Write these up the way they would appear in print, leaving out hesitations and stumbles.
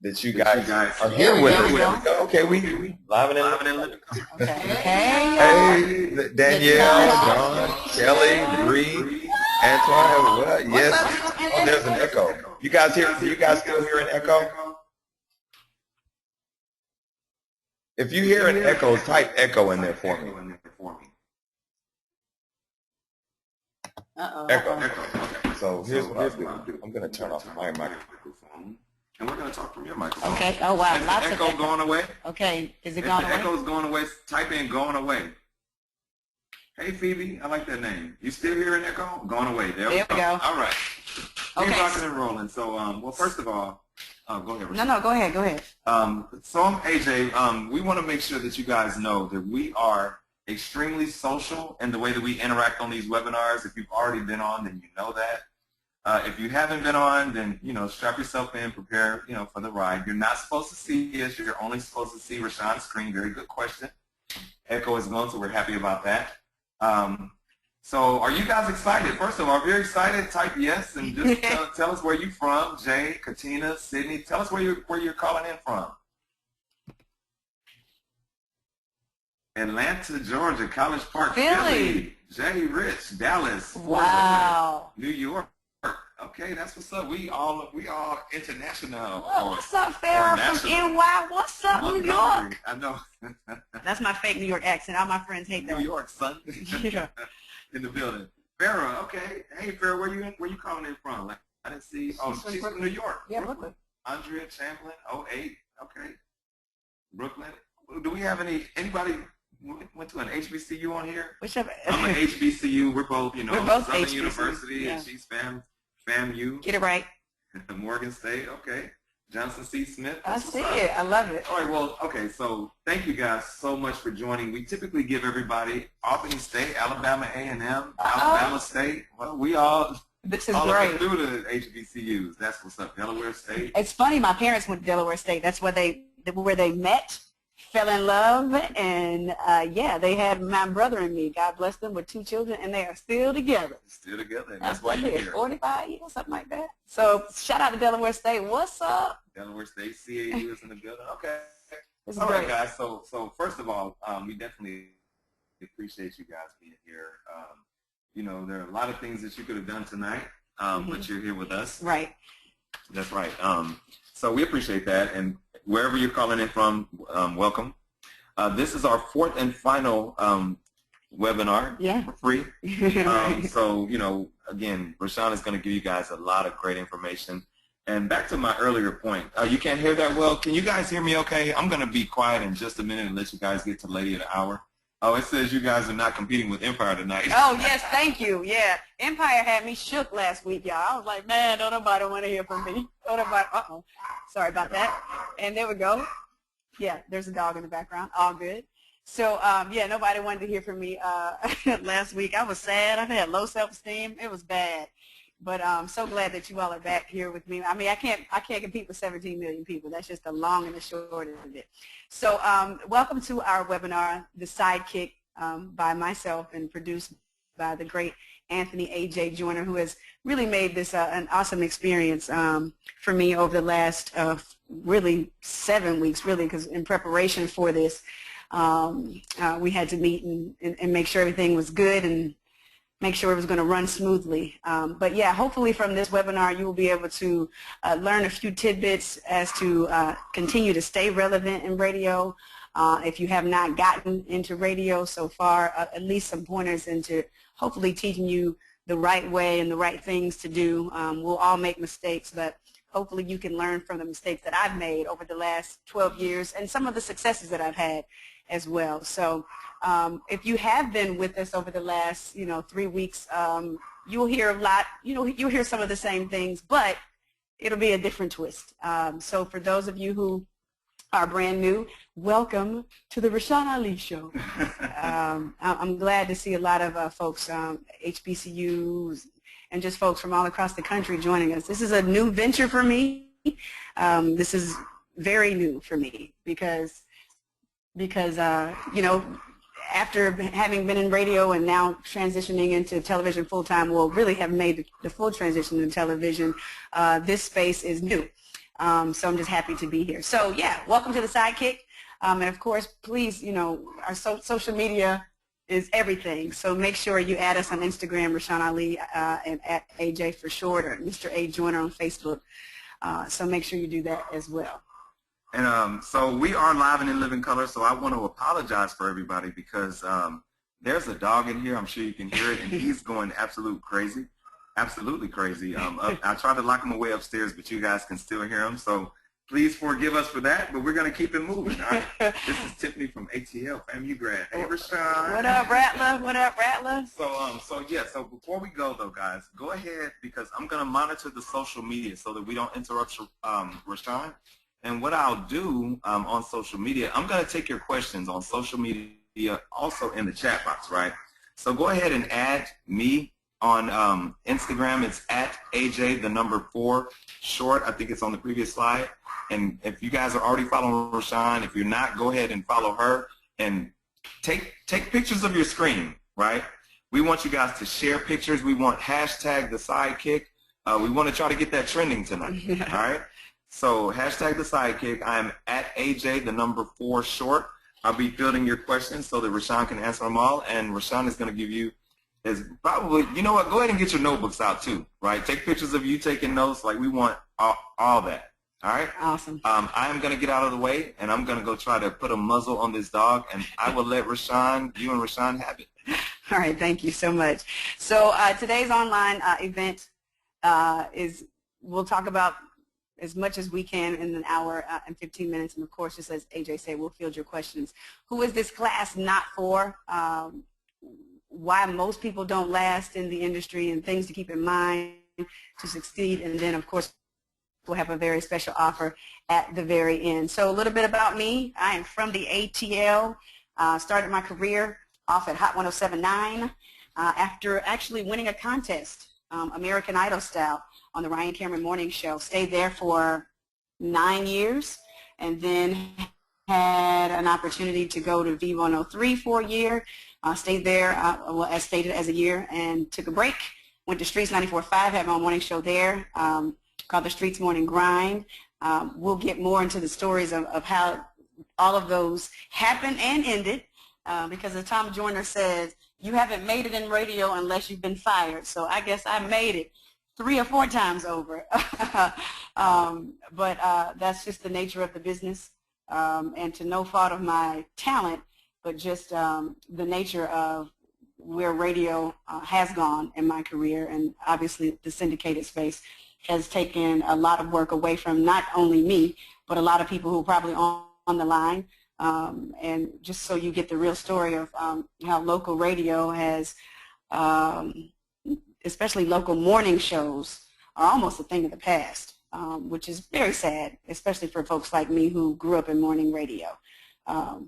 that you guys are here with us. Okay, we live and in living. Okay. Hey, Danielle, John, Kelly, Bree, Antoine. What? Yes. Oh, there's an echo. You guys hear? Do you guys still hear an echo? If you hear an echo, type echo in there for me. Echo. Okay. So here's what I'll do. I'm going to turn off my microphone, and we're going to talk from your microphone. Okay. Oh wow. Is the echo going away? Okay. Is it going away? The echo's going away. Type in "going away." Hey Phoebe, I like that name. You still hear an echo? Going away. There we go. All right. Okay. Keep rocking and rolling. So, well, first of all, go ahead, Rashan. No, go ahead. Go ahead. So I'm AJ. We want to make sure that you guys know that we are extremely social in the way that we interact on these webinars. If you've already been on, then you know that. If you haven't been on, then, strap yourself in, prepare, for the ride. You're not supposed to see us. You're only supposed to see Rashan's screen. Very good question. Echo is gone, so we're happy about that. So are you guys excited? First of all, if you're excited, type yes and just tell us where you're from. Jay, Katina, Sydney, tell us where you're calling in from. Atlanta, Georgia, College Park, Philly, Jay, Rich, Dallas, wow, New York. Okay, that's what's up. We all international. Well, what's up, Farrah from NY? What's up, New York? I know. That's my fake New York accent. All my friends hate that. New York, son. Yeah. In the building. Farrah, okay. Hey, Farrah, where you calling in from? Like, I didn't see. Oh, she's from New York. Yeah, Brooklyn. Andrea Champlin, 08. Okay. Brooklyn. Do we have anybody went to an HBCU on here? Whichever. I'm an HBCU. We're both, We're both Southern HBCU. University, and she's FAMU. Get it right. Morgan State, okay. Johnson C. Smith. I see it. I love it. All right, well, okay, so thank you guys so much for joining. We typically give everybody Albany State, Alabama A&M, Alabama State. Well, we all this is all great. through the HBCUs. That's what's up. Delaware State. It's funny. My parents went to Delaware State. That's where they met, fell in love, and yeah, they had my brother and me. God bless them with 2 children, and they are still together. Still together. And that's why you're here. 45 years, something like that. So shout out to Delaware State. What's up? Delaware State, CAU is in the building. Okay. All right, guys. So first of all, we definitely appreciate you guys being here. There are a lot of things that you could have done tonight, but you're here with us. Right. That's right. So we appreciate that, and wherever you're calling in from, welcome. This is our 4th and final webinar for free. So, again, Rashan is going to give you guys a lot of great information. And back to my earlier point, you can't hear that well. Can you guys hear me okay? I'm going to be quiet in just a minute and let you guys get to Lady of the Hour. Oh, it says you guys are not competing with Empire tonight. Oh, yes, thank you. Yeah, Empire had me shook last week, y'all. I was like, man, don't nobody want to hear from me. Don't nobody, sorry about that. And there we go. Yeah, there's a dog in the background. All good. So, yeah, nobody wanted to hear from me last week. I was sad. I've had low self-esteem. It was bad. But I'm so glad that you all are back here with me. I mean, I can't compete with 17 million people. That's just the long and the short of it. So welcome to our webinar, The Sidekick, by myself and produced by the great Anthony A.J. Joyner, who has really made this an awesome experience for me over the last really 7 weeks, really, because in preparation for this, we had to meet and make sure everything was good and make sure it was going to run smoothly. But yeah, hopefully from this webinar you will be able to learn a few tidbits as to continue to stay relevant in radio. If you have not gotten into radio so far, at least some pointers into hopefully teaching you the right way and the right things to do. We'll all make mistakes, but hopefully you can learn from the mistakes that I've made over the last 12 years and some of the successes that I've had as well. So if you have been with us over the last 3 weeks, you'll hear a lot, you'll hear some of the same things, but it'll be a different twist. So for those of you who are brand new, welcome to the Rashan Ali Show. I'm glad to see a lot of folks, HBCUs, and just folks from all across the country joining us. This is a new venture for me. This is very new for me because after having been in radio and now transitioning into television full-time, really have made the full transition to television, this space is new. So I'm just happy to be here. So yeah, welcome to the Sidekick. And of course, please, our social media is everything. So make sure you add us on Instagram, Rashan Ali, and at AJ for short, or Mr. A Joyner on Facebook. So make sure you do that as well. And so we are live and in living color, so I want to apologize for everybody because there's a dog in here. I'm sure you can hear it, and he's going absolutely crazy. I tried to lock him away upstairs, but you guys can still hear him. So please forgive us for that, but we're going to keep it moving. All right? This is Tiffany from ATL, FAMU grad. Hey, Rashan. What up, Rattler? What up, Rattler? So before we go, though, guys, go ahead, because I'm going to monitor the social media so that we don't interrupt Rashan. And what I'll do on social media, I'm going to take your questions on social media, also in the chat box, right? So go ahead and add me on Instagram. It's at AJ4 short. I think it's on the previous slide. And if you guys are already following Rashan, if you're not, go ahead and follow her and take pictures of your screen, right? We want you guys to share pictures. We want hashtag the Sidekick. We want to try to get that trending tonight, all right? So hashtag the Sidekick. I'm at AJ4 short. I'll be fielding your questions so that Rashan can answer them all. And Rashan is going to give you you know what, go ahead and get your notebooks out too, right? Take pictures of you taking notes. Like, we want all that, all right? Awesome. I am going to get out of the way, and I'm going to go try to put a muzzle on this dog, and I will let you and Rashan have it. All right, thank you so much. So today's online event we'll talk about as much as we can in an hour and 15 minutes. And of course, just as AJ said, we'll field your questions. Who is this class not for? Why most people don't last in the industry, and things to keep in mind to succeed. And then, of course, we'll have a very special offer at the very end. So a little bit about me. I am from the ATL. Started my career off at Hot 107.9 after actually winning a contest, American Idol style, on the Ryan Cameron Morning Show. Stayed there for 9 years, and then had an opportunity to go to V103 for a year. Stayed there, as stated, as a year, and took a break. Went to Streets 94.5, had my own morning show there called the Streets Morning Grind. We'll get more into the stories of how all of those happened and ended, because as Tom Joyner says, you haven't made it in radio unless you've been fired. So I guess I made it 3 or 4 times over. But that's just the nature of the business, and to no fault of my talent, but just the nature of where radio has gone in my career. And obviously the syndicated space has taken a lot of work away from not only me, but a lot of people who are probably on the line. And just so you get the real story of how local radio has, especially local morning shows, are almost a thing of the past, which is very sad, especially for folks like me who grew up in morning radio,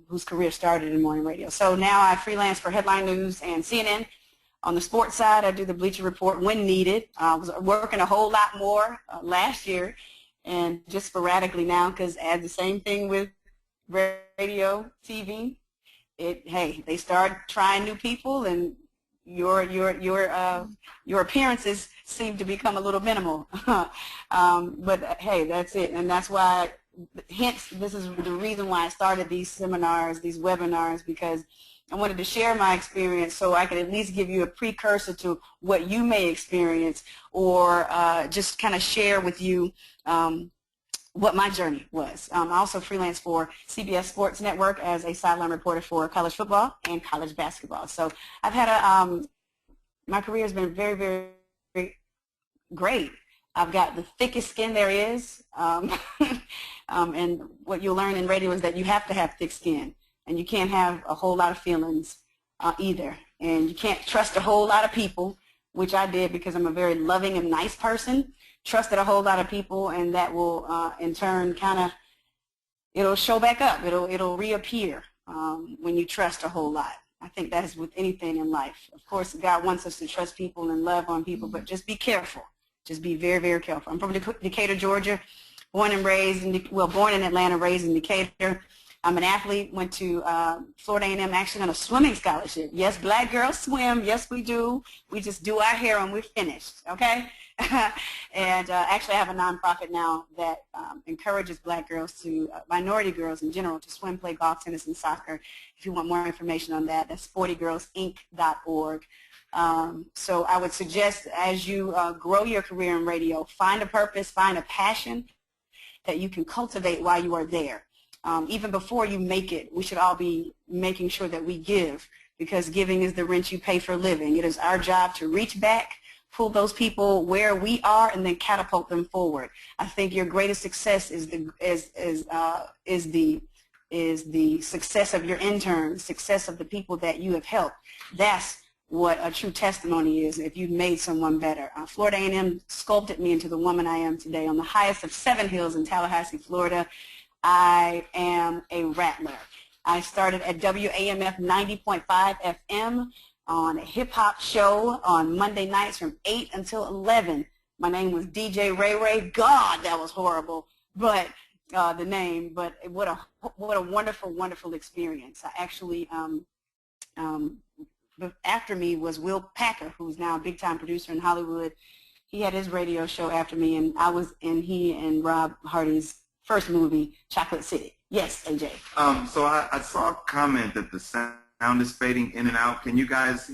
whose career started in morning radio. So now I freelance for Headline News and CNN. On the sports side, I do the Bleacher Report when needed. I was working a whole lot more last year, and just sporadically now, because I had the same thing with radio, TV. Hey, they start trying new people, and your appearances seem to become a little minimal. But hey, that's it, and that's why. Hence, this is the reason why I started these seminars, these webinars, because I wanted to share my experience so I could at least give you a precursor to what you may experience, or just kind of share with you what my journey was. I also freelance for CBS Sports Network as a sideline reporter for college football and college basketball. So I've had my career has been very, very, very great. I've got the thickest skin there is, and what you'll learn in radio is that you have to have thick skin, and you can't have a whole lot of feelings either, and you can't trust a whole lot of people, which I did because I'm a very loving and nice person. Trusted a whole lot of people, and that will in turn it'll show back up. It'll reappear when you trust a whole lot. I think that is with anything in life. Of course, God wants us to trust people and love on people, but just be careful. Just be very, very careful. I'm from Decatur, Georgia, born and raised, born in Atlanta, raised in Decatur. I'm an athlete, went to Florida A&M actually on a swimming scholarship. Yes, black girls swim. Yes, we do. We just do our hair and we're finished, okay? And actually I have a nonprofit now that encourages black girls to, minority girls in general, to swim, play golf, tennis, and soccer. If you want more information on that, that's sportygirlsinc.org. So I would suggest as you grow your career in radio, find a purpose, find a passion that you can cultivate while you are there. Even before you make it, we should all be making sure that we give, because giving is the rent you pay for living. It is our job to reach back, pull those people where we are, and then catapult them forward. I think your greatest success is the success of your interns, success of the people that you have helped. That's what a true testimony is, if you've made someone better. Florida A&M sculpted me into the woman I am today. On the highest of 7 hills in Tallahassee, Florida, I am a rattler. I started at WAMF 90.5 FM on a hip-hop show on Monday nights from 8 until 11. My name was DJ Ray Ray. God, that was horrible, but the name. But what a wonderful, wonderful experience. I actually, after me was Will Packer, who's now a big-time producer in Hollywood. He had his radio show after me, and I was in he and Rob Hardy's first movie, Chocolate City. Yes, AJ. So I saw a comment that the sound is fading in and out. Can you guys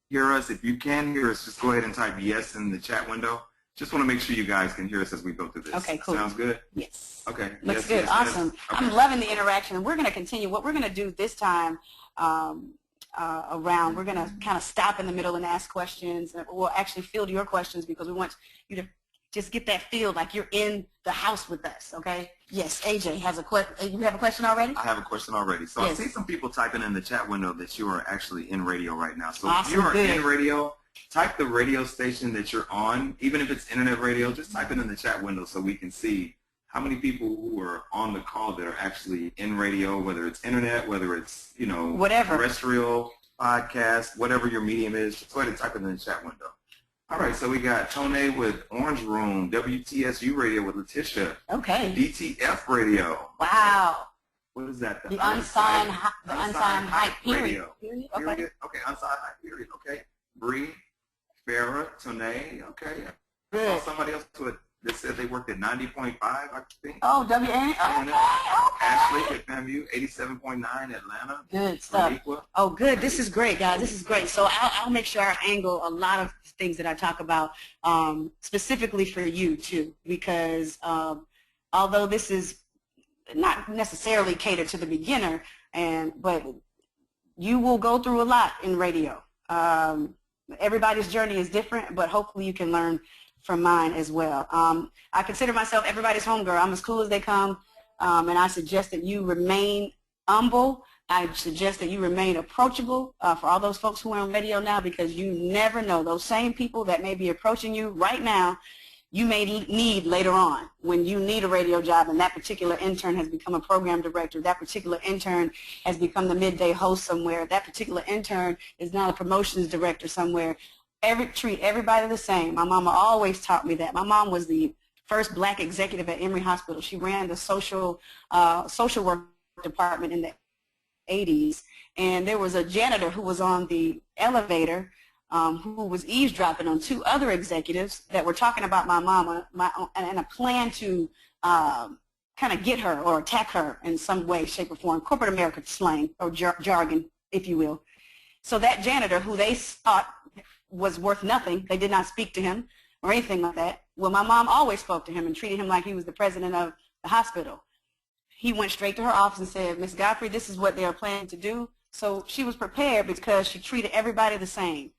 hear us? If you can hear us, just go ahead and type yes in the chat window. Just want to make sure you guys can hear us as we go through this. Okay, cool. Sounds good? Yes. Okay. Looks yes, good. yes, awesome. Yes. Okay. I'm loving the interaction, and we're going to continue. What we're going to do this time around, we're going to kind of stop in the middle and ask questions. We'll actually field your questions because we want you to just get that feel like you're in the house with us, okay? Yes, AJ has a question. You have a question already? I have a question already. So yes. I see some people typing in the chat window that you are actually in radio right now. So awesome, if you are good. in radio, type the radio station that you're on. Even if it's internet radio, just type it in the chat window so we can see how many people who are on the call that are actually in radio, whether it's internet, whether it's, you know, whatever, terrestrial, podcast, whatever your medium is. Just go ahead and type it in the chat window. All right, so we got Tone with Orange Room, WTSU Radio with Letitia. Okay. DTF Radio. Wow. What is that? The unsigned hype period. Period. Okay. Okay, unsigned hype period. Okay. Bree, Farrah, Tone. Okay. Good. I saw somebody else that said they worked at 90.5, I think. Oh, WA. Okay. Ashley at FAMU, 87.9 Atlanta. Good stuff. Oh, good. This is great, guys. This is great. So I'll make sure I angle a lot of things that I talk about specifically for you, too, because although this is not necessarily catered to the beginner, but you will go through a lot in radio. Everybody's journey is different, but hopefully you can learn from mine as well. I consider myself everybody's homegirl. I'm as cool as they come, and I suggest that you remain humble. I suggest that you remain approachable for all those folks who are on radio now, because you never know. Those same people that may be approaching you right now, you may need later on when you need a radio job, and that particular intern has become a program director, that particular intern has become the midday host somewhere, that particular intern is now a promotions director somewhere. Treat everybody the same. My mama always taught me that. My mom was the first black executive at Emory Hospital. She ran the social work department in the 80s, and there was a janitor who was on the elevator who was eavesdropping on 2 other executives that were talking about my mama and a plan to kind of get her or attack her in some way, shape, or form, corporate America slang or jargon, if you will. So that janitor, who they thought was worth nothing, they did not speak to him or anything like that. Well, my mom always spoke to him and treated him like he was the president of the hospital. He went straight to her office and said, "Miss Godfrey, this is what they are planning to do." So she was prepared because she treated everybody the same.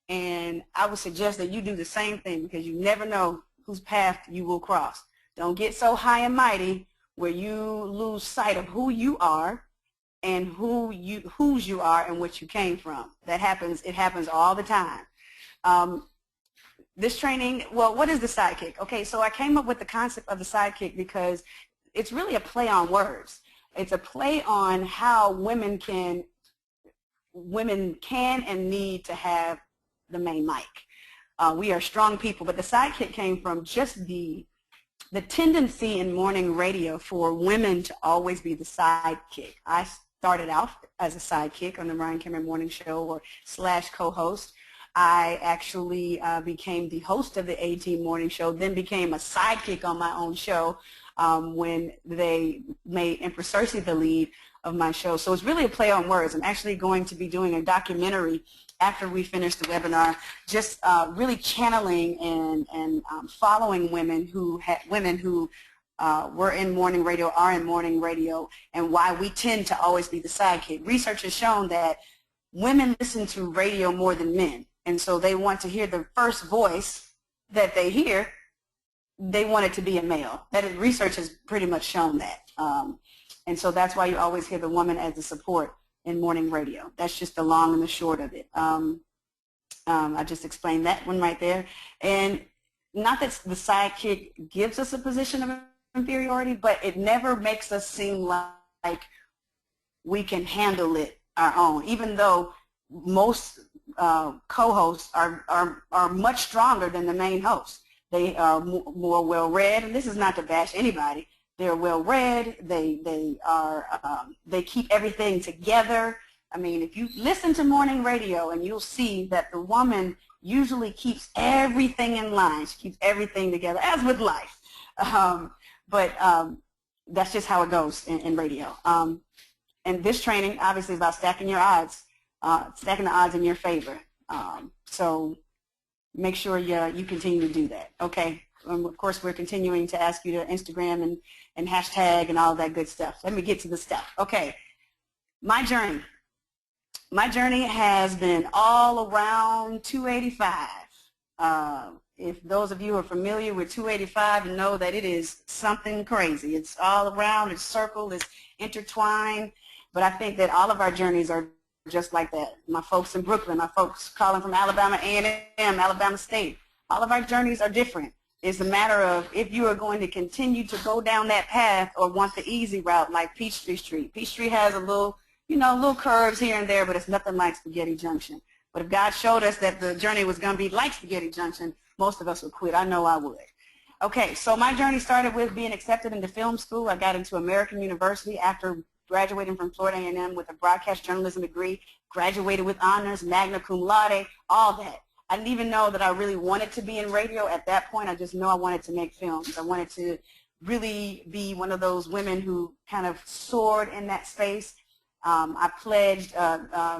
And I would suggest that you do the same thing, because you never know whose path you will cross. Don't get so high and mighty where you lose sight of who you are and whose you are and what you came from. That happens. It happens all the time. This training, well, what is the sidekick? Okay, so I came up with the concept of the sidekick because it's really a play on words. It's a play on how women can and need to have the main mic. We are strong people, but the sidekick came from just the the tendency in morning radio for women to always be the sidekick. I started out as a sidekick on the Ryan Cameron Morning Show or / co-host. I actually became the host of the AT Morning Show, then became a sidekick on my own show when they made Empress Cersei the lead of my show. So it's really a play on words. I'm actually going to be doing a documentary after we finish the webinar, just really channeling and following women who were in morning radio, are in morning radio, and why we tend to always be the sidekick. Research has shown that women listen to radio more than men, and so they want to hear the first voice that they hear. They want it to be a male. Research has pretty much shown that. And so that's why you always hear the woman as the support in morning radio. That's just the long and the short of it. I just explained that one right there. And not that the sidekick gives us a position of inferiority, but it never makes us seem like we can handle it our own, even though most co-hosts are much stronger than the main host. They are more well-read, and this is not to bash anybody. They're well-read. They keep everything together. I mean, if you listen to morning radio, and you'll see that the woman usually keeps everything in line. She keeps everything together, as with life. But that's just how it goes in radio. And this training, obviously, is about stacking your odds, stacking the odds in your favor. So make sure you continue to do that. Okay. Of course, we're continuing to ask you to Instagram and hashtag and all of that good stuff. Let me get to the stuff. Okay, my journey. My journey has been all around 285. If those of you are familiar with 285 and know that it is something crazy. It's all around, it's circled, it's intertwined. But I think that all of our journeys are just like that. My folks in Brooklyn, my folks calling from Alabama A&M, Alabama State. All of our journeys are different. It's a matter of if you are going to continue to go down that path or want the easy route like Peachtree Street. Peachtree has a little, little curves here and there, but it's nothing like Spaghetti Junction. But if God showed us that the journey was going to be like Spaghetti Junction, most of us would quit. I know I would. Okay, so my journey started with being accepted into film school. I got into American University after graduating from Florida A&M with a broadcast journalism degree, graduated with honors, magna cum laude, all that. I didn't even know that I really wanted to be in radio at that point. I just know I wanted to make films. I wanted to really be one of those women who kind of soared in that space. I pledged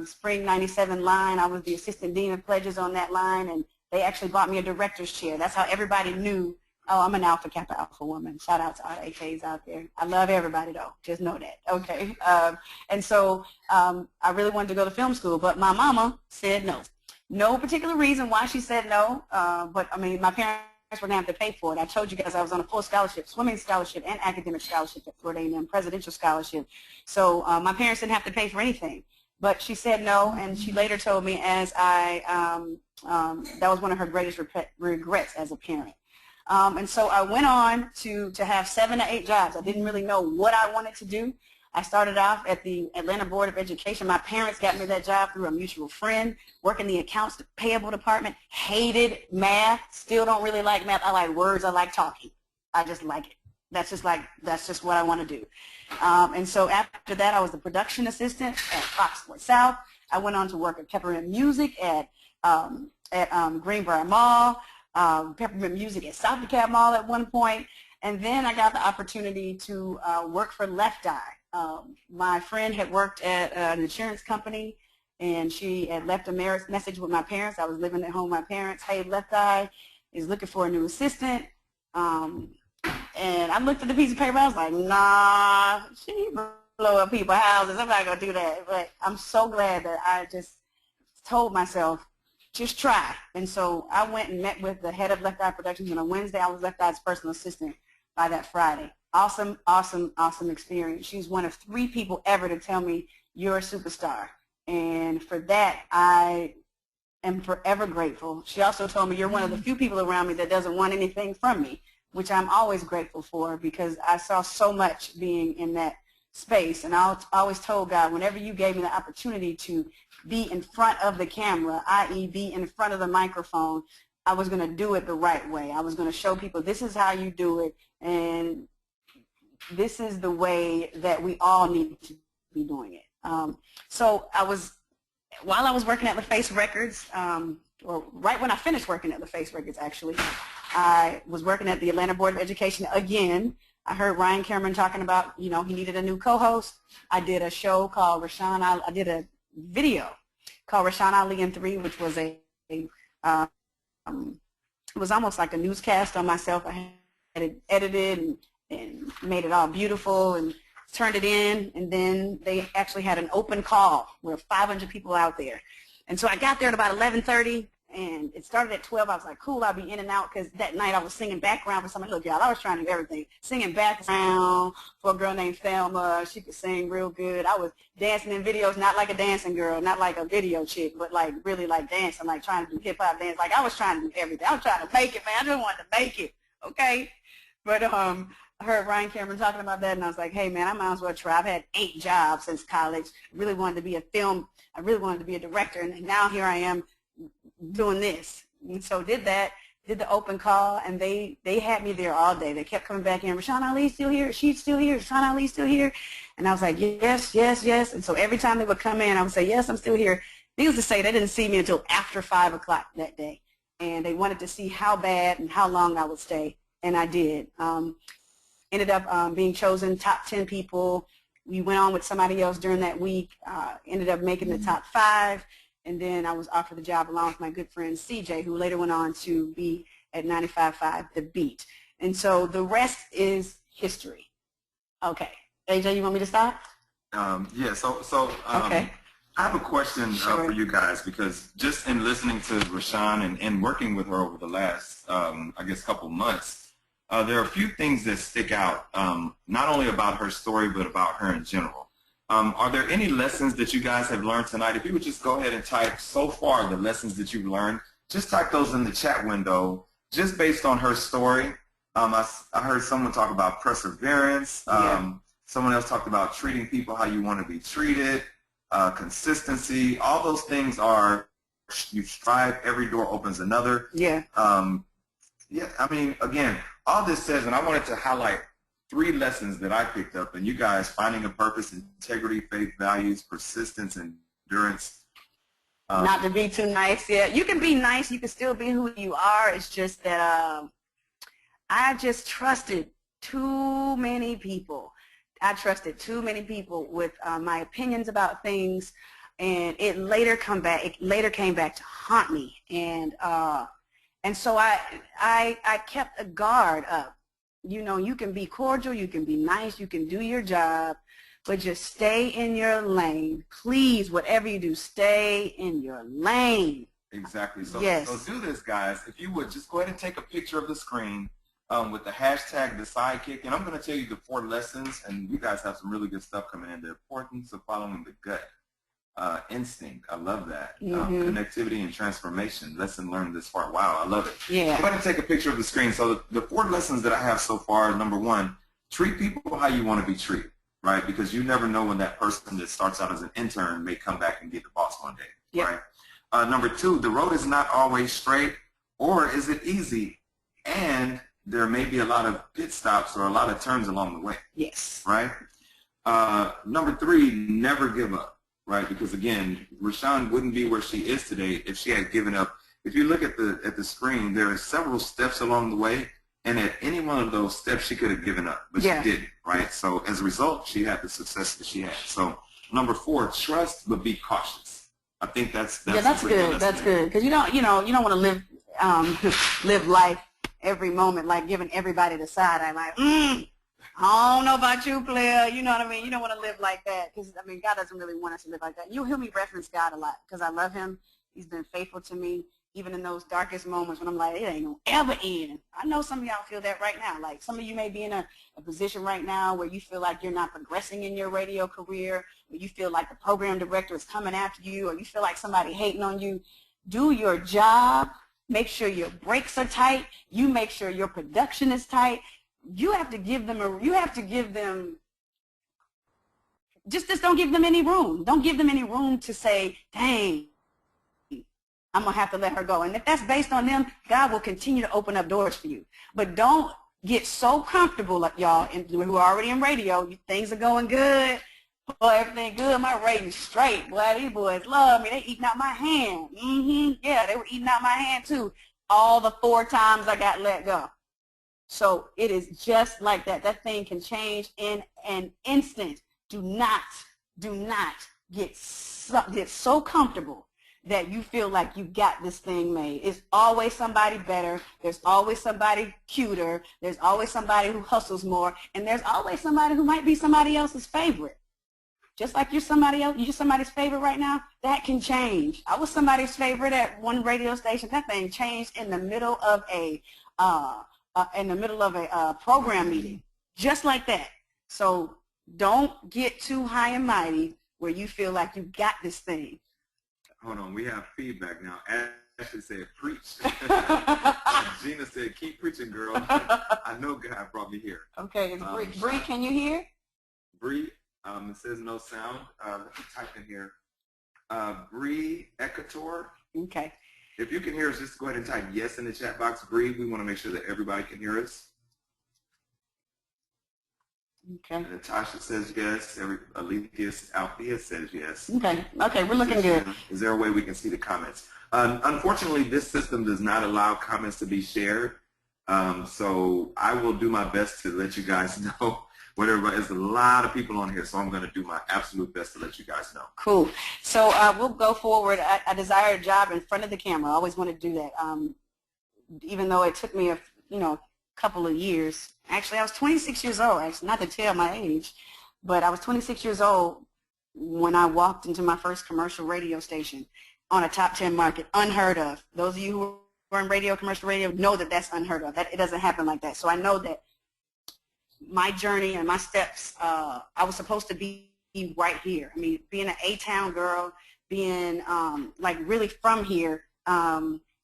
Spring 97 line. I was the assistant dean of pledges on that line, and they actually bought me a director's chair. That's how everybody knew, oh, I'm an Alpha Kappa Alpha woman. Shout out to all the AKs out there. I love everybody, though. Just know that. Okay. And so I really wanted to go to film school, but my mama said no. No particular reason why she said no, but I mean, my parents were going to have to pay for it. I told you guys I was on a full scholarship, swimming scholarship and academic scholarship at Florida A&M, presidential scholarship. So my parents didn't have to pay for anything. But she said no, and she later told me as that was one of her greatest regrets as a parent. And so I went on to have 7 to 8 jobs. I didn't really know what I wanted to do. I started off at the Atlanta Board of Education. My parents got me that job through a mutual friend, working the accounts payable department, hated math, still don't really like math. I like words, I like talking. I just like it. That's just what I want to do. And so after that, I was the production assistant at Fox Sports South. I went on to work at Peppermint Music at Greenbrier Mall, Peppermint Music at South DeKalb Mall at one point. And then I got the opportunity to work for Left Eye. My friend had worked at an insurance company, and she had left a message with my parents. I was living at home with my parents. Hey, Left Eye is looking for a new assistant. And I looked at the piece of paper. I was like, nah, she blow up people's houses. I'm not going to do that. But I'm so glad that I just told myself, just try. And so I went and met with the head of Left Eye Productions on a Wednesday. I was Left Eye's personal assistant by that Friday. Awesome, awesome, awesome experience. She's one of 3 people ever to tell me, you're a superstar. And for that, I am forever grateful. She also told me, you're one of the few people around me that doesn't want anything from me, which I'm always grateful for because I saw so much being in that space. And I always told God, whenever you gave me the opportunity to be in front of the camera, i.e. be in front of the microphone, I was going to do it the right way. I was going to show people this is how you do it. And this is the way that we all need to be doing it. So while I was working at LaFace Records, or right when I finished working at LaFace Records, actually, I was working at the Atlanta Board of Education again. I heard Ryan Cameron talking about, he needed a new co-host. I did a show called Rashan. I did a video called Rashan Ali in 3, which was it was almost like a newscast on myself. I had it edited and made it all beautiful and turned it in, and then they actually had an open call with 500 people out there. And so I got there at about 11:30, and it started at 12. I was like, cool, I'll be in and out, because that night I was singing background for somebody. Look, y'all, I was trying to do everything. Singing background for a girl named Thelma. She could sing real good. I was dancing in videos, not like a dancing girl, not like a video chick, but like really like dancing, like trying to do hip-hop dance. Like I was trying to do everything. I was trying to make it, man. I just wanted to make it, okay? But I heard Ryan Cameron talking about that, and I was like, hey, man, I might as well try. I've had 8 jobs since college. I really wanted to be I really wanted to be a director, and now here I am doing this. And so did the open call, and they had me there all day. They kept coming back in, Rashan Ali's still here, she's still here, Rashan Ali's still here. And I was like, yes, yes, yes. And so every time they would come in, I would say, yes, I'm still here. Needless to say, they didn't see me until after 5 o'clock that day. And they wanted to see how bad and how long I would stay, and I did. Ended up being chosen top 10 people. We went on with somebody else during that week, ended up making the top 5, and then I was offered the job along with my good friend CJ, who later went on to be at 95.5 The Beat. And so the rest is history. Okay. AJ, you want me to stop? Yeah, so okay. I have a question for you guys, because just in listening to Rashan and working with her over the last, I guess, couple months, there are a few things that stick out, not only about her story, but about her in general. Are there any lessons that you guys have learned tonight? If you would just go ahead and type so far the lessons that you've learned, just type those in the chat window, just based on her story. I heard someone talk about perseverance. Someone else talked about treating people how you want to be treated, consistency. All those things are, you strive, every door opens another. Yeah. Yeah, I mean, again, all this says, and I wanted to highlight 3 lessons that I picked up, and you guys: finding a purpose, integrity, faith, values, persistence, endurance. Not to be too nice. Yeah, you can be nice. You can still be who you are. It's just that I just trusted too many people. I trusted too many people with my opinions about things, and it later came back to haunt me. And so I kept a guard up. You can be cordial, you can be nice, you can do your job, but just stay in your lane. Please, whatever you do, stay in your lane. Exactly. So, yes. So do this, guys. If you would, just go ahead and take a picture of the screen with the hashtag #TheSidekick, and I'm going to tell you the 4 lessons, and you guys have some really good stuff coming in. The importance of following the gut. Instinct, I love that. Connectivity and transformation, lesson learned this far. Wow, I love it. Yeah. Go ahead and take a picture of the screen. So the 4 lessons that I have so far: number 1, treat people how you want to be treated, right? Because you never know when that person that starts out as an intern may come back and be the boss one day, yep. right? Number 2, the road is not always straight, or is it easy? And there may be a lot of pit stops or a lot of turns along the way. Yes. Right? Number 3, never give up. Right, because again, Rashan wouldn't be where she is today if she had given up. If you look at the screen, there are several steps along the way, and at any one of those steps, she could have given up, but she didn't. Right, so as a result, she had the success that she had. So number 4, trust but be cautious. I think that's good. That's good, because you don't want to live live life every moment like giving everybody the side eye, like I don't know about you, player. You know what I mean? You don't want to live like that, because, I mean, God doesn't really want us to live like that. You'll hear me reference God a lot because I love him. He's been faithful to me, even in those darkest moments when I'm like, it ain't going to ever end. I know some of y'all feel that right now. Like, some of you may be in a position right now where you feel like you're not progressing in your radio career, or you feel like the program director is coming after you, or you feel like somebody hating on you. Do your job. Make sure your brakes are tight. You make sure your production is tight. You have to give them just don't give them any room. Don't give them any room to say, dang, I'm going to have to let her go. And if that's based on them, God will continue to open up doors for you. But don't get so comfortable, like y'all, and who are already in radio, things are going good. Boy, everything good. My rating's straight. Boy, these boys love me. They eating out my hand. Yeah, they were eating out my hand too. All the 4 times I got let go. So it is just like that. That thing can change in an instant. Do not get so comfortable that you feel like you got this thing made. It's always somebody better. There's always somebody cuter. There's always somebody who hustles more. And there's always somebody who might be somebody else's favorite. Just like you're somebody else, you're somebody's favorite right now, that can change. I was somebody's favorite at one radio station. That thing changed in the middle of a program meeting, just like that. So don't get too high and mighty where you feel like you got this thing. Hold on, we have feedback now. Ashley said, preach. Gina said, keep preaching, girl. I know God brought me here. Okay, it's Bree, can you hear? Bree, it says no sound. Let me type in here. Bree Ecator. Okay. If you can hear us, just go ahead and type yes in the chat box. Bree, we want to make sure that everybody can hear us. Okay. And Natasha says yes. Althea says yes. Okay, we're looking good. Is there a way we can see the comments? Unfortunately, this system does not allow comments to be shared. So I will do my best to let you guys know what everybody, there's a lot of people on here, so I'm going to do my absolute best to let you guys know. Cool. So we'll go forward. I desire a job in front of the camera. I always want to do that. Even though it took me a couple of years. Actually, I was 26 years old, actually, not to tell my age, but I was 26 years old when I walked into my first commercial radio station on a top 10 market. Unheard of. Those of you who are in radio, commercial radio, know that that's unheard of. That it doesn't happen like that. So I know that my journey and my steps, I was supposed to be right here. I mean, being an A-town girl, being like really from here,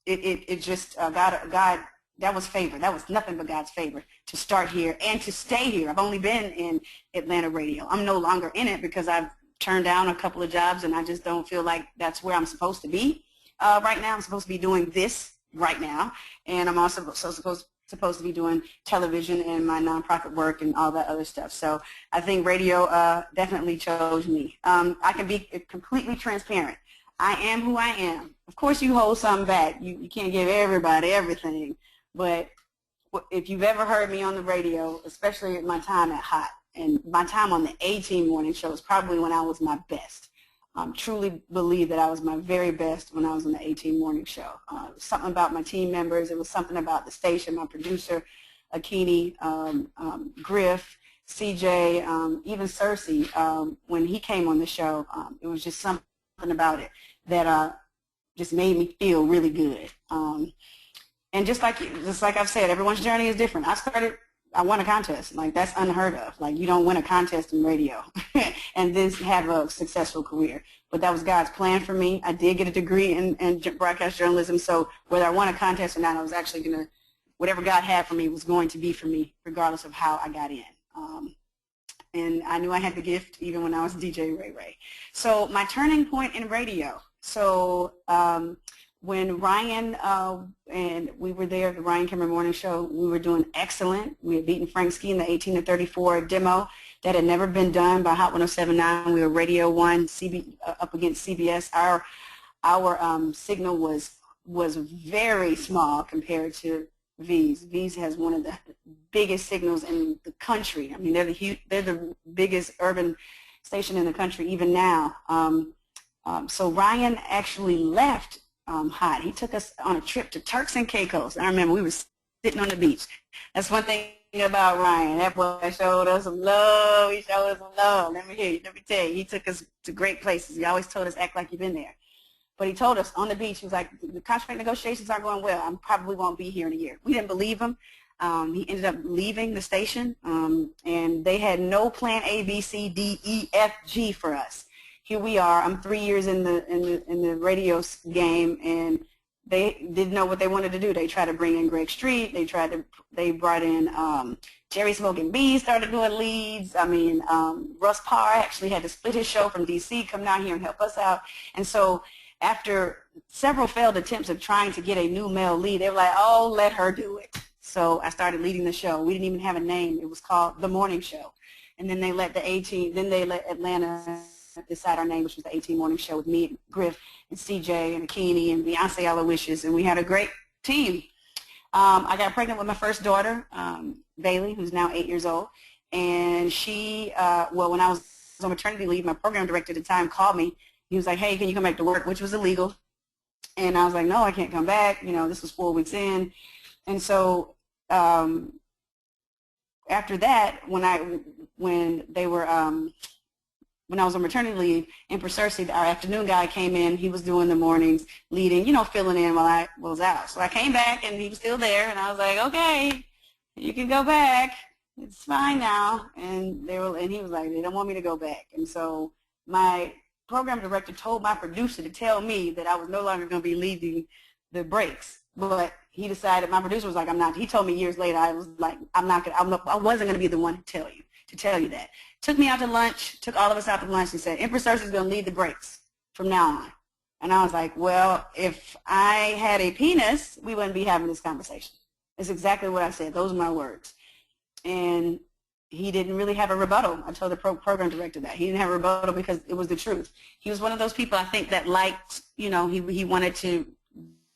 it just, God, that was favor. That was nothing but God's favor to start here and to stay here. I've only been in Atlanta radio. I'm no longer in it because I've turned down a couple of jobs and I just don't feel like that's where I'm supposed to be right now. I'm supposed to be doing this right now, and I'm also supposed to be doing television and my nonprofit work and all that other stuff. So I think radio definitely chose me. I can be completely transparent. I am who I am. Of course, you hold something back. You can't give everybody everything. But if you've ever heard me on the radio, especially at my time at Hot, and my time on the A-Team morning show is probably when I was my best. Truly believe that I was my very best when I was on the A-Team morning show. Something about my team members. It was something about the station, my producer, Akini, Griff, CJ, even Cersei, when he came on the show. It was just something about it that just made me feel really good. And just like I've said, everyone's journey is different. I won a contest. Like, that's unheard of. Like, you don't win a contest in radio and then have a successful career. But that was God's plan for me. I did get a degree in broadcast journalism, so whether I won a contest or not, I was actually going to, whatever God had for me was going to be for me, regardless of how I got in. And I knew I had the gift even when I was DJ Ray Ray. So my turning point in radio. So when Ryan and we were there, the Ryan Kimmer Morning Show, we were doing excellent. We had beaten Frank Ski in the 18-34 demo that had never been done by Hot 107.9. We were Radio 1 up against CBS. Our signal was very small compared to V's. V's has one of the biggest signals in the country. I mean, they're the biggest urban station in the country even now. So Ryan actually left Hot. He took us on a trip to Turks and Caicos. I remember we were sitting on the beach. That's one thing about Ryan. That boy showed us some love. He showed us some love. Let me tell you. He took us to great places. He always told us, act like you've been there. But he told us on the beach, he was like, the contract negotiations aren't going well. I probably won't be here in a year. We didn't believe him. He ended up leaving the station, and they had no plan A, B, C, D, E, F, G for us. Here we are. I'm 3 years in the radio game, and they didn't know what they wanted to do. They tried to bring in Greg Street. They brought in Jerry Smoking B, started doing leads. I mean, Russ Parr actually had to split his show from D.C., come down here and help us out. And so after several failed attempts of trying to get a new male lead, they were like, oh, let her do it. So I started leading the show. We didn't even have a name. It was called The Morning Show. And then they let Atlanta decide our name, which was the 18 Morning Show with me, and Griff, and CJ, and Akini, and Beyonce Aloysius, and we had a great team. I got pregnant with my first daughter, Bailey, who's now 8 years old. And she, when I was on maternity leave, my program director at the time called me. He was like, hey, can you come back to work, which was illegal. And I was like, no, I can't come back. This was 4 weeks in. And so after that, when I was on maternity leave, Empress Cersei, our afternoon guy, came in. He was doing the mornings, leading, filling in while I was out. So I came back, and he was still there, and I was like, okay, you can go back. It's fine now. And he was like, they don't want me to go back. And so my program director told my producer to tell me that I was no longer going to be leading the breaks. But he decided, my producer was like, I'm not. He told me years later, I was like, I wasn't going to be the one to tell you that. Took me out to lunch, took all of us out to lunch, and said, Empress Cersei is going to lead the breaks from now on. And I was like, well, if I had a penis, we wouldn't be having this conversation. It's exactly what I said. Those are my words. And he didn't really have a rebuttal. I told the program director that. He didn't have a rebuttal because it was the truth. He was one of those people, I think, that liked, he wanted to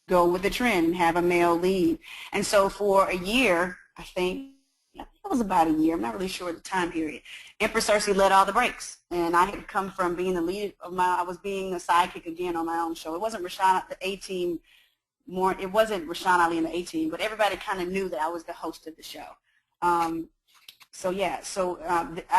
go with the trend and have a male lead. And so for a year, I think it was about a year. I'm not really sure the time period. Empress Cersei led all the breaks. And I had come from being the lead of I was being a sidekick again on my own show. It wasn't Rashan, the A-Team, it wasn't Rashan Ali and the A-Team, but everybody kind of knew that I was the host of the show. I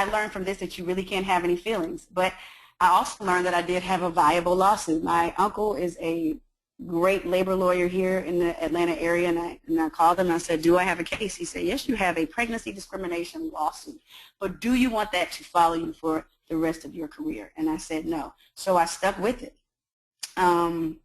learned from this that you really can't have any feelings. But I also learned that I did have a viable lawsuit. My uncle is a great labor lawyer here in the Atlanta area, and I called him and I said, do I have a case? He said, yes, you have a pregnancy discrimination lawsuit, but do you want that to follow you for the rest of your career? And I said no. So I stuck with it. And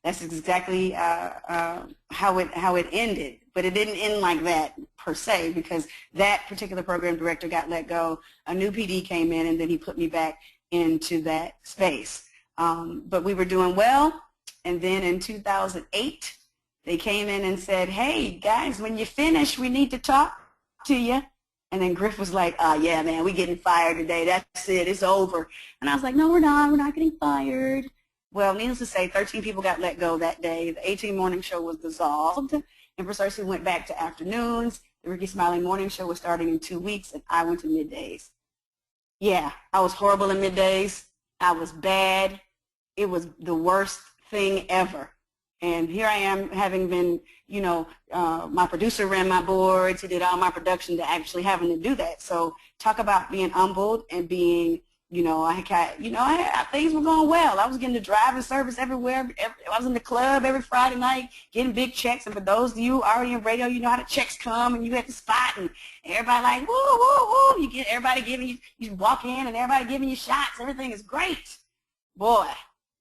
that's exactly how it ended. But it didn't end like that per se, because that particular program director got let go. A new PD came in, and then he put me back into that space. But we were doing well, and then in 2008, they came in and said, hey, guys, when you finish, we need to talk to you. And then Griff was like, yeah, man, we're getting fired today. That's it. It's over. And I was like, no, we're not. We're not getting fired. Well, needless to say, 13 people got let go that day. The 18 Morning Show was dissolved. Empress Cersei went back to afternoons. The Ricky Smiley Morning Show was starting in 2 weeks, and I went to middays. Yeah, I was horrible in middays. I was bad. It was the worst thing ever. And here I am, having been, my producer ran my boards. He did all my production, to actually having to do that. So talk about being humbled and being, things were going well. I was getting the driving service everywhere. I was in the club every Friday night getting big checks. And for those of you already in radio, you know how the checks come, and you at the spot, and everybody like, woo, woo, woo. You get everybody giving you, you walk in and everybody giving you shots. Everything is great. Boy,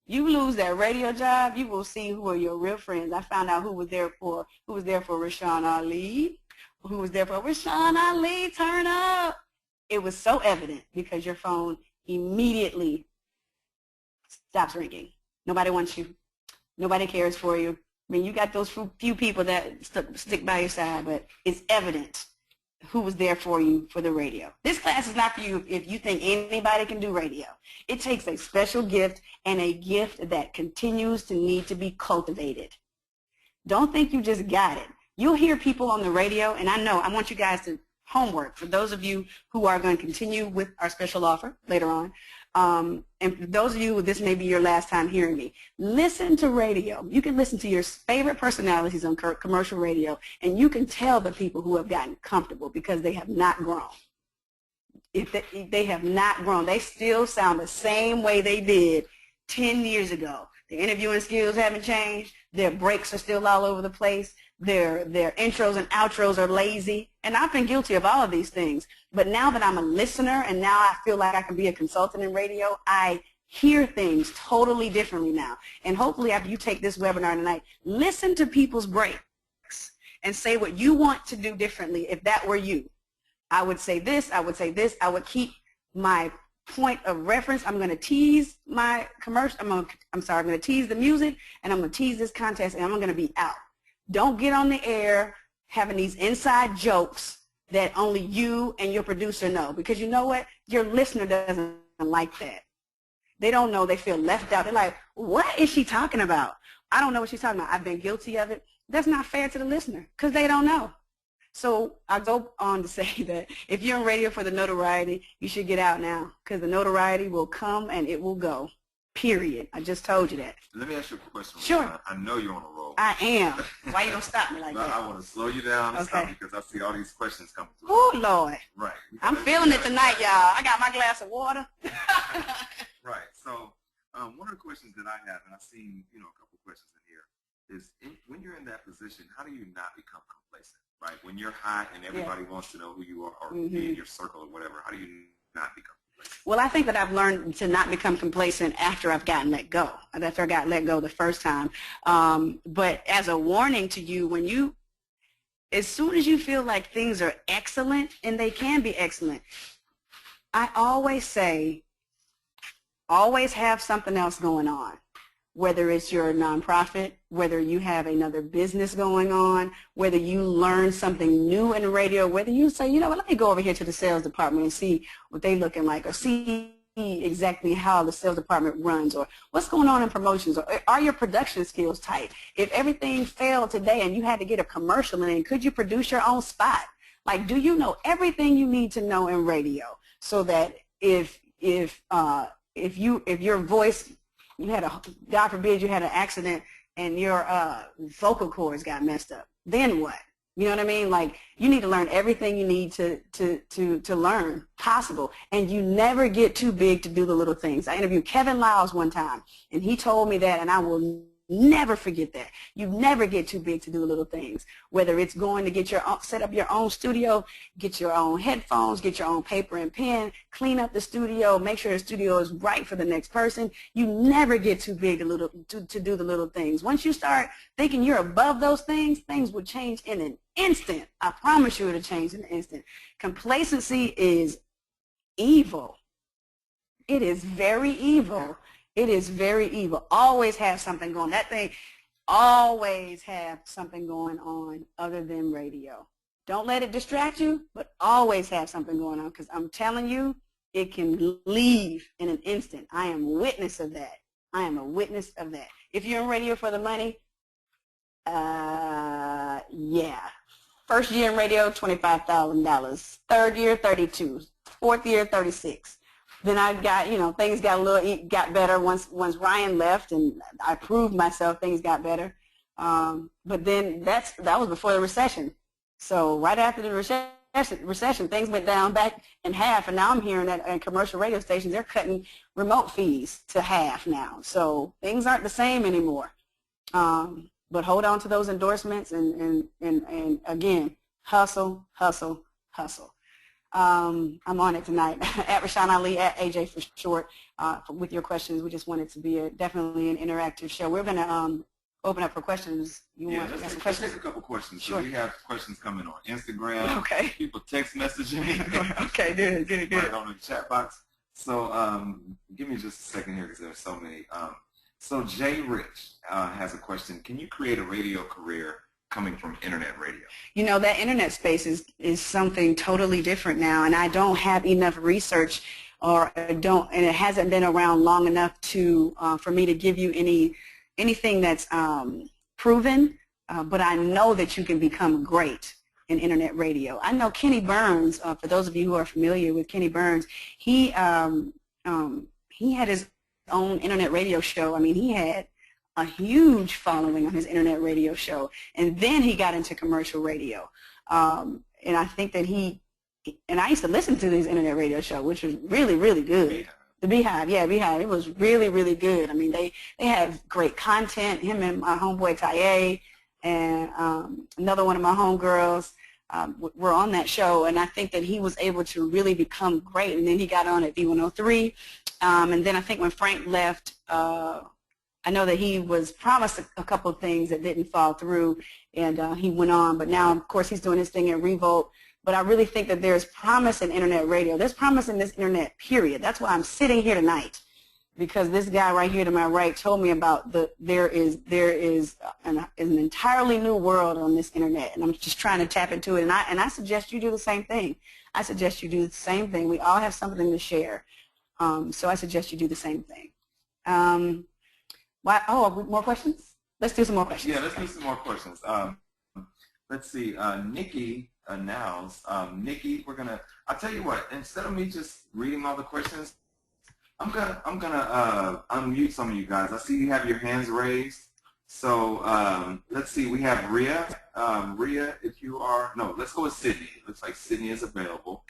you lose that radio job, you will see who are your real friends. I found out who was there for Rashan Ali, who was there for Rashan Ali, turn up. It was so evident because your phone immediately stops ringing. Nobody wants you. Nobody cares for you. I mean, you got those few people that stick by your side, but it's evident who was there for you for the radio. This class is not for you if you think anybody can do radio. It takes a special gift, and a gift that continues to need to be cultivated. Don't think you just got it. You'll hear people on the radio, and I want you guys to homework for those of you who are going to continue with our special offer later on. And for those of you, this may be your last time hearing me. Listen to radio. You can listen to your favorite personalities on commercial radio, and you can tell the people who have gotten comfortable because they have not grown. If they have not grown, they still sound the same way they did 10 years ago. Their interviewing skills haven't changed. Their breaks are still all over the place. Their intros and outros are lazy. And I've been guilty of all of these things. But now that I'm a listener, and now I feel like I can be a consultant in radio, I hear things totally differently now. And hopefully after you take this webinar tonight, listen to people's breaks and say what you want to do differently if that were you. I would say this, I would say this, I would keep my point of reference. I'm going to tease my commercial, I'm going to tease the music, and I'm going to tease this contest, and I'm going to be out. Don't get on the air having these inside jokes that only you and your producer know, because you know what? Your listener doesn't like that. They don't know. They feel left out. They're like, what is she talking about? I don't know what she's talking about. I've been guilty of it. That's not fair to the listener because they don't know. So I go on to say that if you're in radio for the notoriety, you should get out now, because the notoriety will come and it will go. Period. I just told you that. Let me ask you a question. Sure. Rashan. I know you're on a roll. I am. Why you gonna stop me like No, that? I want to slow you down and stop because I see all these questions coming through. Oh, Lord. Right. I'm feeling it tonight, y'all. I got my glass of water. Right. So one of the questions that I have, and I've seen, a couple of questions in here, is when you're in that position, how do you not become complacent? Right. When you're hot and everybody wants to know who you are or be in your circle or whatever, how do you not become complacent? Well, I think that I've learned to not become complacent after I've gotten let go, after I got let go the first time. But as a warning to you, as soon as you feel like things are excellent, and they can be excellent, I always say, always have something else going on. Whether it's your nonprofit, whether you have another business going on, whether you learn something new in radio, whether you say, you know what, let me go over here to the sales department and see what they're looking like, or see exactly how the sales department runs, or what's going on in promotions, or are your production skills tight? If everything failed today and you had to get a commercial in, could you produce your own spot? Like, do you know everything you need to know in radio so that if your voice, God forbid you had an accident and your vocal cords got messed up, then what? You know what I mean? Like, you need to learn everything you need to learn possible, and you never get too big to do the little things. I interviewed Kevin Lyles one time, and he told me that, and I will never forget that. You never get too big to do little things, whether it's going to get set up your own studio, get your own headphones, get your own paper and pen, clean up the studio, make sure the studio is right for the next person. You never get too big to do the little things. Once you start thinking you're above those things, things will change in an instant. I promise you it'll change in an instant. Complacency is evil. It is very evil. It is very evil. Always have something going. That thing, always have something going on other than radio. Don't let it distract you, but always have something going on, because I'm telling you, it can leave in an instant. I am a witness of that. I am a witness of that. If you're in radio for the money, yeah. First year in radio, $25,000. Third year, $32,000. Fourth year, $36,000. Then I got, things got better once Ryan left, and I proved myself. Things got better, but then that was before the recession. So right after the recession, things went down back in half, and now I'm hearing that at commercial radio stations they're cutting remote fees to half now. So things aren't the same anymore. But hold on to those endorsements, and again, hustle, hustle, hustle. I'm on it tonight at Rashan Ali, at AJ for short, with your questions. We just want it to be definitely an interactive show. We're going to open up for questions. Let's take a couple questions. Sure. So we have questions coming on Instagram. Okay. People text messaging. Okay, good. Right on the chat box. So give me just a second here because there's so many. So Jay Rich has a question. Can you create a radio career coming from internet radio? That internet space is something totally different now, and I don't have enough research, and it hasn't been around long enough to for me to give you anything that's proven. But I know that you can become great in internet radio. I know Kenny Burns. For those of you who are familiar with Kenny Burns, he had his own internet radio show. I mean, he had a huge following on his internet radio show, and then he got into commercial radio. And I think that I used to listen to his internet radio show, which was really, really good. The Beehive, yeah, Beehive. It was really, really good. I mean, they have great content. Him and my homeboy Taye and another one of my homegirls were on that show, and I think that he was able to really become great. And then he got on at V103, and then I think when Frank left, I know that he was promised a couple of things that didn't fall through, and he went on. But now, of course, he's doing his thing at Revolt. But I really think that there's promise in internet radio. There's promise in this internet, period. That's why I'm sitting here tonight. because this guy right here to my right told me about there is an entirely new world on this internet, and I'm just trying to tap into it. And I suggest you do the same thing. I suggest you do the same thing. We all have something to share, so I suggest you do the same thing. More questions? Let's do some more questions. Yeah, let's do some more questions. Let's see. Nikki announced. Nikki, I'll tell you what. Instead of me just reading all the questions, I'm gonna unmute some of you guys. I see you have your hands raised. So let's see. We have Rhea. Rhea, if you are let's go with Sydney. It looks like Sydney is available.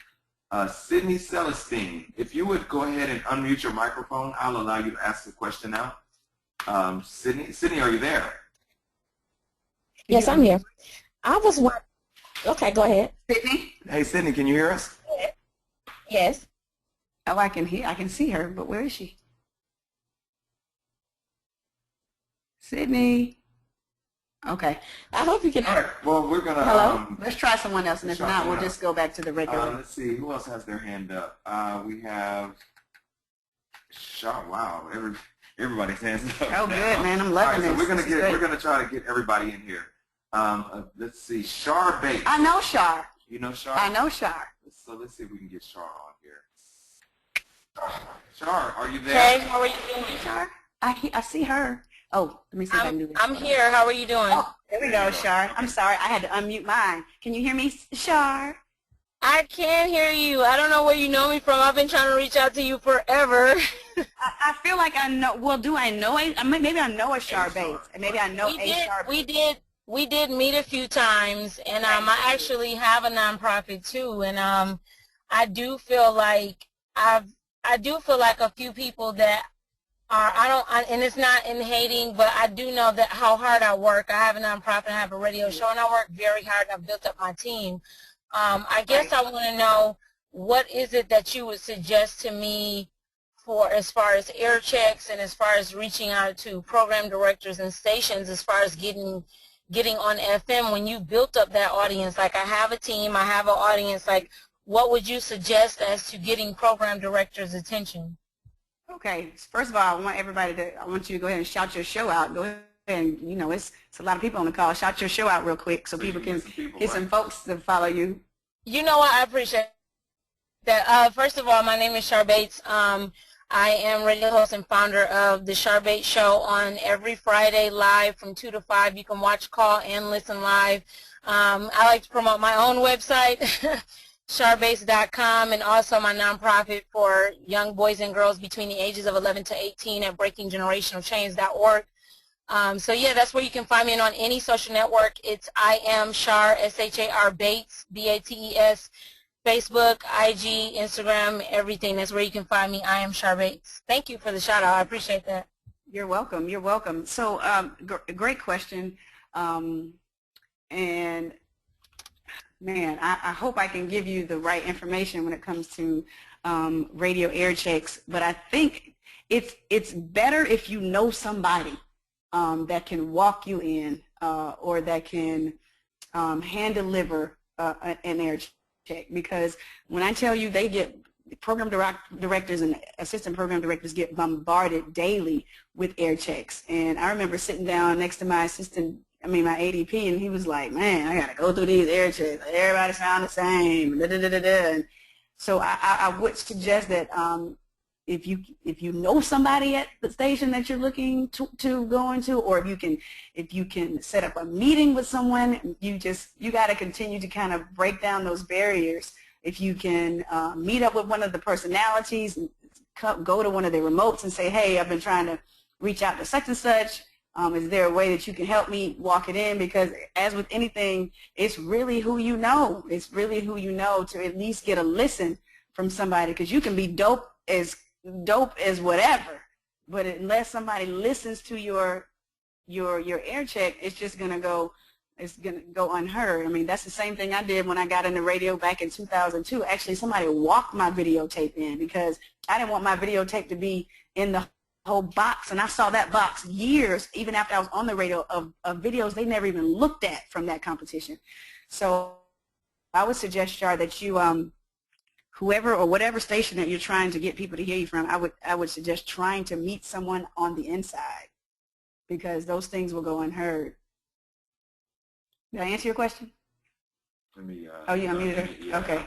Sydney Celestine, if you would go ahead and unmute your microphone, I'll allow you to ask the question now. Sydney, are you there? Yes, I'm here. I was wondering. Okay, go ahead. Sydney? Hey, Sydney, can you hear us? Yes. Oh, I can see her, but where is she? Sydney. Okay. I hope you can. All right. Well, we're gonna. Hello. Let's try someone else, and if not, we'll just go back to the regular. Let's see. Who else has their hand up? We have. Wow. Everybody's hands up. Oh, good, man. I'm loving this. So we're gonna try to get everybody in here. Let's see. Shar Bates. I know Shar. You know Shar? I know Shar. So let's see if we can get Shar on here. Shar, are you there? Hey, how are you doing, Shar? I see her. Oh, let me see if I can do this. I'm here. How are you doing? Oh, there we go, Shar. I'm sorry. I had to unmute mine. Can you hear me, Shar? I can hear you. I don't know where you know me from. I've been trying to reach out to you forever. I feel like I know. Well, do I know it? Maybe I know a Shar Bates, and maybe I know a Shar Bates. We did meet a few times, and I actually have a nonprofit too, and I do feel like a few people that and it's not in hating, but I do know that how hard I work. I have a nonprofit, I have a radio show, and I work very hard, and I've built up my team. I guess I want to know, what is it that you would suggest to me for as far as air checks and as far as reaching out to program directors and stations, as far as getting on FM when you built up that audience? Like, I have a team, I have an audience. Like, what would you suggest as to getting program directors' attention? Okay. First of all, I want you to go ahead and shout your show out. Go ahead and, it's a lot of people on the call. Shout your show out real quick so people can get some folks to follow you. You know what? I appreciate that. First of all, my name is Shar Bates. I am radio host and founder of the Shar Bates Show on every Friday live from 2 to 5. You can watch, call, and listen live. I like to promote my own website, sharbates.com, and also my nonprofit for young boys and girls between the ages of 11 to 18 at breakinggenerationalchains.org. So yeah, that's where you can find me. And on any social network, it's I am Shar, S-H-A-R Bates, B-A-T-E-S, Facebook, IG, Instagram, everything. That's where you can find me. I am Shar Bates. Thank you for the shout out. I appreciate that. You're welcome. You're welcome. So great question. And man, I hope I can give you the right information when it comes to radio air checks. But I think it's better if you know somebody that can walk you in or that can hand deliver an air check. Because when I tell you, they get program directors and assistant program directors get bombarded daily with air checks. And I remember sitting down next to my my ADP, and he was like, man, I got to go through these air checks. Everybody sound the same. Da, da, da, da, da. And so I would suggest that if you know somebody at the station that you're looking to go into, or if you can set up a meeting with someone, you got to continue to kind of break down those barriers. If you can meet up with one of the personalities, go to one of their remotes and say, hey, I've been trying to reach out to such and such. Is there a way that you can help me walk it in? Because as with anything, it's really who you know. It's really who you know to at least get a listen from somebody, because you can be dope as whatever, but unless somebody listens to your air check, it's just gonna go unheard. I mean, that's the same thing I did when I got into radio back in 2002. Actually, somebody walked my videotape in because I didn't want my videotape to be in the whole box, and I saw that box years, even after I was on the radio, of videos they never even looked at from that competition. So I would suggest, Shar, that you whoever or whatever station that you're trying to get people to hear you from, I would suggest trying to meet someone on the inside, because those things will go unheard. Did I answer your question? Let me, oh, you unmuted her? yeah. Okay.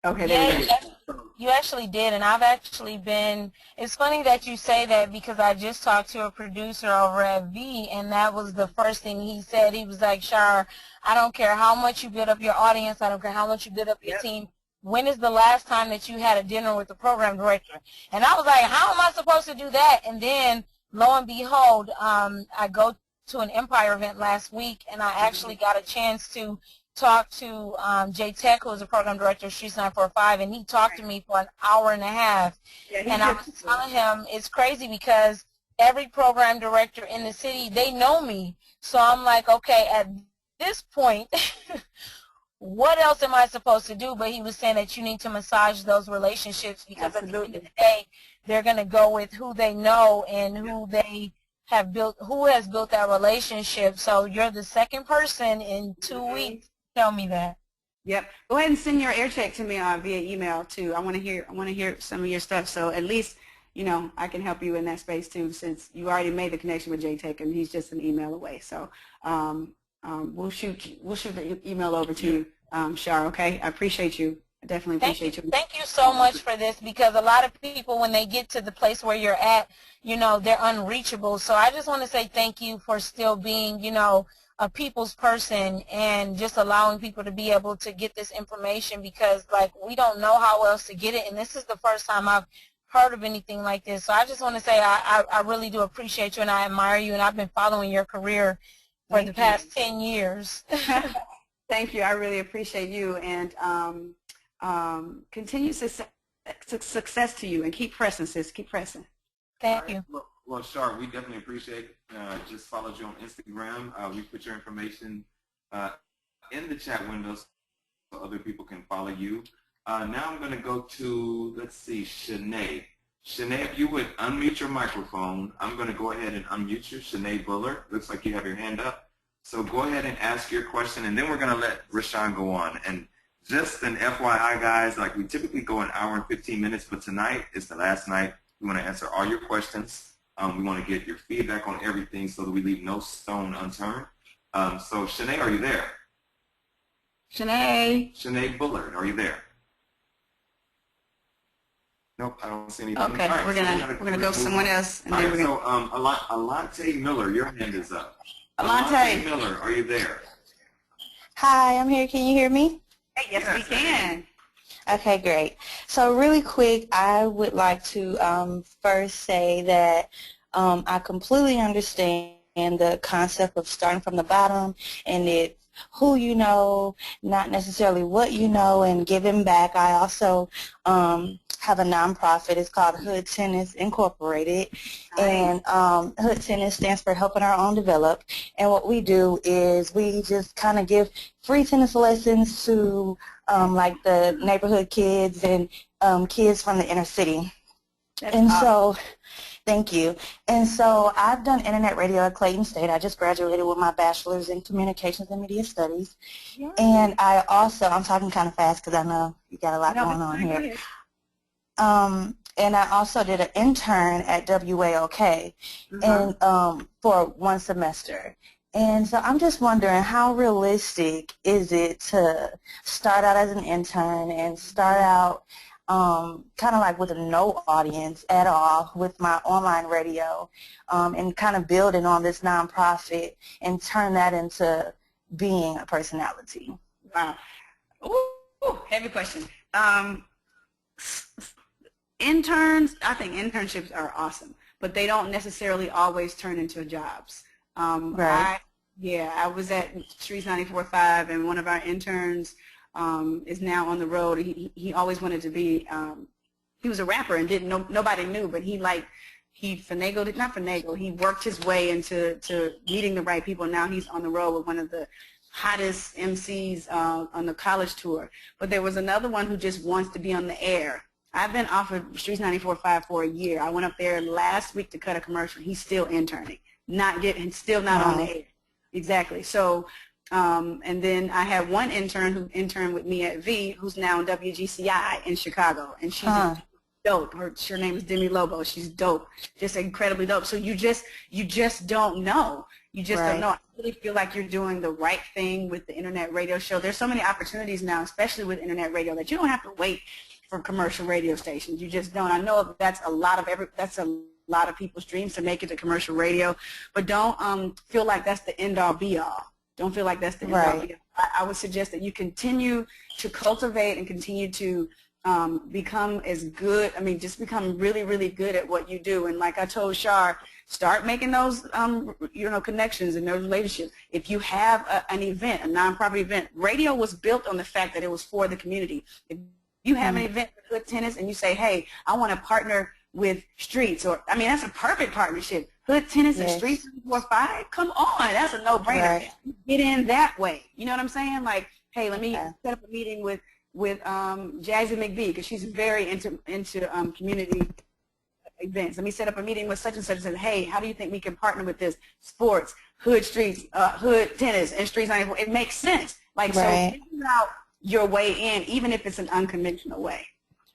Okay, Yeah, there you go. you actually did, and I've actually been, it's funny that you say that because I just talked to a producer over at V, and that was the first thing he said. He was like, Shar, I don't care how much you build up your audience, I don't care how much you build up your team. When is the last time that you had a dinner with the program director? And I was like, how am I supposed to do that? And then, lo and behold, I go to an Empire event last week, and I actually got a chance to talk to Jay Tech, who is the program director of Streets 945, and he talked to me for an hour and a half. Yeah, and I was telling him it's crazy because every program director in the city, they know me. So I'm like, okay, at this point, what else am I supposed to do? But he was saying that you need to massage those relationships because at the end of the day, they're going to go with who they know and who they have built, who has built that relationship. So you're the second person in 2 weeks. Tell me that. Yep. Go ahead and send your air check to me via email too. I want to hear some of your stuff. So at least, you know, I can help you in that space too, since you already made the connection with Jay Tech and he's just an email away. So we'll shoot the email over to you, Shar. Okay. I appreciate you. I definitely appreciate you. Thank you so much for this, because a lot of people, when they get to the place where you're at, you know, they're unreachable. So I just want to say thank you for still being, you know, a people's person and just allowing people to be able to get this information, because like we don't know how else to get it, and this is the first time I've heard of anything like this. So I just want to say I really do appreciate you and I admire you, and I've been following your career for the past 10 years. Thank you. I really appreciate you, and continue success to you, and keep pressing, sis. Keep pressing. Thank you. Well, Shar, we definitely appreciate it. Just followed you on Instagram. We put your information in the chat window so other people can follow you. Now I'm going to go to, let's see, Shanae. Shanae, if you would unmute your microphone, I'm going to go ahead and unmute you. Shanae Buller, looks like you have your hand up. So go ahead and ask your question, and then we're going to let Rashan go on. And just an FYI, guys, like we typically go an hour and 15 minutes, but tonight is the last night. We want to answer all your questions. We want to get your feedback on everything so that we leave no stone unturned. So, Shanae, are you there? Shanae. Shanae Bullard, are you there? Nope, I don't see anything. Okay, right, we're gonna go someone else. And then we're so, Alante Miller, your hand is up. Alante Miller, are you there? Hi, I'm here. Can you hear me? Hey, yes, we can. Okay, great. So really quick, I would like to first say that I completely understand the concept of starting from the bottom, and it's who you know, not necessarily what you know, and giving back. I also have a nonprofit. It's called Hood Tennis Incorporated, and Hood Tennis stands for Helping Our Own Develop. And what we do is we just kind of give free tennis lessons to like the neighborhood kids and kids from the inner city. That's and awesome. So, thank you. And so I've done internet radio at Clayton State. I just graduated with my bachelor's in communications and media studies. Yeah. And I also, I'm talking kind of fast because I know you got a lot going on here. And I also did an intern at WAOK and for 1 semester. And so I'm just wondering, how realistic is it to start out as an intern and start out kind of like with no audience at all with my online radio and kind of building on this nonprofit and turn that into being a personality? Wow. Ooh, heavy question. Interns, I think internships are awesome, but they don't necessarily always turn into jobs. Right. I was at Streets 94.5, and one of our interns is now on the road. He always wanted to be, he was a rapper and didn't know, nobody knew, but he finagled, not finagled, he worked his way into meeting the right people. Now he's on the road with one of the hottest MCs on the college tour. But there was another one who just wants to be on the air. I've been offered Streets 94.5 for a year. I went up there last week to cut a commercial. He's still interning, still not on the air. Exactly. So And then I had one intern who interned with me at V, who's now in WGCI in Chicago, and she's dope. Her name is Demi Lobo. She's dope, just incredibly dope. So you just don't know. You just don't know. I really feel like you're doing the right thing with the internet radio show. There's so many opportunities now, especially with internet radio, that you don't have to wait for commercial radio stations. You just don't. I know that's a lot of people's dreams to make it to commercial radio, but don't feel like that's the end all be all. Don't feel like that's the end all be all. I would suggest that you continue to cultivate and continue to become as good. I mean, just become really, really good at what you do. And like I told Shar, start making those, connections and those relationships. If you have an event, a nonprofit event, radio was built on the fact that it was for the community. If you have an event for Hood Tennis and you say, hey, I want to partner with Streets, or, I mean, that's a perfect partnership. Hood Tennis and Streets 4-5, come on, that's a no-brainer. Get in that way. You know what I'm saying? Like, hey, let me set up a meeting with Jazzy McBee, because she's very into community events. Let me set up a meeting with such and such and say, hey, how do you think we can partner with this? Sports, Hood Streets, Hood Tennis, and Streets 94. It makes sense. Like, so figure out your way in, even if it's an unconventional way.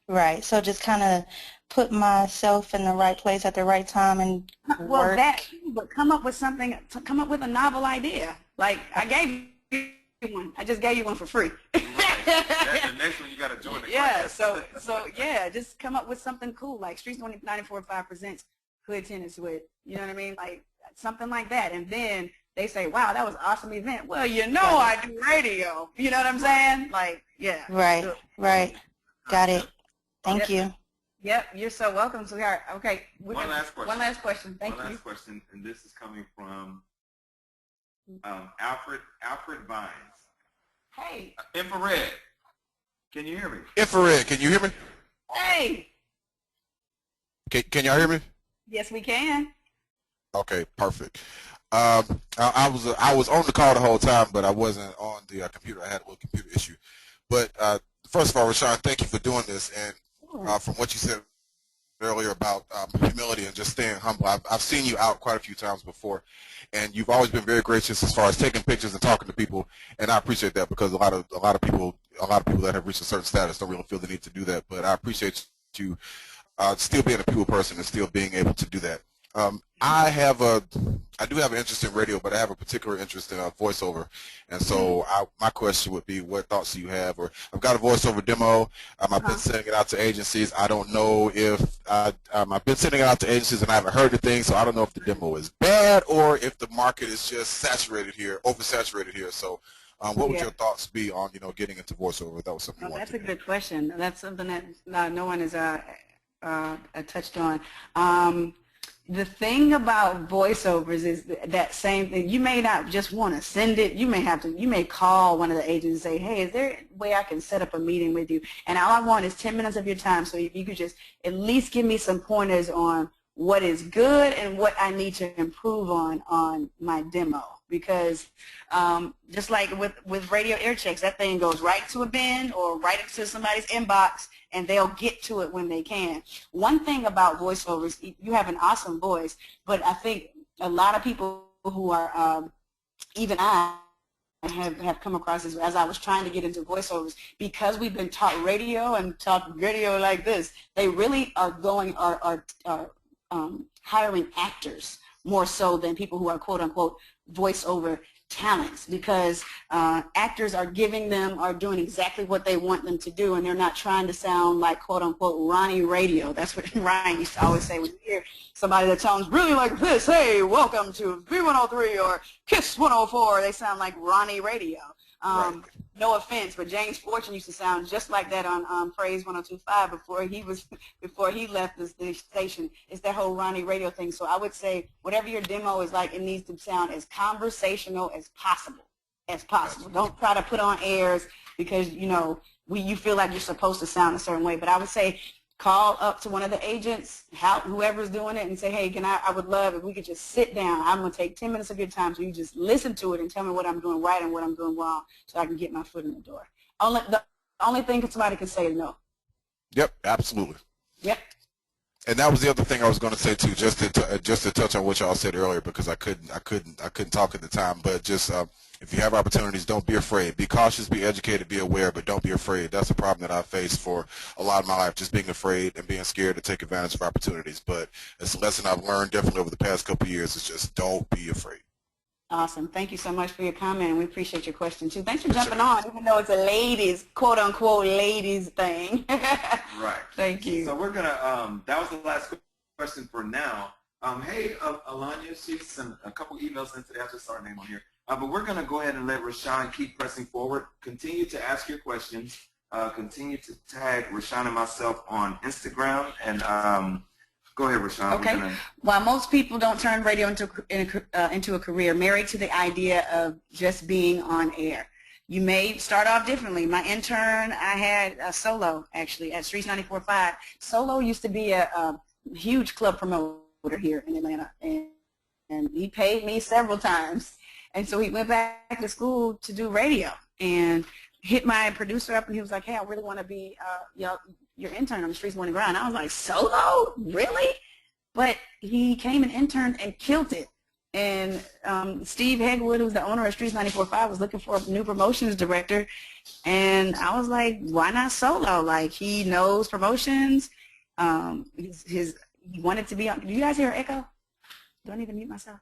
Right. So just kind of put myself in the right place at the right time and work. Well, that too, but come up with something. Come up with a novel idea. Like, I gave you one. I just gave you one for free. That's the next one you got to join the class. So yeah, just come up with something cool, like Streets 94.5 presents Hood Tennis with, you know what I mean, like something like that. And then they say, wow, that was an awesome event. Well, you know, I do radio. You know what I'm saying? Like, yeah. Right. Got it. Thank you. Yep, you're so welcome, sweetheart. Okay. One last question. One last question. Thank you. One last question, and this is coming from Alfred Vines. Hey. Infrared. Can you hear me? Infrared, can you hear me? Hey. Can y'all hear me? Yes, we can. Okay, perfect. I was on the call the whole time, but I wasn't on the computer. I had a little computer issue. But first of all, Rashan, thank you for doing this. And from what you said earlier about humility and just staying humble, I've seen you out quite a few times before, and you've always been very gracious as far as taking pictures and talking to people. And I appreciate that, because a lot of people that have reached a certain status don't really feel the need to do that. But I appreciate you still being a people person and still being able to do that. I do have an interest in radio, but I have a particular interest in voiceover. And so my question would be, what thoughts do you have? Or I've got a voiceover demo. I've been sending it out to agencies. I don't know if I've been sending it out to agencies and I haven't heard anything, so I don't know if the demo is bad or if the market is just oversaturated here. So what would your thoughts be on, getting into voiceover? That was something you wanted That's to a good question. That's something that no one has touched on. The thing about voiceovers is that same thing. You may not just want to send it. You may call one of the agents and say, hey, is there a way I can set up a meeting with you? And all I want is 10 minutes of your time. So if you could just at least give me some pointers on what is good and what I need to improve on my demo. Because just like with radio air checks, that thing goes right to a bin or right into somebody's inbox, and they'll get to it when they can. One thing about voiceovers, you have an awesome voice, but I think a lot of people who are, even I have come across this as I was trying to get into voiceovers, because we've been taught radio and taught radio like this, they really are hiring actors more so than people who are quote-unquote voiceover talents, because actors are doing exactly what they want them to do, and they're not trying to sound like quote-unquote Ronnie Radio. That's what Ryan used to always say when you hear somebody that sounds really like this. Hey, welcome to V103 or Kiss 104. They sound like Ronnie Radio. No offense, but James Fortune used to sound just like that on Praise 102.5 before he left the station. It's that whole Ronnie Radio thing. So I would say whatever your demo is like, it needs to sound as conversational as possible. Don't try to put on airs because you feel like you're supposed to sound a certain way. But I would say call up to one of the agents, whoever's doing it, and say, hey, I would love if we could just sit down. I'm going to take 10 minutes of your time so you just listen to it and tell me what I'm doing right and what I'm doing wrong so I can get my foot in the door. The only thing somebody can say is no. Yep, absolutely. Yep. And that was the other thing I was going to say too, just to touch on what y'all said earlier, because I couldn't talk at the time. But just if you have opportunities, don't be afraid. Be cautious, be educated, be aware, but don't be afraid. That's a problem that I've faced for a lot of my life, just being afraid and being scared to take advantage of opportunities. But it's a lesson I've learned definitely over the past couple of years. Is just don't be afraid. Awesome. Thank you so much for your comment, and we appreciate your question, too. Thanks for jumping on, even though it's a ladies, quote-unquote, ladies thing. Right. Thank you. So we're going to, that was the last question for now. Hey, Alanya, she sent a couple emails in today. I just saw her name on here. But we're going to go ahead and let Rashan keep pressing forward. Continue to ask your questions. Continue to tag Rashan and myself on Instagram, and go ahead, Rashan. Okay. While most people don't turn radio into a career, married to the idea of just being on air. You may start off differently. My intern, I had a Solo, actually, at Streets 94.5. Solo used to be a huge club promoter here in Atlanta, and he paid me several times. And so he went back to school to do radio and hit my producer up, and he was like, hey, I really want to be your intern on the Streets Morning Grind. I was like, Solo? Really? But he came and interned and killed it. And Steve Hegwood, who's the owner of Streets 94.5, was looking for a new promotions director. And I was like, why not Solo? Like, he knows promotions. He wanted to be on. Do you guys hear echo? Do I need to mute myself?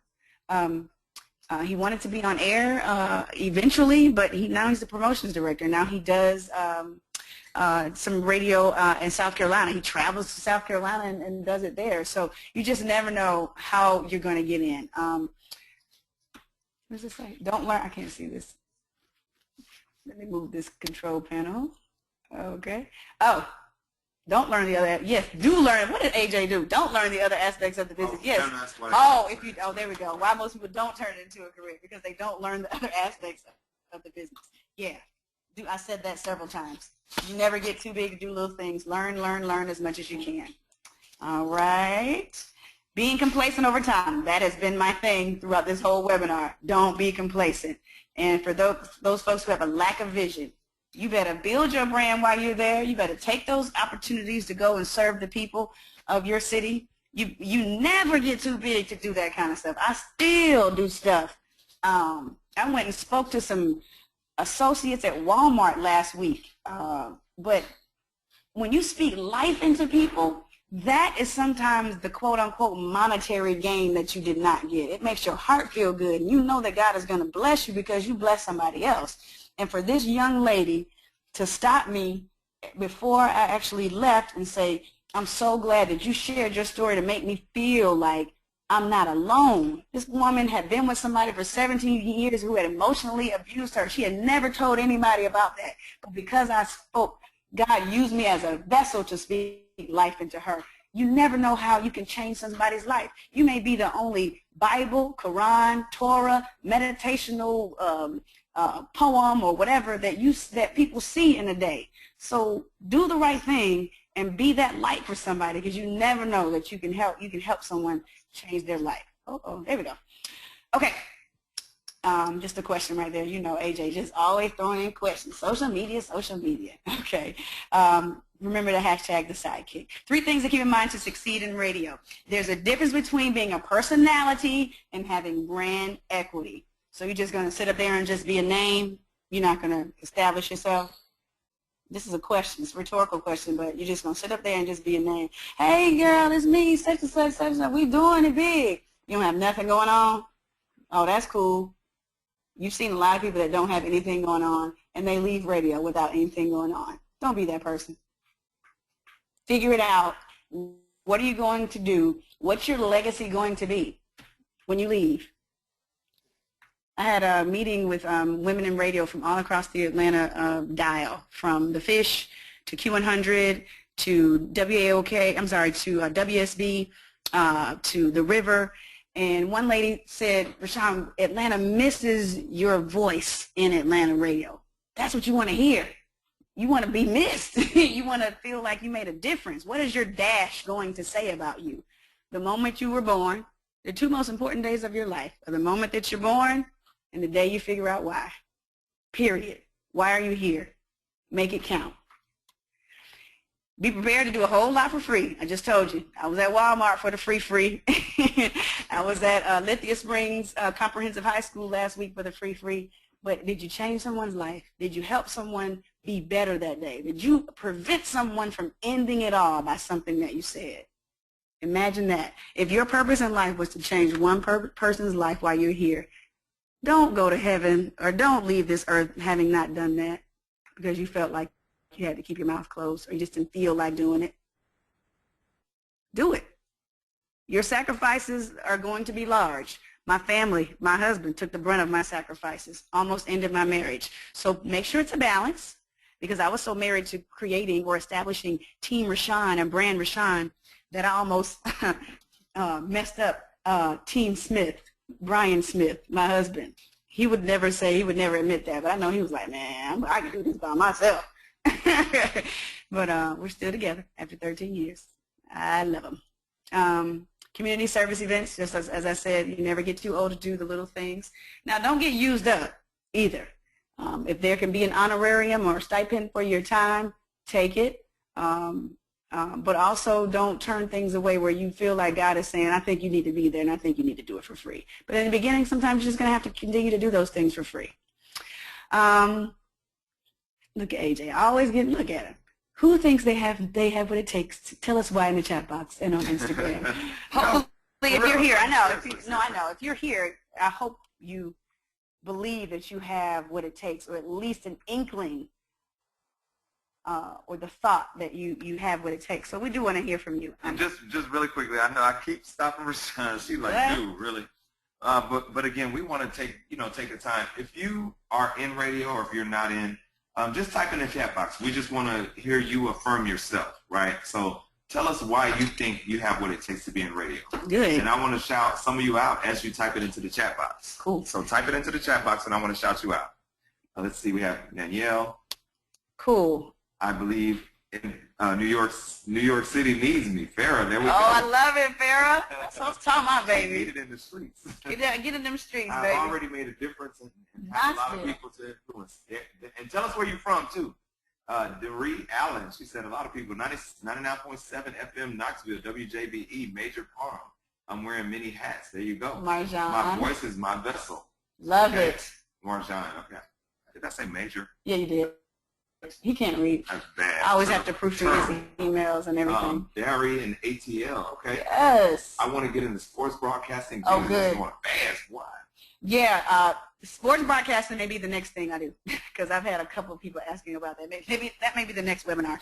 He wanted to be on air eventually, but now he's the promotions director. Now he does some radio in South Carolina. He travels to South Carolina and does it there. So you just never know how you're going to get in. What does it say? Don't learn. I can't see this. Let me move this control panel. Okay. Oh, don't learn the other. Yes, do learn. What did AJ do? Don't learn the other aspects of the business. Yes. There we go. Why most people don't turn it into a career, because they don't learn the other aspects of the business. Yeah. I said that several times. You never get too big to do little things. Learn as much as you can. All right. Being complacent over time. That has been my thing throughout this whole webinar. Don't be complacent. And for those folks who have a lack of vision, you better build your brand while you're there. You better take those opportunities to go and serve the people of your city. You never get too big to do that kind of stuff. I still do stuff. I went and spoke to some associates at Walmart last week. But when you speak life into people, that is sometimes the quote-unquote monetary gain that you did not get. It makes your heart feel good. And you know that God is going to bless you because you bless somebody else. And for this young lady to stop me before I actually left and say, I'm so glad that you shared your story to make me feel like I'm not alone. This woman had been with somebody for 17 years who had emotionally abused her. She had never told anybody about that. But because I spoke, God used me as a vessel to speak life into her. You never know how you can change somebody's life. You may be the only Bible, Quran, Torah, meditational poem or whatever that people see in a day. So do the right thing and be that light for somebody, because you never know that you can help someone change their life. Oh, there we go. Okay. Just a question right there. You know, AJ just always throwing in questions. Social media. Okay. Remember the hashtag, the Sidekick. 3 things to keep in mind to succeed in radio. There's a difference between being a personality and having brand equity. So you're just going to sit up there and just be a name. You're not going to establish yourself. This is a question. It's a rhetorical question, but you're just going to sit up there and just be a name. Hey, girl, it's me, such and such, such and such. We doing it big. You don't have nothing going on? Oh, that's cool. You've seen a lot of people that don't have anything going on, and they leave radio without anything going on. Don't be that person. Figure it out. What are you going to do? What's your legacy going to be when you leave? I had a meeting with women in radio from all across the Atlanta dial, from The Fish to Q100 to WAOK, to WSB, to The River. And one lady said, Rashan, Atlanta misses your voice in Atlanta radio. That's what you want to hear. You want to be missed. You want to feel like you made a difference. What is your dash going to say about you? The moment you were born, the 2 most important days of your life are the moment that you're born and the day you figure out why. Period. Why are you here? Make it count. Be prepared to do a whole lot for free. I just told you. I was at Walmart for the free. I was at Lithia Springs Comprehensive High School last week for the free. But did you change someone's life? Did you help someone be better that day? Did you prevent someone from ending it all by something that you said? Imagine that. If your purpose in life was to change one person's life while you're here, don't go to heaven or don't leave this earth having not done that because you felt like you had to keep your mouth closed or you just didn't feel like doing it. Do it. Your sacrifices are going to be large. My family, my husband took the brunt of my sacrifices, almost ended my marriage. So make sure it's a balance because I was so married to creating or establishing Team Rashan and Brand Rashan that I almost messed up Team Smith, Brian Smith, my husband. He would never admit that, but I know he was like, man, I can do this by myself. But we're still together after 13 years. I love them. Community service events, just as I said, you never get too old to do the little things. Now, don't get used up either. If there can be an honorarium or a stipend for your time, take it. But also don't turn things away where you feel like God is saying, I think you need to be there and I think you need to do it for free. But in the beginning, sometimes you're just going to have to continue to do those things for free. Look at AJ. I always look at him. Who thinks they have what it takes? Tell us why in the chat box and on Instagram. Hopefully, if you're here, I know. I know. If you're here, I hope you believe that you have what it takes, or at least an inkling, or the thought that you have what it takes. So we do want to hear from you. And just really quickly, I know I keep stopping Rashan. She's like, dude, really. But again, we want to take the time. If you are in radio or if you're not in, just type in the chat box. We just want to hear you affirm yourself, right? So tell us why you think you have what it takes to be in radio. Good. And I want to shout some of you out as you type it into the chat box. Cool. So type it into the chat box, and I want to shout you out. Let's see. We have Danielle. Cool. I believe in New York City needs me. Farrah, there we go. Oh, I love it, Farrah. That's what I'm talking about, baby. Need it in the streets. Get in them streets, I've baby. already made a difference and have a lot of people to influence. And tell us where you're from, too. Doree Allen, she said a lot of people, 99.7 FM Knoxville, WJBE, Major Parham. I'm wearing many hats. There you go. Marjan. My voice is my vessel. Love it. Marjan, okay. Did I say Major? Yeah, you did. He can't read. That's bad. I always have to proofread his emails and everything. Barry and ATL, okay. Yes. I want to get into sports broadcasting. Oh, good. Going fast. Why? Yeah, sports broadcasting may be the next thing I do because I've had a couple of people asking about that. Maybe that may be the next webinar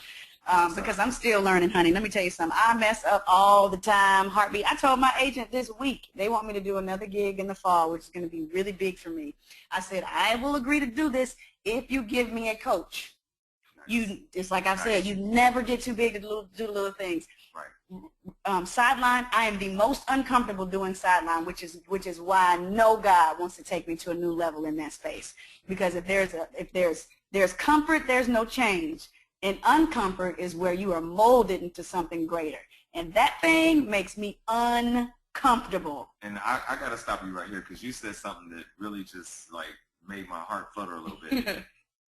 because I'm still learning, honey. Let me tell you something. I mess up all the time. Heartbeat. I told my agent this week they want me to do another gig in the fall, which is going to be really big for me. I said I will agree to do this if you give me a coach. It's like I've said, you never get too big to do the little things. Right. Sideline, I am the most uncomfortable doing sideline, which is why I know God wants to take me to a new level in that space. Because if there's comfort, there's no change, and uncomfort is where you are molded into something greater, and that thing makes me uncomfortable. And I got to stop you right here because you said something that really just like made my heart flutter a little bit.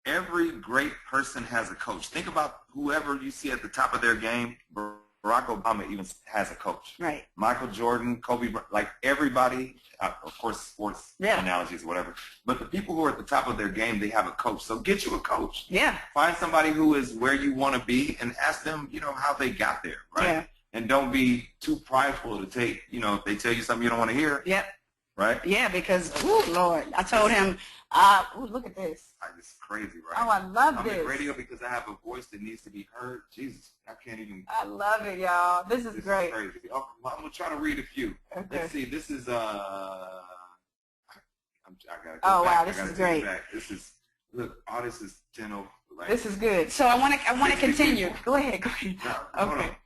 Every great person has a coach. Think about whoever you see at the top of their game. Barack Obama even has a coach. Right. Michael Jordan, Kobe, like everybody, of course, sports analogies or whatever. But the people who are at the top of their game, they have a coach. So get you a coach. Yeah. Find somebody who is where you want to be and ask them, how they got there, right? Yeah. And don't be too prideful to take, if they tell you something you don't want to hear. Yep. Right? Yeah, because, Lord, I told him, look at this. It's crazy, right? Oh, I love this. I'm in radio because I have a voice that needs to be heard. Jesus, I can't even. I love it, y'all. This is great. Is crazy. Oh, well, I'm going to try to read a few. Okay. Let's see. This is, I gotta go Oh, back. wow, this is great. This is, look, this is 10 over. Like, this is good. So I want to continue. People. Go ahead. No, okay.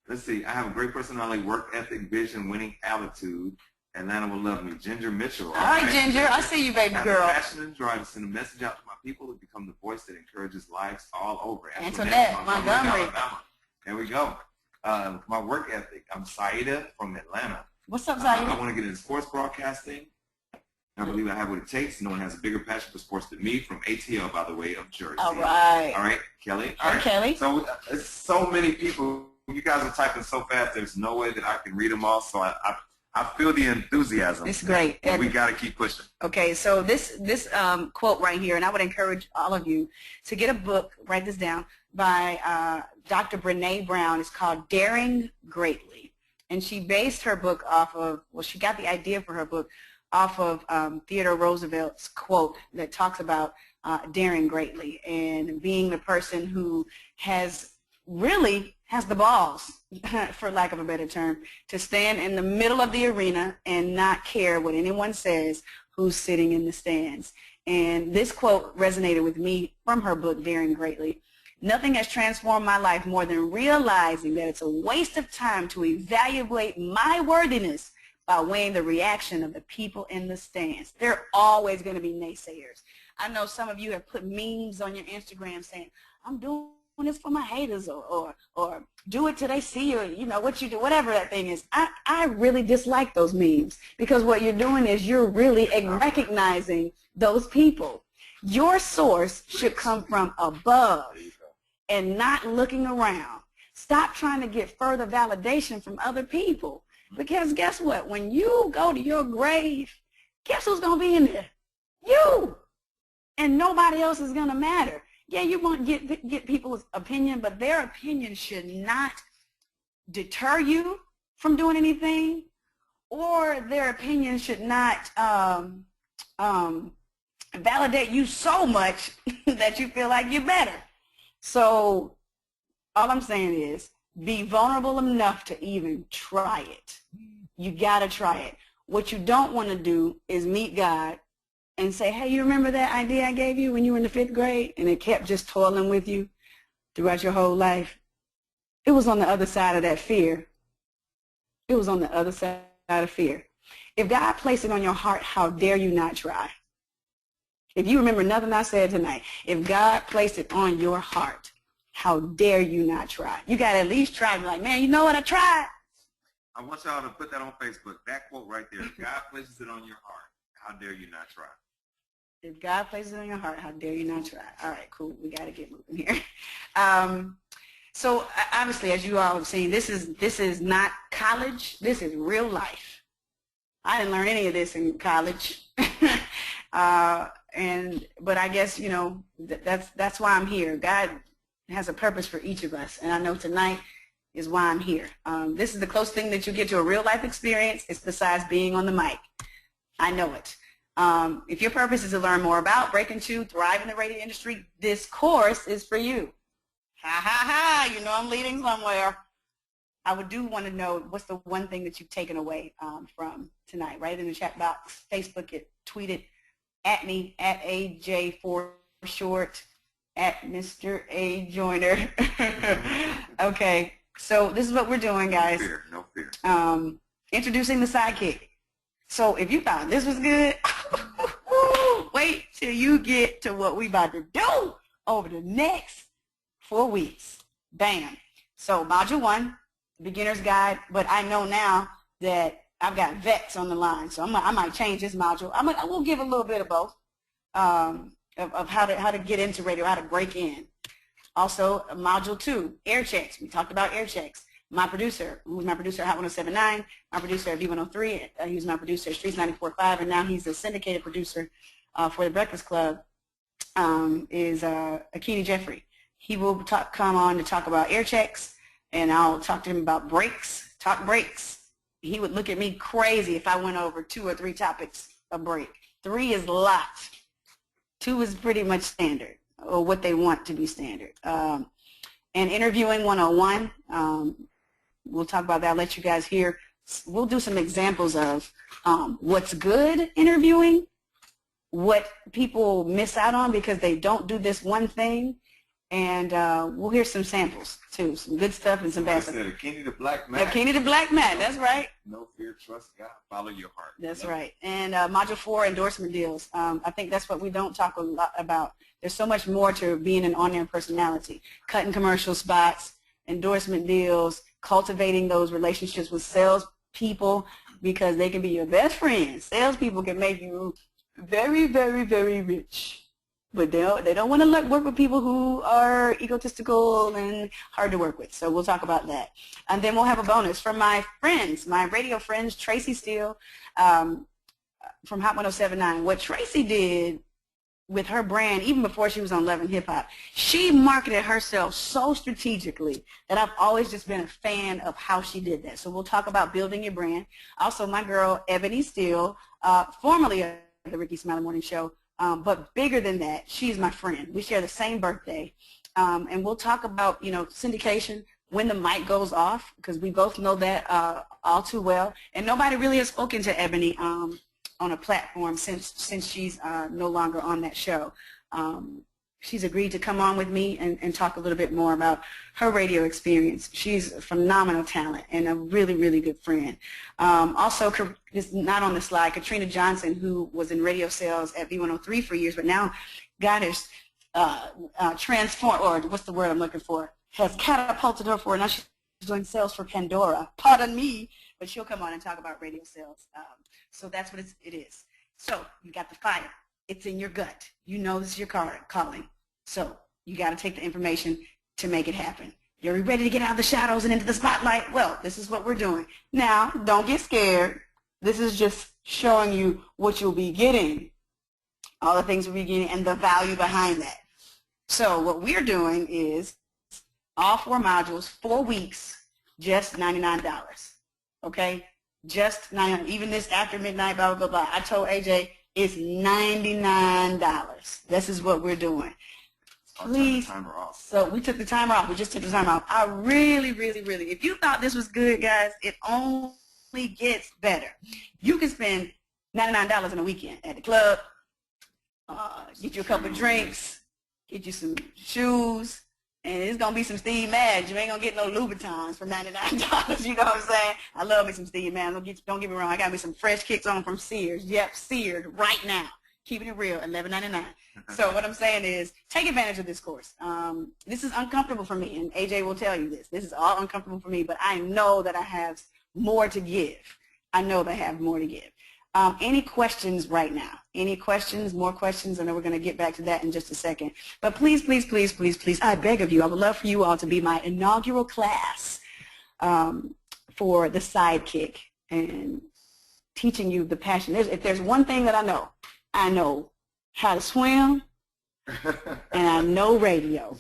Let's see. I have a great personality, work ethic, vision, winning attitude. Atlanta will love me. Ginger Mitchell. All right, Ginger. I see you, baby girl. I have a passion and drive to send a message out to my people to become the voice that encourages lives all over. Antoinette, Montgomery. Alabama. There we go. My work ethic. I'm Saida from Atlanta. What's up, Saida? I want to get into sports broadcasting. I believe I have what it takes. No one has a bigger passion for sports than me. From ATL, by the way, of Jersey. All right. All right, Kelly. All right, Kelly. So it's so many people. You guys are typing so fast. There's no way that I can read them all. So I feel the enthusiasm. It's great. And we got to keep pushing. Okay, so this quote right here, and I would encourage all of you to get a book, write this down, by Dr. Brene Brown. It's called Daring Greatly. And she based her book off of, well, she got the idea for her book off of Theodore Roosevelt's quote that talks about daring greatly and being the person who really has the balls, for lack of a better term, to stand in the middle of the arena and not care what anyone says who's sitting in the stands. And this quote resonated with me from her book, Daring Greatly. Nothing has transformed my life more than realizing that it's a waste of time to evaluate my worthiness by weighing the reaction of the people in the stands. There are always going to be naysayers. I know some of you have put memes on your Instagram saying, I'm doing this for my haters, or do it till they see you, you know, what you do, whatever that thing is. I really dislike those memes, because what you're doing is you're really recognizing those people. Your source should come from above and not looking around. Stop trying to get further validation from other people, because guess what? When you go to your grave, guess who's going to be in there? You. And nobody else is going to matter. Yeah, you want to get people's opinion, but their opinion should not deter you from doing anything, or their opinion should not validate you so much that you feel like you're better. So all I'm saying is be vulnerable enough to even try it. You got to try it. What you don't want to do is meet God and say, hey, you remember that idea I gave you when you were in the 5th grade and it kept just toiling with you throughout your whole life? It was on the other side of that fear. It was on the other side of fear. If God placed it on your heart, how dare you not try? If you remember nothing I said tonight, if God placed it on your heart, how dare you not try? You got to at least try and be like, man, you know what, I tried. I want y'all to put that on Facebook. That quote right there. If God places it on your heart, how dare you not try? If God places it on your heart, how dare you not try? All right, cool. We got to get moving here. So obviously, as you all have seen, this is not college. This is real life. I didn't learn any of this in college. But I guess, you know, that's why I'm here. God has a purpose for each of us, and I know tonight is why I'm here. This is the closest thing that you get to a real life experience. It's besides being on the mic. I know it. If your purpose is to learn more about, break into, thrive in the radio industry, this course is for you. Ha ha ha! You know I'm leading somewhere. I would do want to know what's the one thing that you've taken away from tonight. Write it in the chat box, Facebook it, tweet it at me, at AJ for short, at Mr. A Joyner. Okay, so this is what we're doing, guys. No fear. Introducing the Sidekick. So if you thought this was good, wait till you get to what we about to do over the next 4 weeks. Bam. So module 1, beginner's guide, but I know now that I've got vets on the line, so I might change this module. I will give a little bit of both, of how to get into radio, how to break in. Also, module 2, air checks. We talked about air checks. My producer, who was my producer at Hot 1079, my producer at V103, he was my producer at Streets 94.5, and now he's a syndicated producer for the Breakfast Club, is Akini Jeffrey. He will come on to talk about air checks, and I'll talk to him about breaks, talk breaks. He would look at me crazy if I went over 2 or 3 topics a break. 3 is a lot. 2 is pretty much standard, or what they want to be standard. And interviewing 101, we'll talk about that. I'll let you guys hear. We'll do some examples of what's good interviewing, what people miss out on because they don't do this one thing, and we'll hear some samples too, some good stuff and some bad stuff. Akini the Black Man. Akini the Black Man, that's right. No fear, trust God, follow your heart. That's right. And module 4, endorsement deals. I think that's what we don't talk a lot about. There's so much more to being an on-air personality. Cutting commercial spots, endorsement deals, cultivating those relationships with sales people, because they can be your best friends. Salespeople can make you very, very, very rich. But they don't want to work with people who are egotistical and hard to work with. So we'll talk about that. And then we'll have a bonus from my friends, my radio friends, Tracy Steele from Hot 107.9. What Tracy did with her brand, even before she was on Love and Hip Hop, she marketed herself so strategically that I've always just been a fan of how she did that. So we'll talk about building your brand. Also, my girl, Ebony Steele, formerly of the Ricky Smiley Morning Show, but bigger than that, she's my friend. We share the same birthday. And we'll talk about, syndication, when the mic goes off, because we both know that all too well. And nobody really has spoken to Ebony on a platform since she's no longer on that show. She's agreed to come on with me and talk a little bit more about her radio experience. She's a phenomenal talent and a really, really good friend. Also, just not on the slide, Katrina Johnson, who was in radio sales at V103 for years, but now God has transformed, or what's the word I'm looking for, has catapulted her forward. Now she's doing sales for Pandora. Pardon me, but she'll come on and talk about radio sales. So that's what it is. So you got the fire. It's in your gut. You know this is your calling. So you got to take the information to make it happen. You're ready to get out of the shadows and into the spotlight? Well, this is what we're doing. Now, don't get scared. This is just showing you what you'll be getting, all the things we'll be getting, and the value behind that. So what we're doing is all 4 modules, 4 weeks, just $99. Okay? Just $99. Even this after midnight, blah, blah, blah, blah. I told AJ, it's $99. This is what we're doing. Please. So we took the timer off. We just took the timer off. I really, really, really, if you thought this was good, guys, it only gets better. You can spend $99 in a weekend at the club, get you a couple of drinks, get you some shoes, and it's going to be some Steve Madden. You ain't going to get no Louboutins for $99, you know what I'm saying? I love me some Steve Madden. Don't get me wrong. I got me some fresh kicks on from Sears. Yep, seared right now. Keeping it real, $11.99. So what I'm saying is take advantage of this course. This is uncomfortable for me, and AJ will tell you this. This is all uncomfortable for me, but I know that I have more to give. I know that I have more to give. Any questions right now? Any questions, more questions? I know we're going to get back to that in just a second. But please, please, please, please, please, I beg of you, I would love for you all to be my inaugural class for the Sidekick and teaching you the passion. If there's one thing that I know how to swim and I know radio.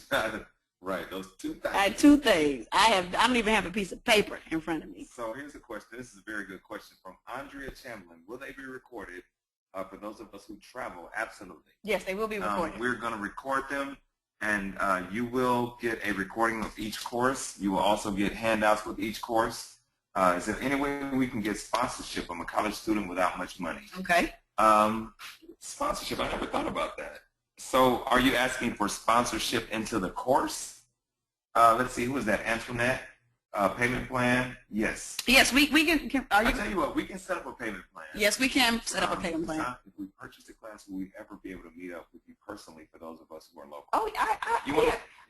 Right, those 2 things. I have 2 things. I don't even have a piece of paper in front of me. So here's a question. This is a very good question from Andrea Chamberlain. Will they be recorded for those of us who travel? Absolutely. Yes, they will be recorded. We're going to record them, and you will get a recording of each course. You will also get handouts with each course. Is there any way we can get sponsorship? I'm a college student without much money. Okay. Sponsorship, I never thought about that. So are you asking for sponsorship into the course? Let's see, who is that? Antoinette? Payment plan? Yes. Yes, we can. I'll tell you what, we can set up a payment plan. Yes, we can set up a payment plan. If we purchase the class, will we ever be able to meet up with you personally for those of us who are local? Oh,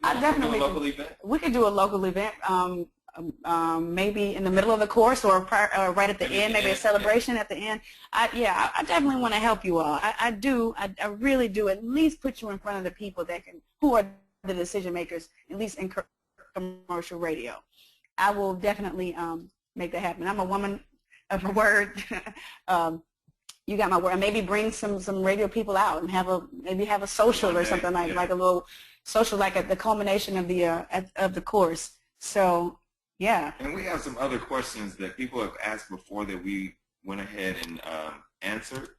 I definitely do a local event? We could do a local event. Maybe in the middle of the course or right at the end, maybe a celebration at the end. I definitely want to help you all. I really do. At least put you in front of the people who are the decision makers, at least in commercial radio. I will definitely make that happen. I'm a woman of her word. You got my word. And maybe bring some radio people out and maybe have a social or something like a little social, like at the culmination of the course. So. Yeah. And we have some other questions that people have asked before that we went ahead and answered.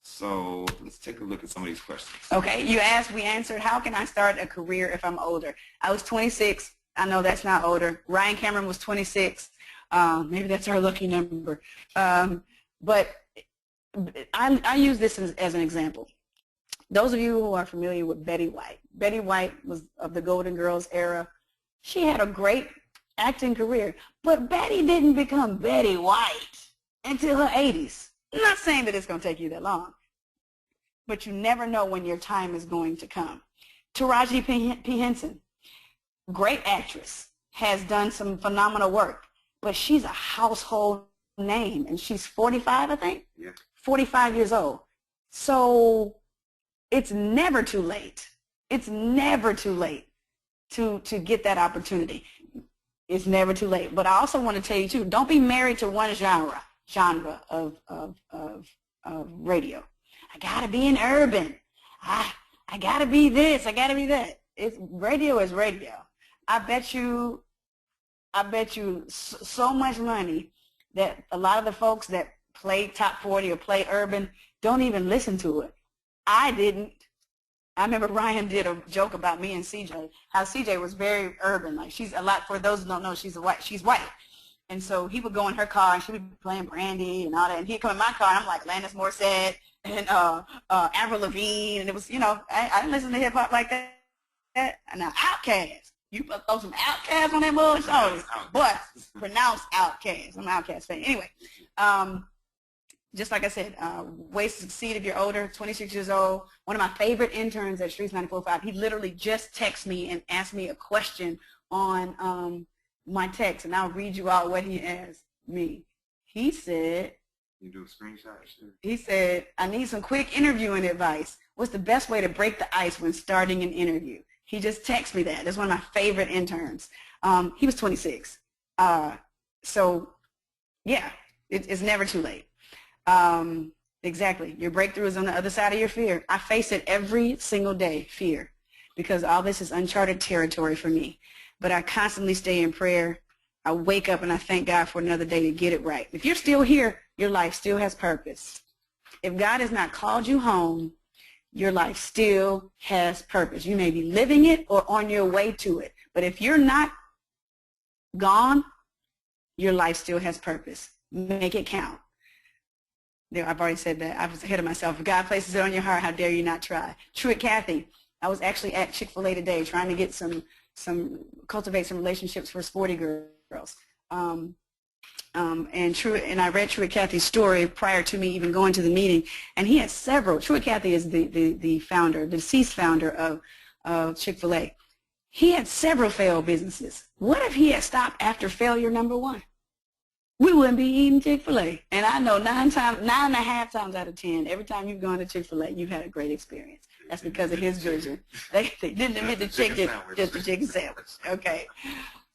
So let's take a look at some of these questions. Okay. You asked, we answered, how can I start a career if I'm older? I was 26. I know that's not older. Ryan Cameron was 26. Maybe that's our lucky number. But I use this as an example. Those of you who are familiar with Betty White. Betty White was of the Golden Girls era. She had a great acting career, but Betty didn't become Betty White until her 80s. I'm not saying that it's going to take you that long, but you never know when your time is going to come. Taraji P. Henson, great actress, has done some phenomenal work, but she's a household name, and she's 45, I think. Yeah. 45 years old. So it's never too late. It's never too late to get that opportunity. It's never too late. But I also want to tell you too, don't be married to one genre of radio. I gotta be in urban. I gotta be this. I gotta be that. Radio is radio. I bet you so much money that a lot of the folks that play top 40 or play urban don't even listen to it. I didn't. I remember Ryan did a joke about me and CJ, how CJ was very urban. Like, she's a lot, for those who don't know, she's white. And so he would go in her car and she would be playing Brandy and all that. And he'd come in my car and I'm like Landis Morissette and Avril Lavigne. And it was, I didn't listen to hip hop like that. And now Outkast. You throw some Outkast on that mug, sorry. But pronounced Outkast. I'm an Outkast fan. Anyway, just like I said, ways to succeed if you're older, 26 years old. One of my favorite interns at Streets 94.5, he literally just texted me and asked me a question on my text, and I'll read you out what he asked me. He said, you do a screenshot? Sure. He said, I need some quick interviewing advice. What's the best way to break the ice when starting an interview? He just texted me that. That's one of my favorite interns. He was 26. So, yeah, it's never too late. Exactly. Your breakthrough is on the other side of your fear. I face it every single day, fear, because all this is uncharted territory for me. But I constantly stay in prayer. I wake up and I thank God for another day to get it right. If you're still here, your life still has purpose. If God has not called you home, your life still has purpose. You may be living it or on your way to it. But if you're not gone, your life still has purpose. Make it count. There, I've already said that. I was ahead of myself. If God places it on your heart, how dare you not try? Truett Cathy. I was actually at Chick-fil-A today trying to get cultivate some relationships for sporty girls. And I read Truett Cathy's story prior to me even going to the meeting, and he had several. Truett Cathy is the founder, the deceased founder of Chick-fil-A. He had several failed businesses. What if he had stopped after failure number one? We wouldn't be eating Chick-fil-A. And I know 9.5 times out of 10, every time you've gone to Chick-fil-A, you've had a great experience. That's because of his vision. They didn't admit the chicken, just the chicken sandwich. Okay.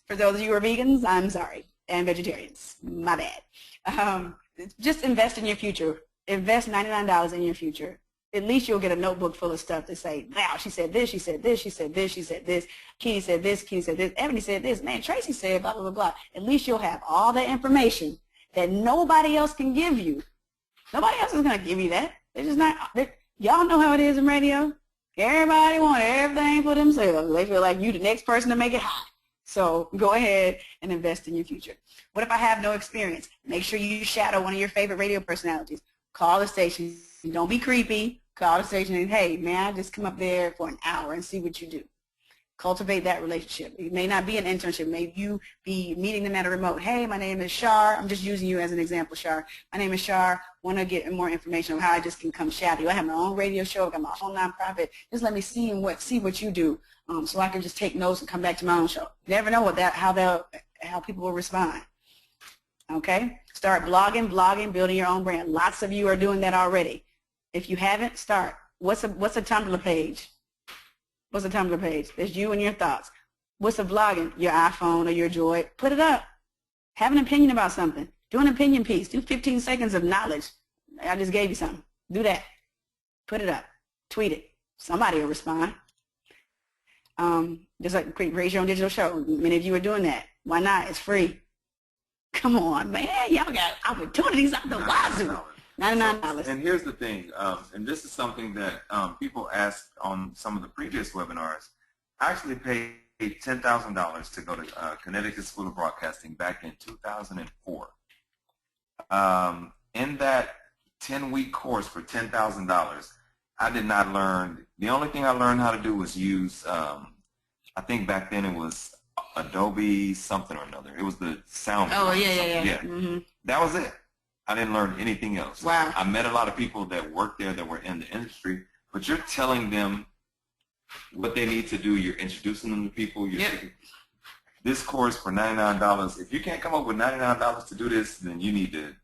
For those of you who are vegans, I'm sorry. And vegetarians, my bad. Just invest in your future. Invest $99 in your future. At least you'll get a notebook full of stuff to say, wow, she said this, she said this, she said this, she said this, Kenny said this, Kenny said this, Ebony said this, man, Tracy said blah, blah, blah, blah. At least you'll have all that information that nobody else can give you. Nobody else is going to give you that. They're just not, y'all know how it is in radio. Everybody wants everything for themselves. They feel like you the next person to make it hot. So go ahead and invest in your future. What if I have no experience? Make sure you shadow one of your favorite radio personalities. Call the station. Don't be creepy. Call the station and, hey, may I just come up there for an hour and see what you do? Cultivate that relationship. It may not be an internship. Maybe you be meeting them at a remote. Hey, my name is Shar. I'm just using you as an example, Shar. My name is Shar. Want to get more information on how I just can come shadow you. I have my own radio show. I got my own nonprofit. Just let me see what you do, so I can just take notes and come back to my own show. You never know how people will respond. Okay? Start blogging, building your own brand. Lots of you are doing that already. If you haven't, start. What's a Tumblr page? What's a Tumblr page? There's you and your thoughts. What's a vlogging? Your iPhone or your Droid. Put it up. Have an opinion about something. Do an opinion piece. Do 15 seconds of knowledge. I just gave you something. Do that. Put it up. Tweet it. Somebody will respond. Just like raise your own digital show. Many of you are doing that. Why not? It's free. Come on, man. Y'all got opportunities out the wazoo. $99. And here's the thing, and this is something that people asked on some of the previous webinars. I actually paid $10,000 to go to Connecticut School of Broadcasting back in 2004. In that 10-week course for $10,000, I did not learn, the only thing I learned how to do was use, I think back then it was Adobe something or another. It was the sound. Oh, yeah. Mm-hmm. That was it. I didn't learn anything else. Wow. I met a lot of people that worked there that were in the industry, but you're telling them what they need to do. You're introducing them to people. You're this course for $99. If you can't come up with $99 to do this, then you need to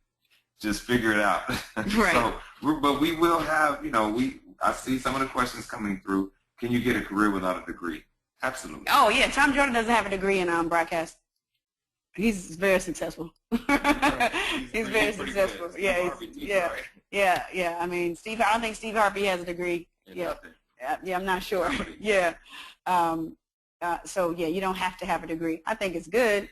just figure it out. Right. But we will have, I see some of the questions coming through. Can you get a career without a degree? Absolutely. Oh, yeah. Tom Jordan doesn't have a degree in broadcast. He's very successful. He's very successful. Yeah, yeah. I mean, I don't think Steve Harvey has a degree. Yeah, I'm not sure. Yeah. So, yeah, you don't have to have a degree. I think it's good.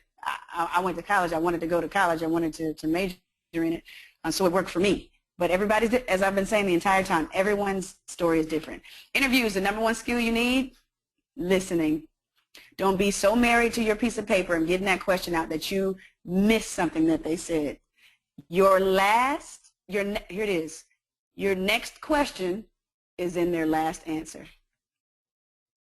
I went to college. I wanted to go to college. I wanted to major in it, so it worked for me. But everybody's, as I've been saying the entire time, everyone's story is different. Interview is the #1 skill you need. Listening. Don't be so married to your piece of paper and getting that question out that you miss something that they said. Here it is. Your next question is in their last answer.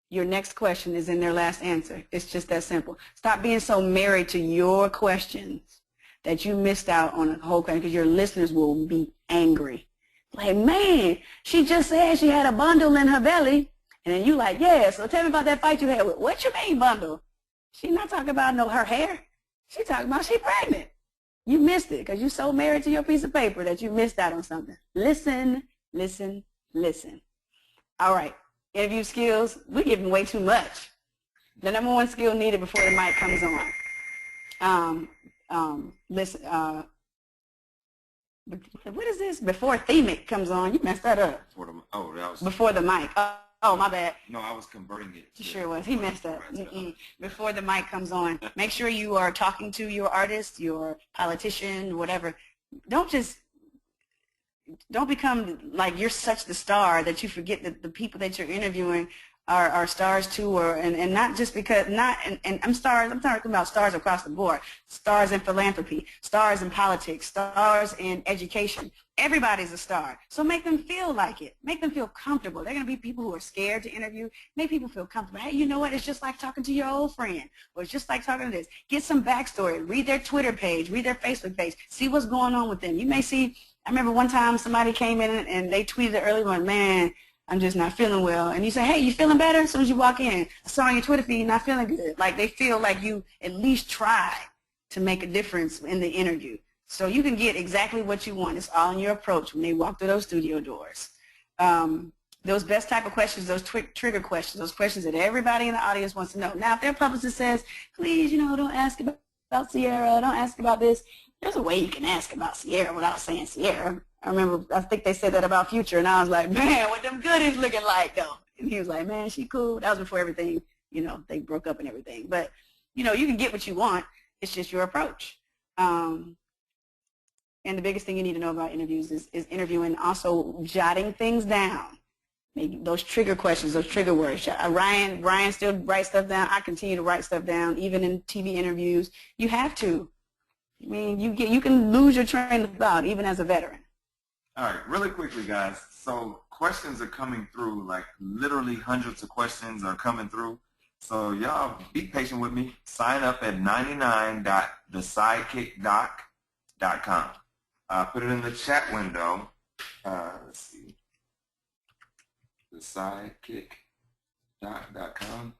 Your next question is in their last answer. It's just that simple. Stop being so married to your questions that you missed out on a whole question, because your listeners will be angry. Like, man, she just said she had a bundle in her belly. And then you like, yeah, so tell me about that fight you had with, what you mean bundle? She's not talking about her hair. She's talking about she pregnant. You missed it because you're so married to your piece of paper that you missed out on something. Listen, listen, listen. All right, interview skills, we're giving way too much. The #1 skill needed before the mic comes on. Listen, what is this? Before themic comes on, you messed that up. Before the mic. Oh, my bad. No, I was converting it. Sure was. He messed up. Before the mic comes on, make sure you are talking to your artist, your politician, whatever. Don't become like you're such the star that you forget that the people that you're interviewing are stars too, and not just because and I'm talking about stars across the board, stars in philanthropy, stars in politics, stars in education. Everybody's a star, so make them feel like it. Make them feel comfortable. They're going to be people who are scared to interview. Make people feel comfortable. Hey, you know what? It's just like talking to your old friend, or it's just like talking to this. Get some backstory. Read their Twitter page. Read their Facebook page. See what's going on with them. You may see. I remember one time somebody came in and they tweeted early one, man, I'm just not feeling well. And you say, hey, you feeling better? As soon as you walk in, I saw on your Twitter feed, not feeling good. Like they feel like you at least tried to make a difference in the interview. So you can get exactly what you want. It's all in your approach when they walk through those studio doors. Those best type of questions, those trigger questions, those questions that everybody in the audience wants to know. Now, if their publicist says, please, don't ask about Sierra, don't ask about this, there's a way you can ask about Sierra without saying Sierra. I think they said that about Future, and I was like, man, what them goodies looking like, though? And he was like, man, she cool. That was before everything, they broke up and everything. But, you can get what you want. It's just your approach. And the biggest thing you need to know about interviews is interviewing, also jotting things down. Maybe those trigger questions, those trigger words. Ryan still writes stuff down. I continue to write stuff down, even in TV interviews. You have to. I mean, you can lose your train of thought, even as a veteran. All right, really quickly, guys. So questions are coming through, like literally hundreds of questions are coming through. So y'all be patient with me. Sign up at 99.thesidekickdoc.com. Put it in the chat window. Let's see. Thesidekickdoc.com.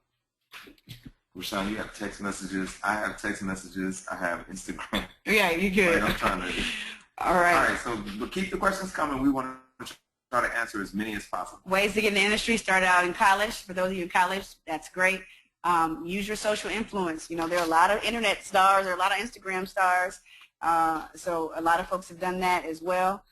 Rashan, you have text messages. I have text messages. I have Instagram. Yeah, you good. I'm trying to. All right. All right, so keep the questions coming. We want to try to answer as many as possible. Ways to get in the industry. Start out in college. For those of you in college, that's great. Use your social influence. There are a lot of internet stars. There are a lot of Instagram stars. So a lot of folks have done that as well.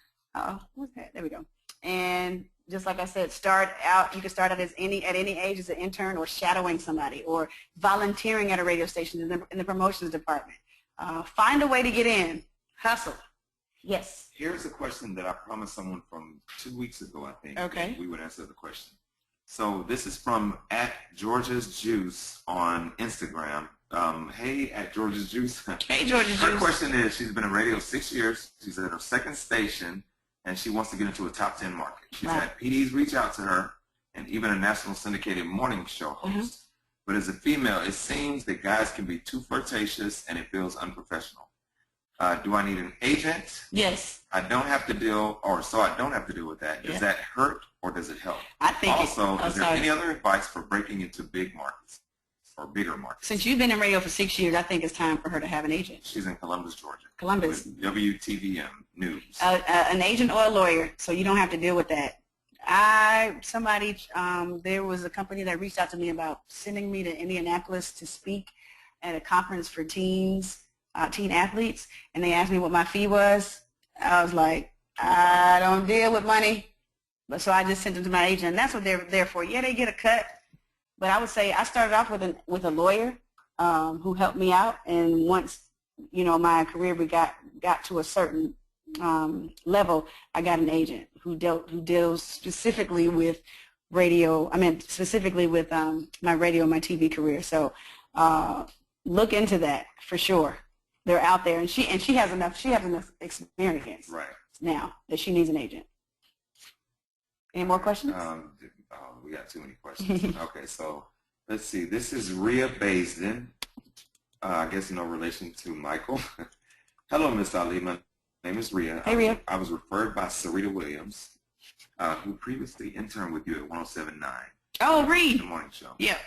What's that? There we go. And just like I said, you can start out at any age as an intern or shadowing somebody or volunteering at a radio station in the promotions department. Find a way to get in. Hustle. Yes. Here's a question that I promised someone from 2 weeks ago, I think. Okay. We would answer the question. So this is from @GeorgesJuice on Instagram. Hey, @GeorgesJuice. Hey, George's Her Juice. question is, she's been in radio 6 years. She's at her second station, and she wants to get into a top 10 market. She's had PDs reach out to her, and even a national syndicated morning show host. But as a female, it seems that guys can be too flirtatious, and it feels unprofessional. Do I need an agent? Yes. I don't have to deal with that. Does that hurt or does it help? I think also, is there any other advice for breaking into big markets? or bigger markets. Since you've been in radio for 6 years, I think it's time for her to have an agent. She's in Columbus, Georgia. Columbus. With WTVM News. An agent or a lawyer, so you don't have to deal with that. There was a company that reached out to me about sending me to Indianapolis to speak at a conference for teens, teen athletes, and they asked me what my fee was. I was like, I don't deal with money. But so I just sent them to my agent, and that's what they're there for. Yeah, they get a cut, but I would say I started off with a lawyer who helped me out, and once my career got to a certain level, I got an agent who deals specifically with radio. I mean, specifically with my radio, my TV career. So look into that for sure. They're out there, and she has enough. She has enough experience now that she needs an agent. Any more questions? We got too many questions. Okay, so let's see. This is Rhea Baisden. I guess no relation to Michael. Hello, Miss Ali. My name is Rhea. Hey, Rhea. I was referred by Sarita Williams, who previously interned with you at 107.9. Oh, Reed. The morning show. Yeah.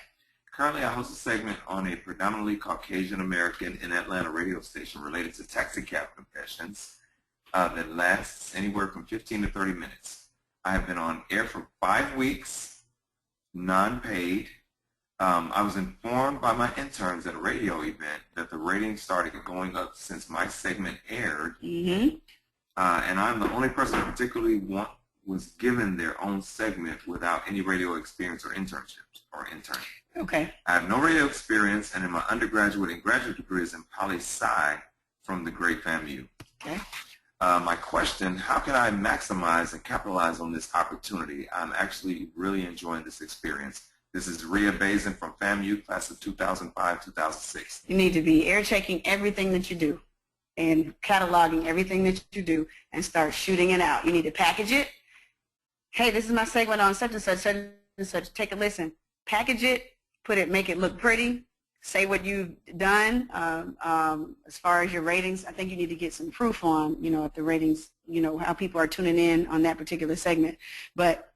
Currently, I host a segment on a predominantly Caucasian American in Atlanta radio station related to taxi cab confessions that lasts anywhere from 15 to 30 minutes. I have been on air for 5 weeks, non-paid. I was informed by my interns at a radio event that the ratings started going up since my segment aired. Mm-hmm. And I'm the only person that particularly was given their own segment without any radio experience or internships or intern. Okay. I have no radio experience, and in my undergraduate and graduate degrees in poli-sci from the great FAMU. Okay. My question, how can I maximize and capitalize on this opportunity? I'm actually really enjoying this experience. This is Rhea Basin from FAMU, class of 2005-2006. You need to be air checking everything that you do and cataloging everything that you do and start shooting it out. You need to package it. Hey, this is my segment on such and such, such and such. Take a listen. Package it, make it look pretty. Say what you've done as far as your ratings. I think you need to get some proof on, if the ratings, how people are tuning in on that particular segment. But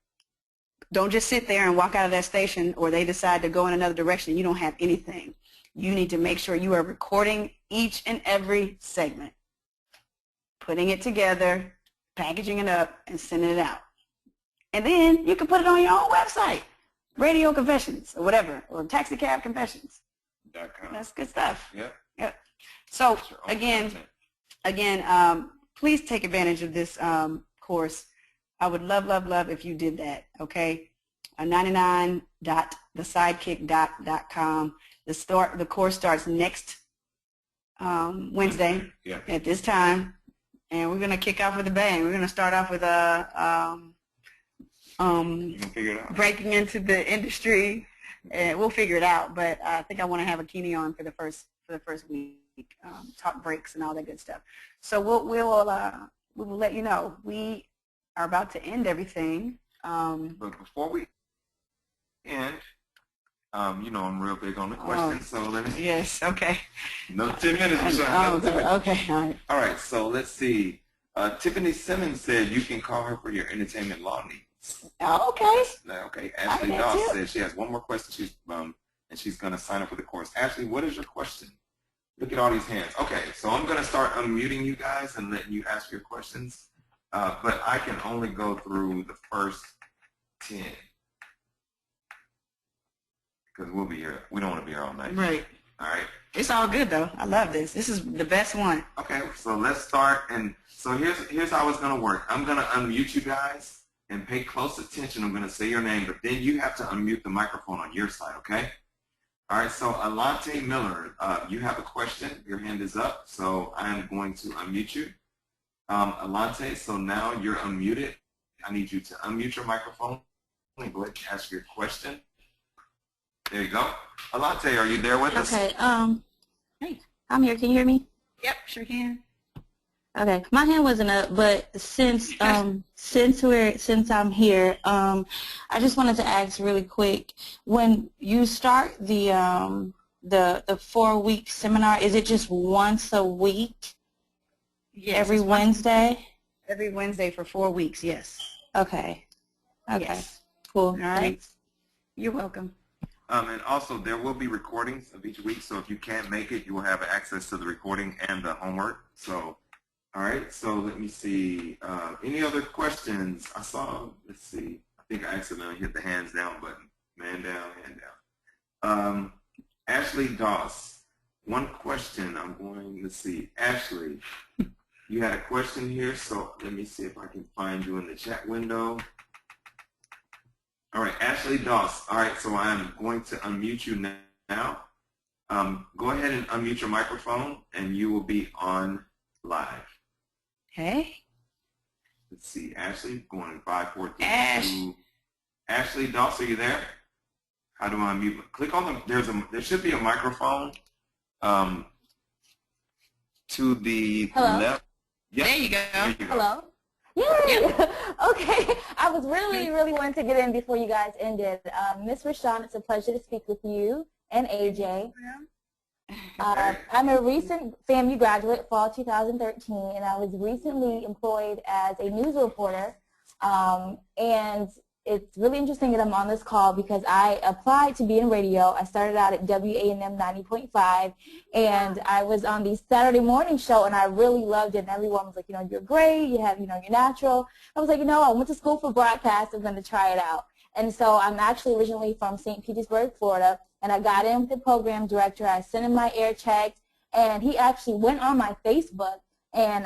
don't just sit there and walk out of that station or they decide to go in another direction. You don't have anything. You need to make sure you are recording each and every segment, putting it together, packaging it up, and sending it out. And then you can put it on your own website, Radio Confessions or whatever, or Taxi Cab Confessions. That's good stuff. Yeah. So again, please take advantage of this course. I would love if you did that. Okay, 99.thesidekick.com. The course starts next Wednesday at this time, and we're gonna kick off with a bang. We're gonna start off with breaking into the industry. And we'll figure it out, but I think I want to have a Keeney on for the first week, talk breaks and all that good stuff. So we will let you know. We are about to end everything. But before we end, I'm real big on the questions, so let me. Yes. Okay. No 10 minutes. Okay. All right. All right. So let's see. Tiffany Simmons said you can call her for your entertainment law needs. Oh, okay. Okay. Ashley Doss says she has one more question. She's going to sign up for the course. Ashley, what is your question? Look at all these hands. Okay, so I'm going to start unmuting you guys and letting you ask your questions. But I can only go through the first 10 because we'll be here. We don't want to be here all night. Right. All right. It's all good though. I love this. This is the best one. Okay, so let's start. And so here's how it's going to work. I'm going to unmute you guys. And pay close attention. I'm going to say your name, but then you have to unmute the microphone on your side, okay? All right, so Alante Miller, you have a question. Your hand is up, so I am going to unmute you. Alante, so now you're unmuted. I need you to unmute your microphone and go ahead and ask your question. There you go. Alante, are you there with us? Okay, hey, I'm here. Can you hear me? Yep, sure can. Okay, my hand wasn't up, but since I'm here, I just wanted to ask really quick, when you start the 4-week seminar, is it just once a week? Yes. Every Wednesday? Every Wednesday for 4 weeks, yes. Okay. Okay. Yes. Cool. All right. Thanks. You're welcome. And also, there will be recordings of each week, so if you can't make it, you will have access to the recording and the homework. So, all right, so let me see. Any other questions? I saw, let's see. I think I accidentally hit the hands down button. Man down, hand down. Ashley Doss, one question I'm going to see. Ashley, you had a question here, so let me see if I can find you in the chat window. All right, Ashley Doss. All right, so I'm going to unmute you now. Go ahead and unmute your microphone, and you will be on live. Hey. Let's see, Ashley, going in 5, 4, 3, Ash. 2. Ashley Doss, are you there? How do I unmute? Click on the. There should be a microphone to the Hello? left. Yep. There you go. There you go. Hello? Yay! Okay, I was really wanting to get in before you guys ended. Miss Rashan, it's a pleasure to speak with you and AJ. I'm a recent FAMU graduate, fall 2013, and I was recently employed as a news reporter. And it's really interesting that I'm on this call because I applied to be in radio. I started out at WANM 90.5, and I was on the Saturday morning show, and I really loved it. And everyone was like, you know, you're great. You have, you know, you're natural. I was like, you know, I went to school for broadcast. I'm going to try it out. And so I'm actually originally from St. Petersburg, Florida, and I got in with the program director. I sent him my air checks, and he actually went on my Facebook, and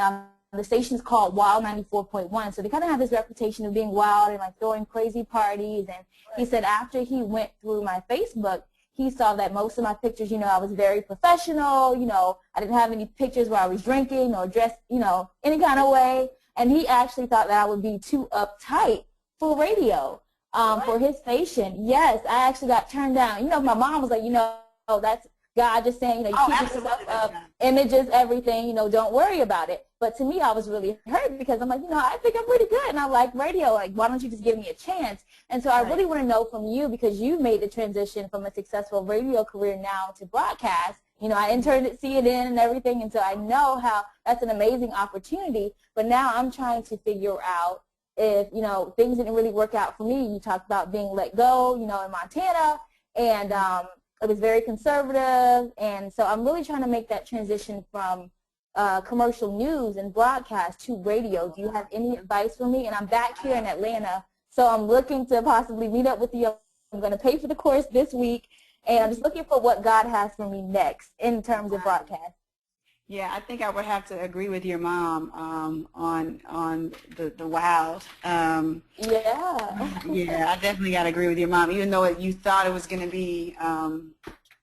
the station's called Wild 94.1, so they kind of have this reputation of being wild and like throwing crazy parties. And he said after he went through my Facebook, he saw that most of my pictures, you know, I was very professional. You know, I didn't have any pictures where I was drinking or dressed, you know, any kind of way. And he actually thought that I would be too uptight for radio, for his station. Yes, I actually got turned down. You know, my mom was like, you know, that's God just saying, you know, you keep yourself up, images, everything, you know, don't worry about it. But to me, I was really hurt because I'm like, you know, I think I'm pretty good and I like radio. Like, why don't you just give me a chance? And so I really want to know from you, because you made the transition from a successful radio career now to broadcast. You know, I interned at CNN and everything, and so I know how that's an amazing opportunity. But now I'm trying to figure out if, you know, things didn't really work out for me. You talked about being let go, you know, in Montana, and it was very conservative. And so I'm really trying to make that transition from commercial news and broadcast to radio. Do you have any advice for me? And I'm back here in Atlanta, so I'm looking to possibly meet up with you. I'm going to pay for the course this week, and I'm just looking for what God has for me next in terms of broadcast. Yeah, I think I would have to agree with your mom on the wild. Yeah, I definitely got to agree with your mom. Even though you thought it was going to be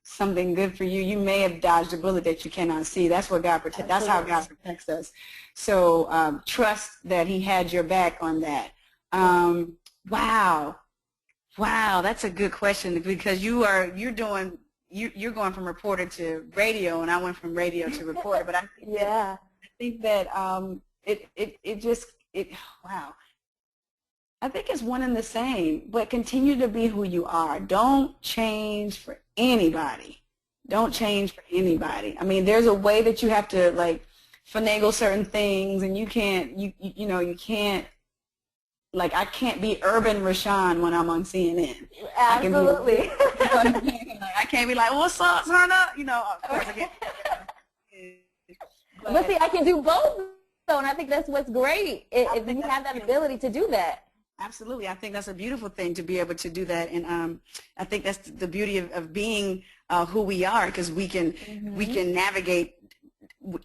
something good for you, you may have dodged a bullet that you cannot see. That's what God protects. That's how God protects us. So trust that He had your back on that. Wow, that's a good question, because you're going from reporter to radio, and I went from radio to reporter. But I think that wow. I think it's one and the same, but continue to be who you are. Don't change for anybody. Don't change for anybody. I mean, there's a way that you have to like finagle certain things, and you can't, you can't, like, I can't be urban Rashan when I'm on CNN. Absolutely. I can't be like, what's up, turn up? You know, of course I can't. But see, I can do both, though, and I think that's what's great, if you have that ability to do that. Absolutely. I think that's a beautiful thing to be able to do that. And I think that's the beauty of being who we are, because we can navigate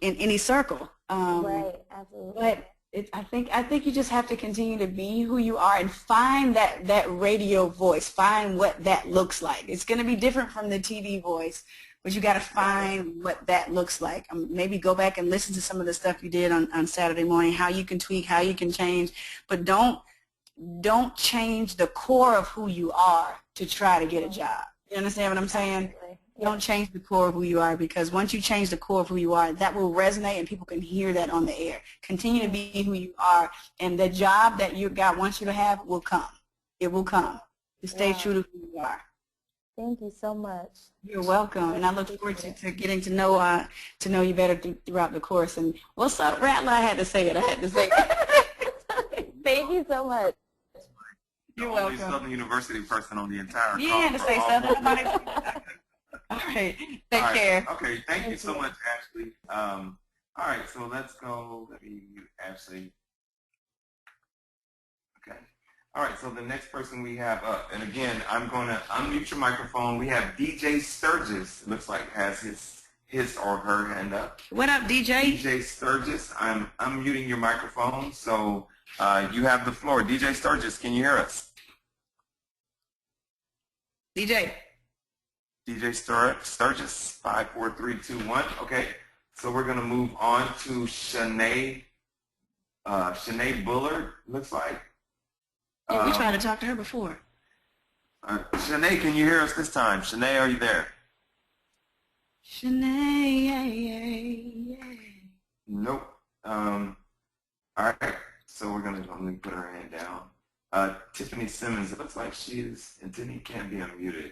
in any circle. Right, absolutely. But I think you just have to continue to be who you are and find that radio voice. Find what that looks like. It's going to be different from the TV voice, but you got to find what that looks like. Maybe go back and listen to some of the stuff you did on Saturday morning, how you can tweak, how you can change, but don't change the core of who you are to try to get a job. You understand what I'm saying? Absolutely. Don't change the core of who you are, because once you change the core of who you are, that will resonate and people can hear that on the air. Continue to be who you are, and the job that God wants you to have will come. It will come. Just stay true to who you are. Thank you so much. You're welcome, and I look forward to getting to know you better throughout the course. And what's up, Rattler? I had to say it. Thank you so much. You're only welcome. Southern University person on the entire call. You had to for say all something 4 about it. minutes. All right. Take All right. care. Okay, thank you so much, Ashley. All right, so let's go. Let me mute Ashley. Okay. All right, so the next person we have up, and again, I'm going to unmute your microphone. We have DJ Sturgis, looks like has his or her hand up. What up, DJ? DJ Sturgis, I'm unmuting your microphone, so you have the floor. DJ Sturgis, can you hear us? DJ. DJ Sturgis, 5, 4, 3, 2, 1. Okay, so we're going to move on to Shanae Bullard, looks like. Yeah, we tried to talk to her before. Shanae, can you hear us this time? Shanae, are you there? Shanae. Nope. All right, so we're going to put her hand down. Tiffany Simmons, it looks like she is, and Tiffany can't be unmuted.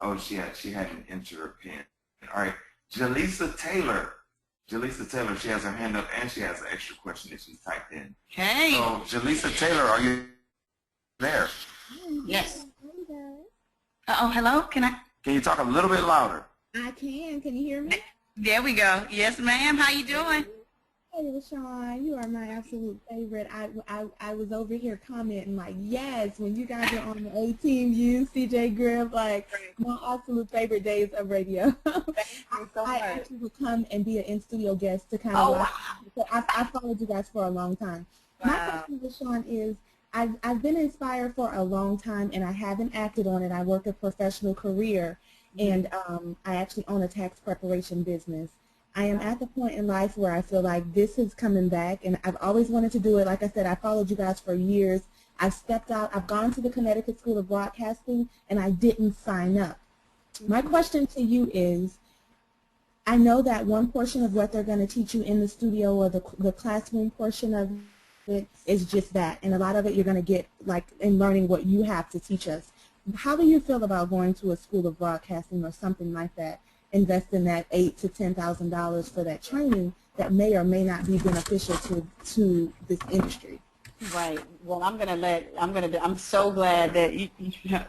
Oh, she hadn't entered her pin. All right, Jaleesa Taylor, she has her hand up and she has an extra question that she's typed in. Hey. So, Jaleesa Taylor, are you there? Yes. Hello? Can you talk a little bit louder? I can. Can you hear me? There we go. Yes, ma'am. How you doing? Hey, Rashan, you are my absolute favorite. I was over here commenting like, yes, when you guys are on the A team, you, CJ Griff, like my absolute favorite days of radio. I actually would come and be an in-studio guest to kind of watch. So I followed you guys for a long time. My question, Rashan, is I've been inspired for a long time and I haven't acted on it. I work a professional career and I actually own a tax preparation business. I am at the point in life where I feel like this is coming back, and I've always wanted to do it. Like I said, I followed you guys for years. I've stepped out. I've gone to the Connecticut School of Broadcasting, and I didn't sign up. My question to you is, I know that one portion of what they're going to teach you in the studio or the classroom portion of it is just that, and a lot of it you're going to get like in learning what you have to teach us. How do you feel about going to a school of broadcasting or something like that? Investing that $8,000 to $10,000 for that training that may or may not be beneficial to this industry. Right. Well, I'm so glad that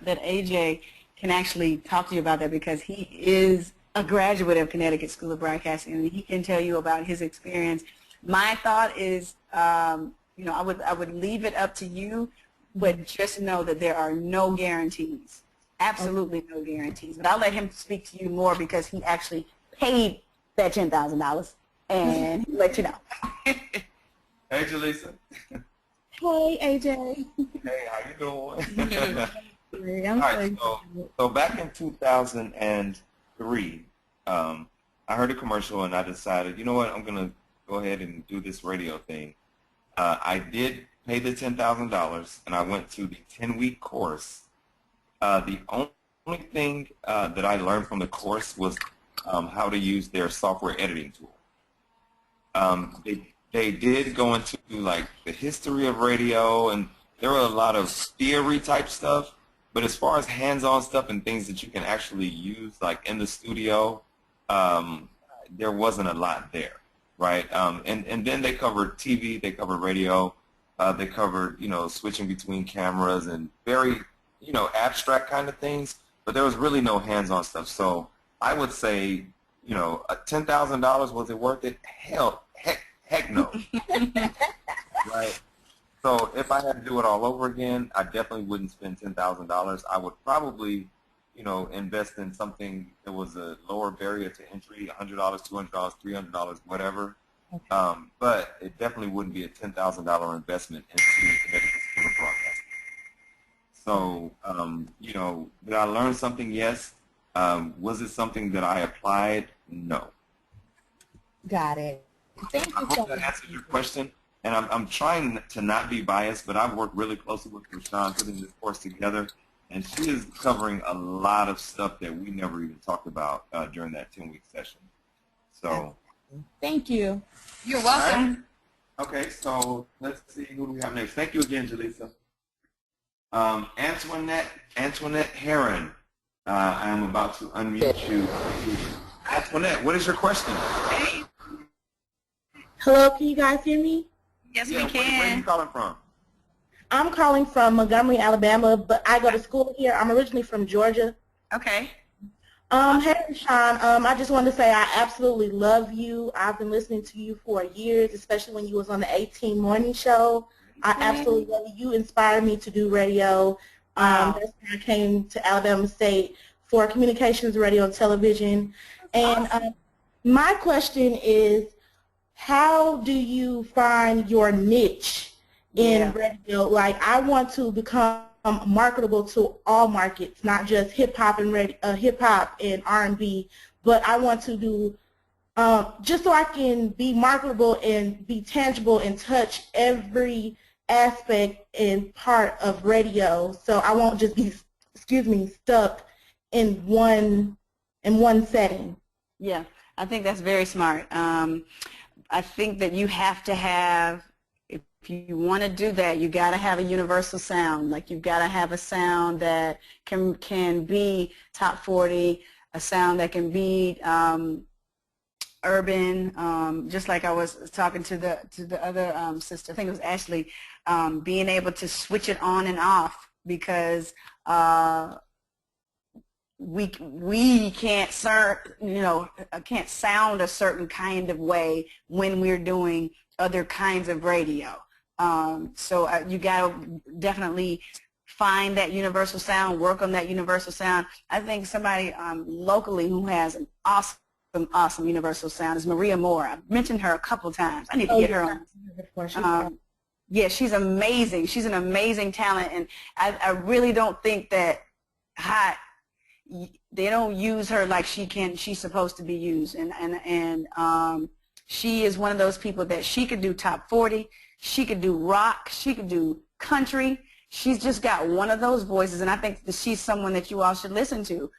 that AJ can actually talk to you about that because he is a graduate of Connecticut School of Broadcasting and he can tell you about his experience. My thought is, I would leave it up to you, but just know that there are no guarantees. Absolutely no guarantees. But I'll let him speak to you more because he actually paid that $10,000 and he'll let you know. Hey, Jaleesa. Hey, AJ. Hey, how you doing? I'm All right, so back in 2003, I heard a commercial and I decided, you know what, I'm going to go ahead and do this radio thing. I did pay the $10,000 and I went to the 10-week course. The only thing that I learned from the course was how to use their software editing tool. They did go into like the history of radio, and there were a lot of theory type stuff. But as far as hands-on stuff and things that you can actually use, like in the studio, there wasn't a lot there, right? And then they covered TV, they covered radio, they covered switching between cameras and very abstract kind of things, but there was really no hands-on stuff. So I would say, $10,000, was it worth it? Heck no. Right? So if I had to do it all over again, I definitely wouldn't spend $10,000. I would probably, invest in something that was a lower barrier to entry, $100, $200, $300, whatever. Okay. But it definitely wouldn't be a $10,000 investment into Connecticut School of Broadcasting. So, did I learn something? Yes. Was it something that I applied? No. Got it. Thank you. I hope that answers your question. And I'm trying to not be biased, but I've worked really closely with Rashan putting this course together, and she is covering a lot of stuff that we never even talked about during that 10-week session. So. Thank you. You're welcome. Right. Okay, so let's see who do we have next. Thank you again, Jaleesa. Antoinette Heron. I am about to unmute you. Antoinette, what is your question? Hey. Hello, can you guys hear me? Yes, yeah, we can. Where are you calling from? I'm calling from Montgomery, Alabama, but I go to school here. I'm originally from Georgia. Okay. Hey, Rashan, I just wanted to say I absolutely love you. I've been listening to you for years, especially when you was on the 18 morning show. I absolutely love you. You inspired me to do radio. That's when I came to Alabama State for communications, radio, and television. And my question is, how do you find your niche in radio? Like, I want to become marketable to all markets, not just hip hop and R&B, but I want to do just so I can be marketable and be tangible and touch every aspect and part of radio. So I won't just be, stuck in one setting. Yeah, I think that's very smart. I think that you have to have, if you want to do that, you got to have a universal sound. Like, you've got to have a sound that can be top 40, a sound that can be urban. Just like I was talking to the other sister, I think it was Ashley, being able to switch it on and off, because we can't can't sound a certain kind of way when we're doing other kinds of radio. So you got to definitely find that universal sound, work on that universal sound. I think somebody locally who has an awesome universal sound is Maria Moore. I've mentioned her a couple times. I need to get her on. Yeah, she's amazing. She's an amazing talent, and I really don't think that they don't use her like she's supposed to be used, and she is one of those people that she could do top 40, she could do rock, she could do country. She's just got one of those voices, and I think that she's someone that you all should listen to.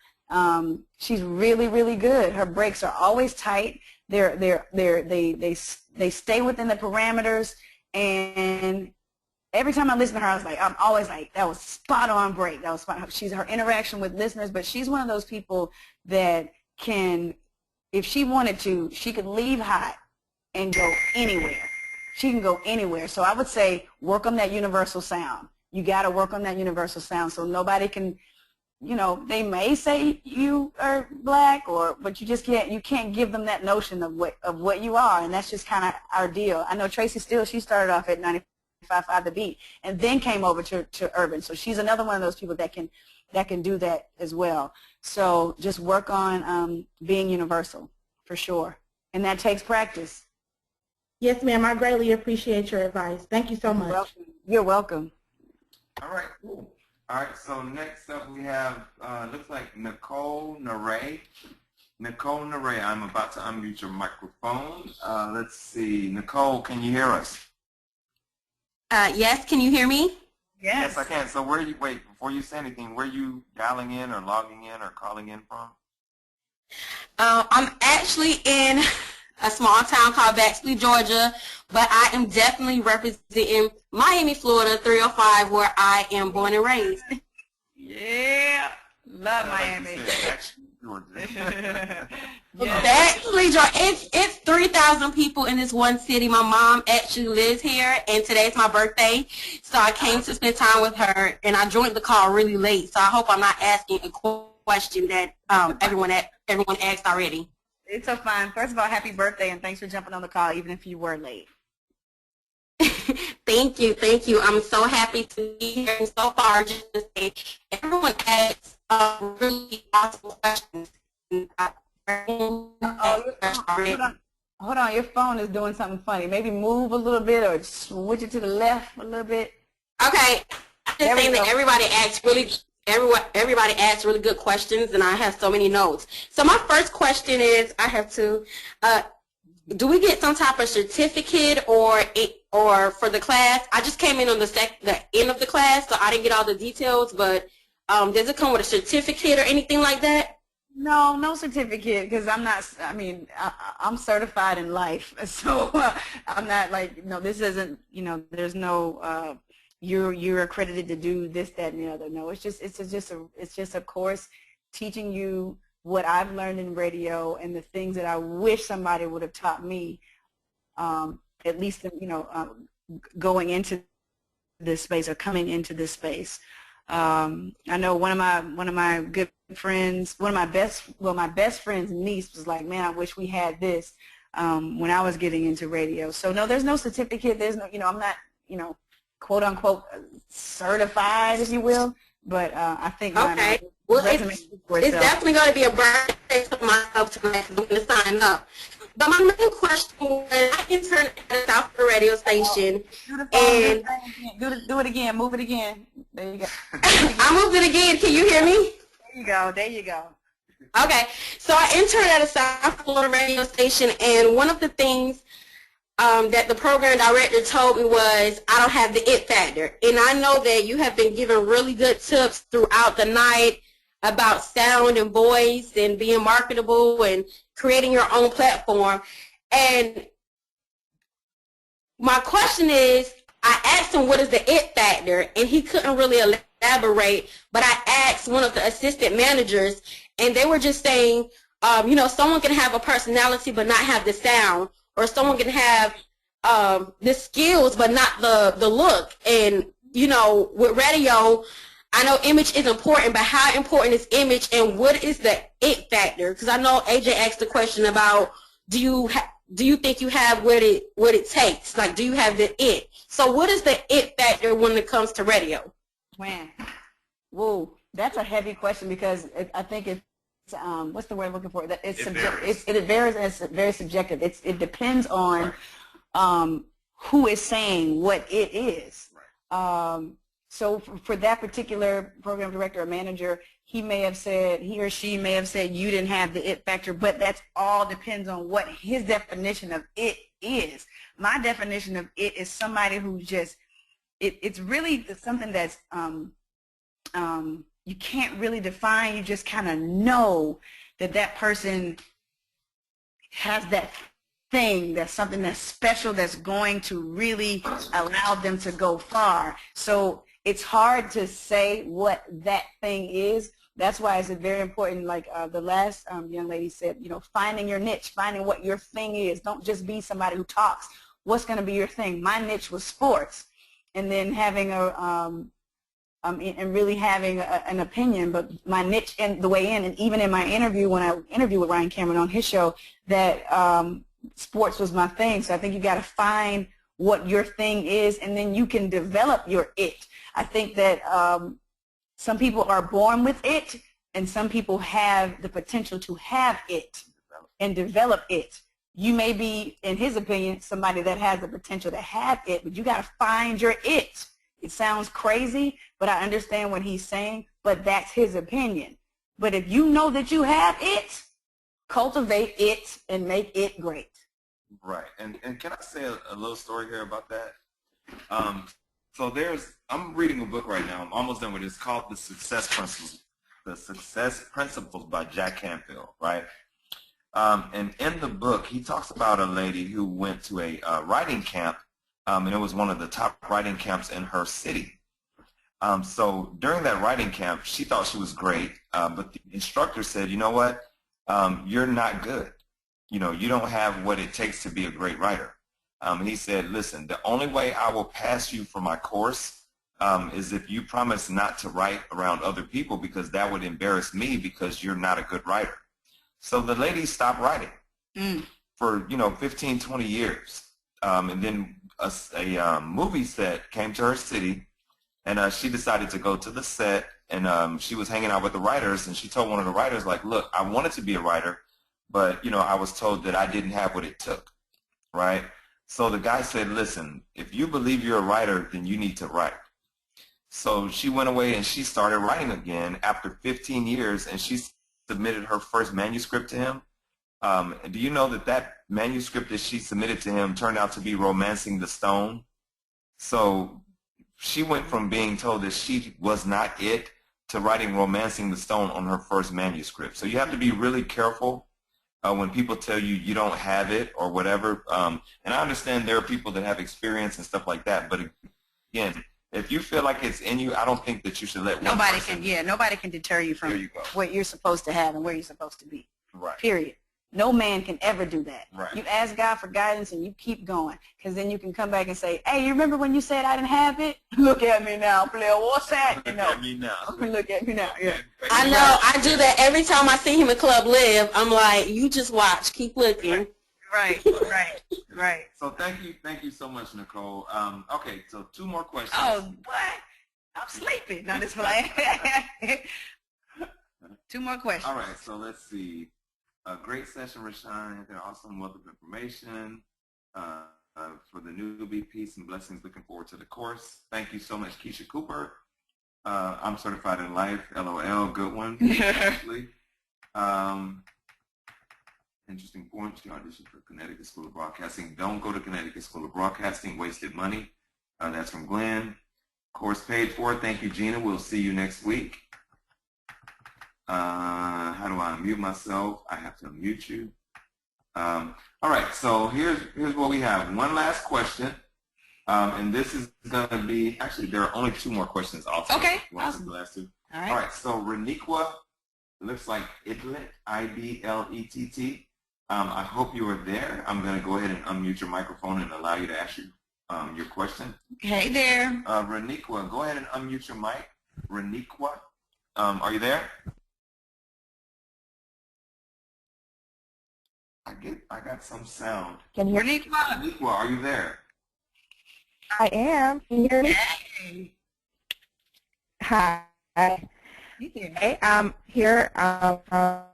She's really, really good. Her breaks are always tight. They stay within the parameters, and every time I listen to her, I'm always like, that was spot on break. That was spot on. She's her interaction with listeners, but she's one of those people that can, if she wanted to, she could leave hot and go anywhere. She can go anywhere. So I would say work on that universal sound. You got to work on that universal sound so nobody can, they may say you are black, but you can't give them that notion of what you are, and that's just kind of our deal. I know Tracy Steele, she started off at 95.5 The Beat and then came over to urban. So she's another one of those people that can do that as well. So just work on being universal for sure, and that takes practice. Yes, ma'am. I greatly appreciate your advice. Thank you so much. You're welcome. All right, cool. All right, so next up we have, looks like Nicole Naray. Nicole Naray, I'm about to unmute your microphone. Let's see. Nicole, can you hear us? Yes, can you hear me? Yes, I can. So before you say anything, where are you dialing in or logging in or calling in from? I'm actually in a small town called Baxley, Georgia, but I am definitely representing Miami, Florida, 305, where I am born and raised. Yeah, love Miami. Baxley, Georgia. It's 3,000 people in this one city. My mom actually lives here, and today's my birthday, so I came to spend time with her, and I joined the call really late, so I hope I'm not asking a question that everyone asked already. It's so fun. First of all, happy birthday, and thanks for jumping on the call, even if you were late. Thank you. I'm so happy to be here. And so far, just to say, everyone asks really awesome questions. Hold on, your phone is doing something funny. Maybe move a little bit or switch it to the left a little bit. Okay, I'm just saying that everybody asks really good questions, and I have so many notes. So my first question is, I have to, do we get some type of certificate or for the class? I just came in on the end of the class, so I didn't get all the details, but does it come with a certificate or anything like that? No certificate, because I'm certified in life, so I'm not like, this isn't, there's no, you're accredited to do this, that, and the other. No, it's just a course teaching you what I've learned in radio and the things that I wish somebody would have taught me, at least, going into this space or coming into this space. I know one of my good friends, my best friend's niece was like, man, I wish we had this when I was getting into radio. So no, there's no certificate. There's no, I'm not, quote unquote certified, if you will. But I think okay. my Well, resume it's definitely going to be a birthday to myself tonight because I'm going to sign up. But my main question was, I interned at a South Florida radio station, and do it again, move it again. There you go. I moved it again. Can you hear me? There you go. Okay, so I interned at a South Florida radio station, and one of the things that the program director told me was, I don't have the it factor. And I know that you have been giving really good tips throughout the night about sound and voice and being marketable and creating your own platform. And my question is, I asked him what is the it factor, and he couldn't really elaborate, but I asked one of the assistant managers, and they were just saying, someone can have a personality but not have the sound, or someone can have the skills but not the look. And, with radio, I know image is important, but how important is image, and what is the it factor? Because I know AJ asked the question about, do you think you have what it takes? Like, do you have the it? So what is the it factor when it comes to radio? Man, whoa, that's a heavy question, because I think it's what's the word I'm looking for? That it varies, and it's very subjective. It depends on who is saying what it is. So for that particular program director or manager, he or she may have said you didn't have the it factor, but that's all depends on what his definition of it is. My definition of it is somebody who just, it's really something that's, you can't really define. You just kind of know that person has that thing, that's something that's special, that's going to really allow them to go far. So it's hard to say what that thing is. That's why it's very important, like the last young lady said, finding your niche, finding what your thing is. Don't just be somebody who talks. What's going to be your thing? My niche was sports, and then having and really having an opinion, but my niche and the way in, and even in my interview, when I interviewed with Ryan Cameron on his show, that sports was my thing. So I think you got to find what your thing is, and then you can develop your it. I think that some people are born with it, and some people have the potential to have it and develop it. You may be, in his opinion, somebody that has the potential to have it, but you got to find your it. It sounds crazy, but I understand what he's saying, but that's his opinion. But if you know that you have it, cultivate it and make it great. Right. And can I say a little story here about that? So I'm reading a book right now. I'm almost done with it. It's called The Success Principles. The Success Principles by Jack Canfield, right? And in the book, he talks about a lady who went to a writing camp, and it was one of the top writing camps in her city. So during that writing camp, she thought she was great, but the instructor said, you know what, you're not good. You don't have what it takes to be a great writer. And he said, listen, the only way I will pass you for my course is if you promise not to write around other people, because that would embarrass me because you're not a good writer. So the lady stopped writing for, 15, 20 years. And then a movie set came to her city, and she decided to go to the set, and she was hanging out with the writers, and she told one of the writers, like, look, I wanted to be a writer, but, I was told that I didn't have what it took, right? So the guy said, listen, if you believe you're a writer, then you need to write. So she went away and she started writing again after 15 years, and she submitted her first manuscript to him. Do you know that manuscript that she submitted to him turned out to be Romancing the Stone? So she went from being told that she was not it to writing Romancing the Stone on her first manuscript. So you have to be really careful when people tell you you don't have it or whatever. And I understand there are people that have experience and stuff like that, but again, if you feel like it's in you, I don't think that you should let nobody can deter you from what you're supposed to have and where you're supposed to be. Right. Period. No man can ever do that. Right. You ask God for guidance and you keep going, because then you can come back and say, hey, you remember when you said I didn't have it? Look at me now, player. What's that? You know. Look at me now. Look at me now. Yeah. I know. I do that every time I see him in Club Live. I'm like, you just watch. Keep looking. Right. So thank you so much, Nicole. Okay, so 2 more questions. Oh, what? I'm sleeping. No, this plan. 2 more questions. All right, so let's see. A great session, Rashan. An awesome wealth of information for the newbie. Peace and blessings. Looking forward to the course. Thank you so much, Keisha Cooper. I'm certified in life. LOL. Good one. Actually. Interesting point. She auditioned for Connecticut School of Broadcasting. Don't go to Connecticut School of Broadcasting. Wasted money. That's from Glenn. Course paid for. Thank you, Gina. We'll see you next week. How do I unmute myself? I have to unmute you. All right, so here's what we have. One last question, and this is going to be, actually, there are only 2 more questions also. Okay, awesome. The last 2. All right. All right, so Reniqua, looks like Idlet, I-B-L-E-T-T. I hope you are there. I'm going to go ahead and unmute your microphone and allow you to ask your question. Hey there. Reniqua, go ahead and unmute your mic. Reniqua, are you there? I got some sound. Can you hear me? Reniqua, are you there? I am. Can you hear me? Hey. Hi. You there? Hey, I'm here. Can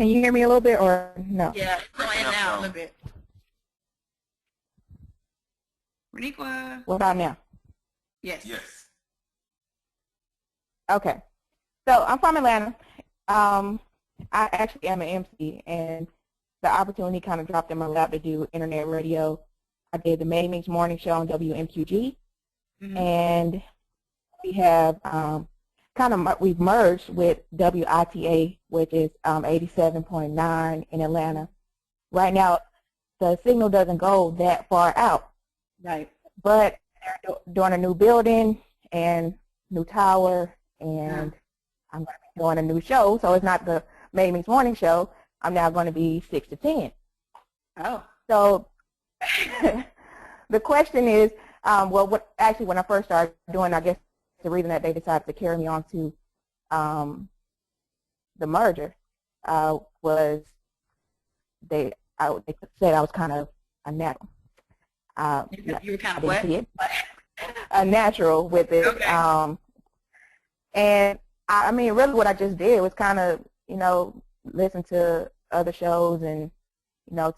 you hear me a little bit or no? Yeah, going out a little bit. Reniqua. What about now? Yes. Yes. Okay. So I'm from Atlanta. I actually am an MC, and the opportunity kind of dropped in my lap to do internet radio. I did the May Mix Morning Show on WMQG, and we have we've merged with WITA, which is 87.9 in Atlanta. Right now, the signal doesn't go that far out. Right. But they're doing a new building and new tower, and I'm going to be doing a new show, so it's not the May Mix Morning Show. I'm now going to be 6 to 10. Oh. So the question is, when I first started doing, I guess the reason that they decided to carry me on to the merger was they said I was kind of a natural. You were kind of what? A natural with it. Okay. And I mean, really what I just did was kind of, listen to other shows and,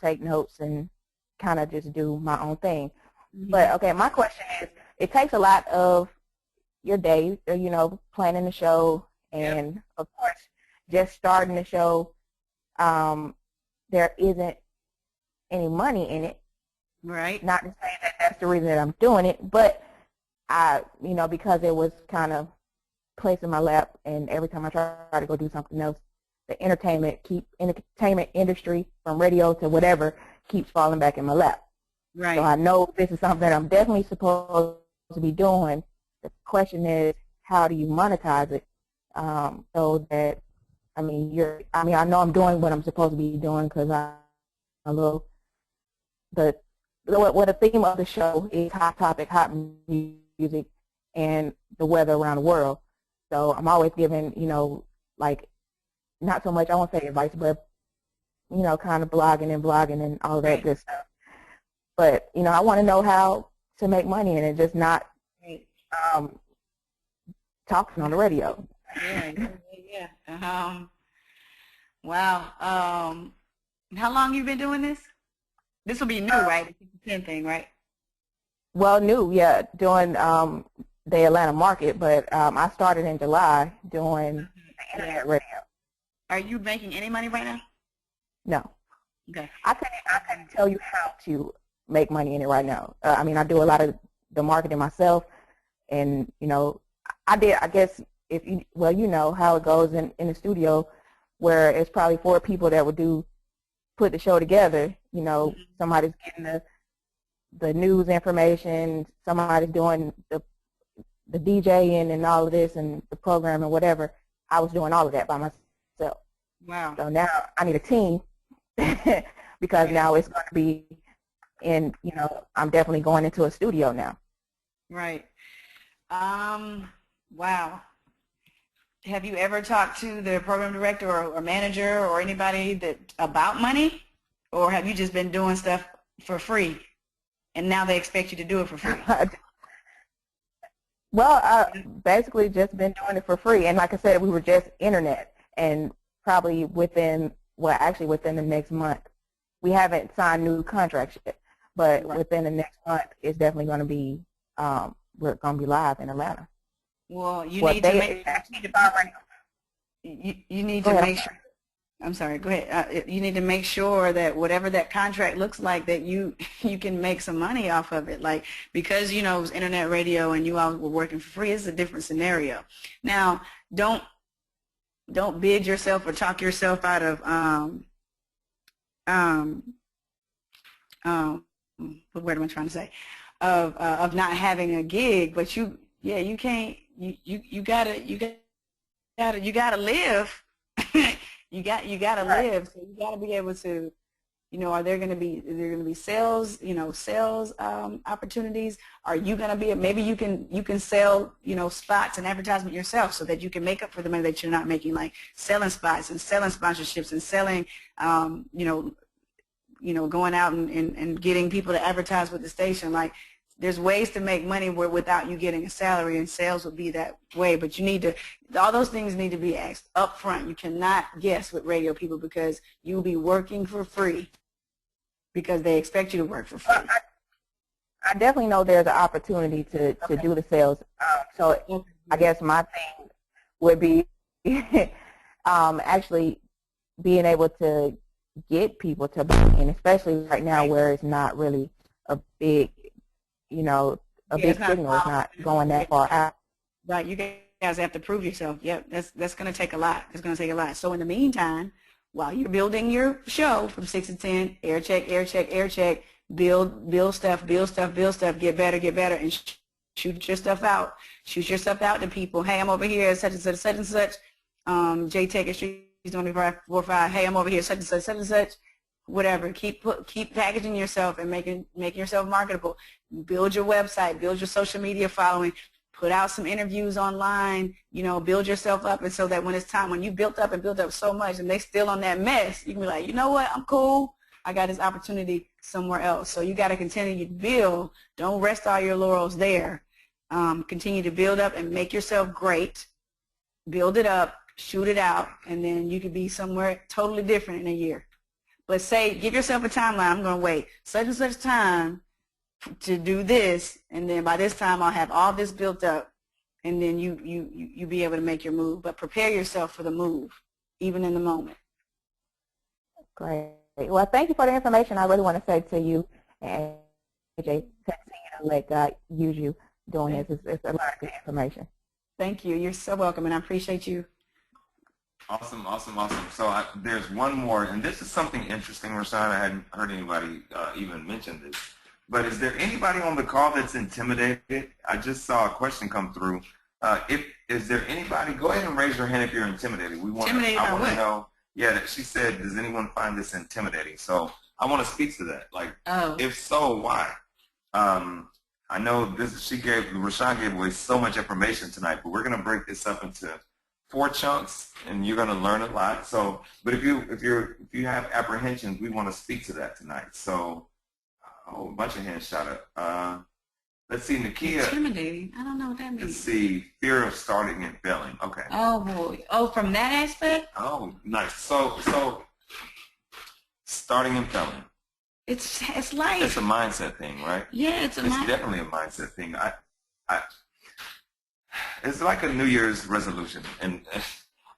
take notes and kind of just do my own thing. But, okay, my question is, it takes a lot of your day, planning the show and, of course, just starting the show. There isn't any money in it. Right. Not to say that that's the reason that I'm doing it, but because it was kind of placed in my lap, and every time I try to go do something else, the entertainment industry, from radio to whatever, keeps falling back in my lap. Right. So I know this is something that I'm definitely supposed to be doing. The question is, how do you monetize it? So that, I know I'm doing what I'm supposed to be doing because what the theme of the show is hot topic, hot music, and the weather around the world. So I'm always giving, not so much, I won't say advice, but, kind of blogging and all that good stuff. But, I want to know how to make money in it, just not talking on the radio. Yeah. Wow. How long you been doing this? This will be new, right? The 10 thing, right? Well, new, yeah, doing the Atlanta market, but I started in July doing the internet radio. Are you making any money right now? No. Okay. I couldn't tell you how to make money in it right now. I do a lot of the marketing myself, and I guess you know how it goes in the studio, where it's probably 4 people that would put the show together. Somebody's getting the news information, somebody's doing the DJing and all of this and the program and whatever. I was doing all of that by myself. Wow. So now I need a team because now it's going to be in, you know, I'm definitely going into a studio now. Right. Wow. Have you ever talked to the program director or manager or anybody that about money, or have you just been doing stuff for free, and now they expect you to do it for free? Well, I basically just been doing it for free, and like I said, we were just internet, and probably within, well, actually within the next month, we haven't signed new contracts yet, but within the next month, it's definitely going to be, we're going to be live in Atlanta. Well, you need to make. You need to make sure. I'm sorry. Go ahead. You need to make sure that whatever that contract looks like, that you can make some money off of it. Like, because you know it was internet radio and you all were working for free, it's a different scenario. Now, don't bid yourself or talk yourself out of what word am I trying to say? Of not having a gig, but you can't. You gotta live. you gotta live. So you gotta be able to, you know, are there gonna be sales, you know, sales opportunities? Are you gonna be, maybe you can sell, you know, spots and advertisement yourself so that you can make up for the money that you're not making, like selling spots and selling sponsorships and selling, you know, going out and getting people to advertise with the station. Like, there's ways to make money without you getting a salary, and sales would be that way. But you need to, all those things need to be asked up front. You cannot guess with radio people, because you'll be working for free because they expect you to work for free. I definitely know there's an opportunity to do the sales. So I guess my thing would be actually being able to get people to buy in, especially right now where it's not really a big, you know, a big signal is not going that far out. Right, you guys have to prove yourself. Yep, that's going to take a lot. It's going to take a lot. So in the meantime, while you're building your show from 6 to 10, air check, build stuff, get better, and shoot your stuff out. Shoot your stuff out to people. Hey, I'm over here at such and such, such and such. J-Tech Street 2545. Hey, I'm over here, such and such, such and such. Whatever. Keep packaging yourself and making yourself marketable. Build your website. Build your social media following. Put out some interviews online. You know, build yourself up, and so that when it's time, when you built up so much, and they still on that mess, you can be like, you know what? I'm cool. I got this opportunity somewhere else. So you got to continue to build. Don't rest all your laurels there. Continue to build up and make yourself great. Build it up. Shoot it out, and then you could be somewhere totally different in a year. But say, give yourself a timeline. I'm going to wait such and such time to do this, and then by this time I'll have all this built up, and then you be able to make your move. But prepare yourself for the move, even in the moment. Great. Well, thank you for the information. I really want to say to you, and AJ, continue to let God use you doing this. It's a lot of good information. Thank you. You're so welcome, and I appreciate you. Awesome. So there's one more, and this is something interesting, Rashan. I hadn't heard anybody even mention this. But is there anybody on the call that's intimidated? I just saw a question come through. Is there anybody? Go ahead and raise your hand if you're intimidated. I want to know. Yeah, she said, does anyone find this intimidating? So I want to speak to that. Like, if so, why? I know Rashan gave away so much information tonight, but we're going to break this up into 4 chunks, and you're going to learn a lot. So, but if you have apprehensions, we want to speak to that tonight. So, a bunch of hands shot up. Let's see, Nakia. Intimidating. I don't know what that means. Let's see, fear of starting and failing. Okay. Oh boy. Oh, from that aspect. Oh, nice. So, starting and failing. It's life. It's a mindset thing, right? Yeah, it's definitely a mindset thing. It's like a New Year's resolution, and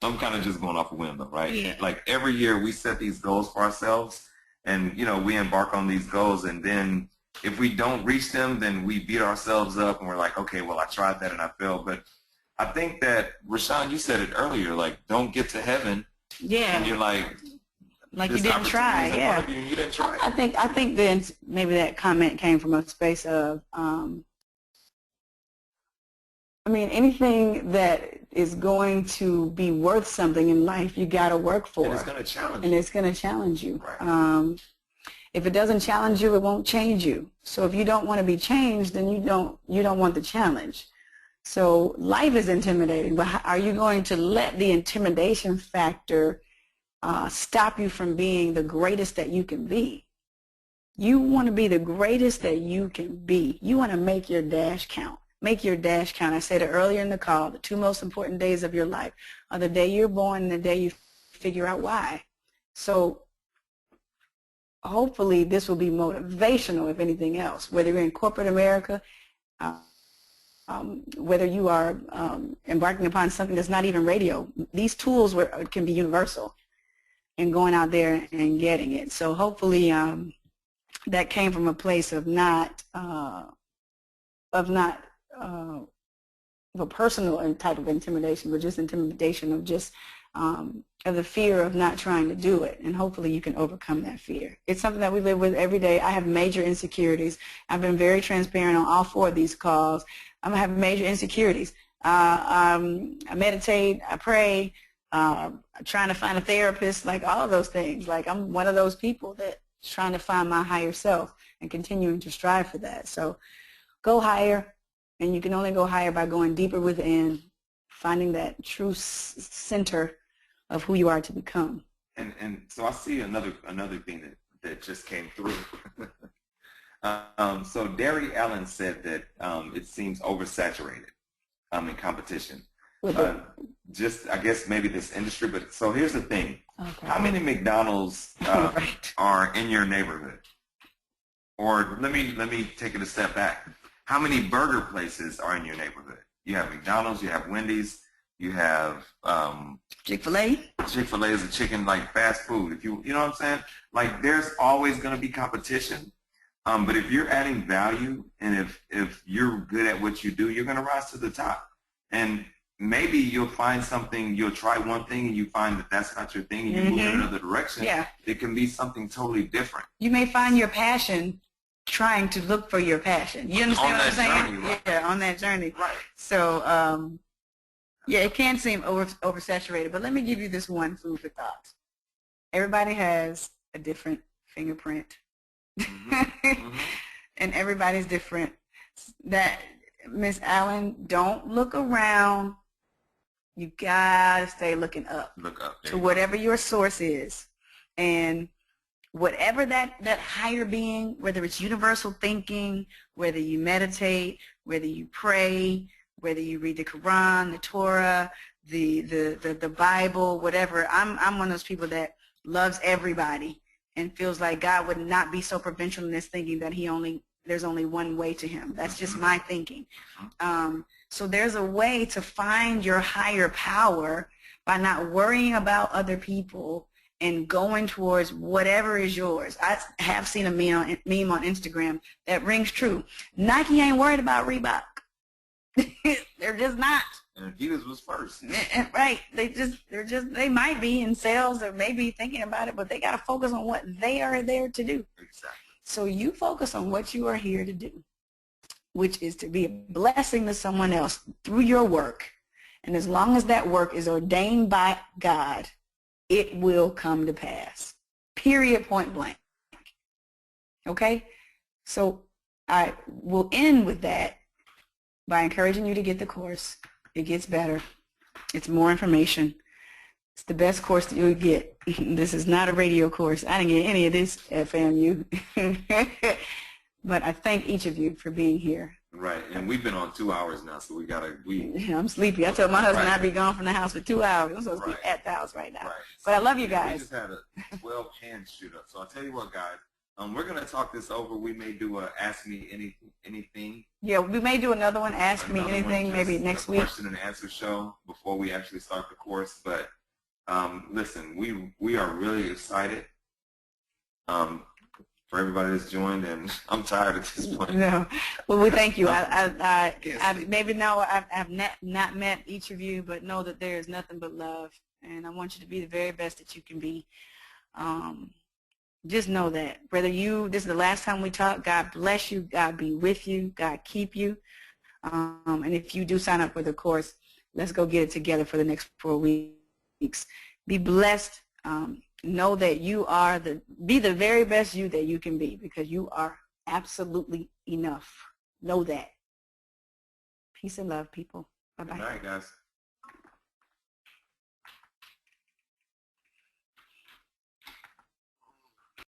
I'm kind of just going off a whim, though, right? Yeah. Like every year we set these goals for ourselves, and you know we embark on these goals, and then if we don't reach them, then we beat ourselves up, and we're like, okay, well I tried that and I failed. But I think that Rashan, you said it earlier, like don't get to heaven, and you're like you didn't try, yeah. You didn't try. I think then maybe that comment came from a space of I mean, anything that is going to be worth something in life, you got to work for. And it's going to challenge And you. it's going to challenge you. Right. If it doesn't challenge you, it won't change you. So if you don't want to be changed, then you don't want the challenge. So life is intimidating, but are you going to let the intimidation factor stop you from being the greatest that you can be? You want to be the greatest that you can be. You want to make your dash count. Make your dash count. I said it earlier in the call, the two most important days of your life are the day you're born and the day you figure out why. So hopefully this will be motivational, if anything else, whether you're in corporate America, whether you are embarking upon something that's not even radio. These tools can be universal, and going out there and getting it. So hopefully that came from a place of not of a personal type of intimidation, but just intimidation of just of the fear of not trying to do it, and hopefully you can overcome that fear. It's something that we live with every day. I have major insecurities. I've been very transparent on all 4 of these calls. I'm having major insecurities. I meditate, I pray, trying to find a therapist, like all of those things. Like I'm one of those people that's trying to find my higher self and continuing to strive for that. So go higher, and you can only go higher by going deeper within, finding that true center of who you are to become. And so I see another thing that just came through. So Derry Allen said that it seems oversaturated in competition. Just, I guess, maybe this industry. But so here's the thing. Okay. How many McDonald's right. are in your neighborhood? Or let me take it a step back. How many burger places are in your neighborhood? You have McDonald's, you have Wendy's, you have Chick-fil-A. Chick-fil-A is a chicken, like fast food. If you know what I'm saying? Like there's always going to be competition. But if you're adding value, and if you're good at what you do, you're going to rise to the top. And maybe you'll find something, you'll try one thing and you find that that's not your thing, and you move in another direction. Yeah. It can be something totally different. You may find your passion trying to look for your passion. You understand what I'm saying? Journey, right? Yeah, on that journey. Right. So, yeah, it can seem oversaturated, but let me give you this one food for thought. Everybody has a different fingerprint. And everybody's different. That, Miss Allen, don't look around. You gotta stay looking up. Look up to whatever your source is, and whatever that higher being, whether it's universal thinking, whether you meditate, whether you pray, whether you read the Quran, the Torah, the Bible, whatever. I'm one of those people that loves everybody and feels like God would not be so provincial in his thinking that there's only one way to him. That's just my thinking. So there's a way to find your higher power by not worrying about other people and going towards whatever is yours. I have seen a meme on Instagram that rings true. Nike ain't worried about Reebok. They're just not. And Adidas was first. Right. They might be in sales or maybe thinking about it, but they got to focus on what they are there to do. Exactly. So you focus on what you are here to do, which is to be a blessing to someone else through your work. And as long as that work is ordained by God, it will come to pass. Period, point blank. Okay? So I will end with that by encouraging you to get the course. It gets better. It's more information. It's the best course that you'll get. This is not a radio course. I didn't get any of this, FAMU. But I thank each of you for being here. Right, and we've been on 2 hours now, so I'm sleepy. I told my husband I'd be gone from the house for 2 hours. I'm supposed to be at the house right now. Right. But I love you guys. We just had a 12-hand shoot up. So I'll tell you what, guys. We're going to talk this over. We may do a Ask Me Anything. Yeah, we may do another one, Ask Me Anything, maybe next week. Question and answer show before we actually start the course. But listen, we are really excited for everybody that's joined, and I'm tired at this point. No, well, we thank you. I maybe know I've not met each of you, but know that there is nothing but love, and I want you to be the very best that you can be. Just know that. Whether this is the last time we talk, God bless you, God be with you, God keep you. And if you do sign up for the course, let's go get it together for the next 4 weeks. Be blessed. Know that you are be the very best you that you can be, because you are absolutely enough. Know that. Peace and love, people. Bye-bye. All right, guys.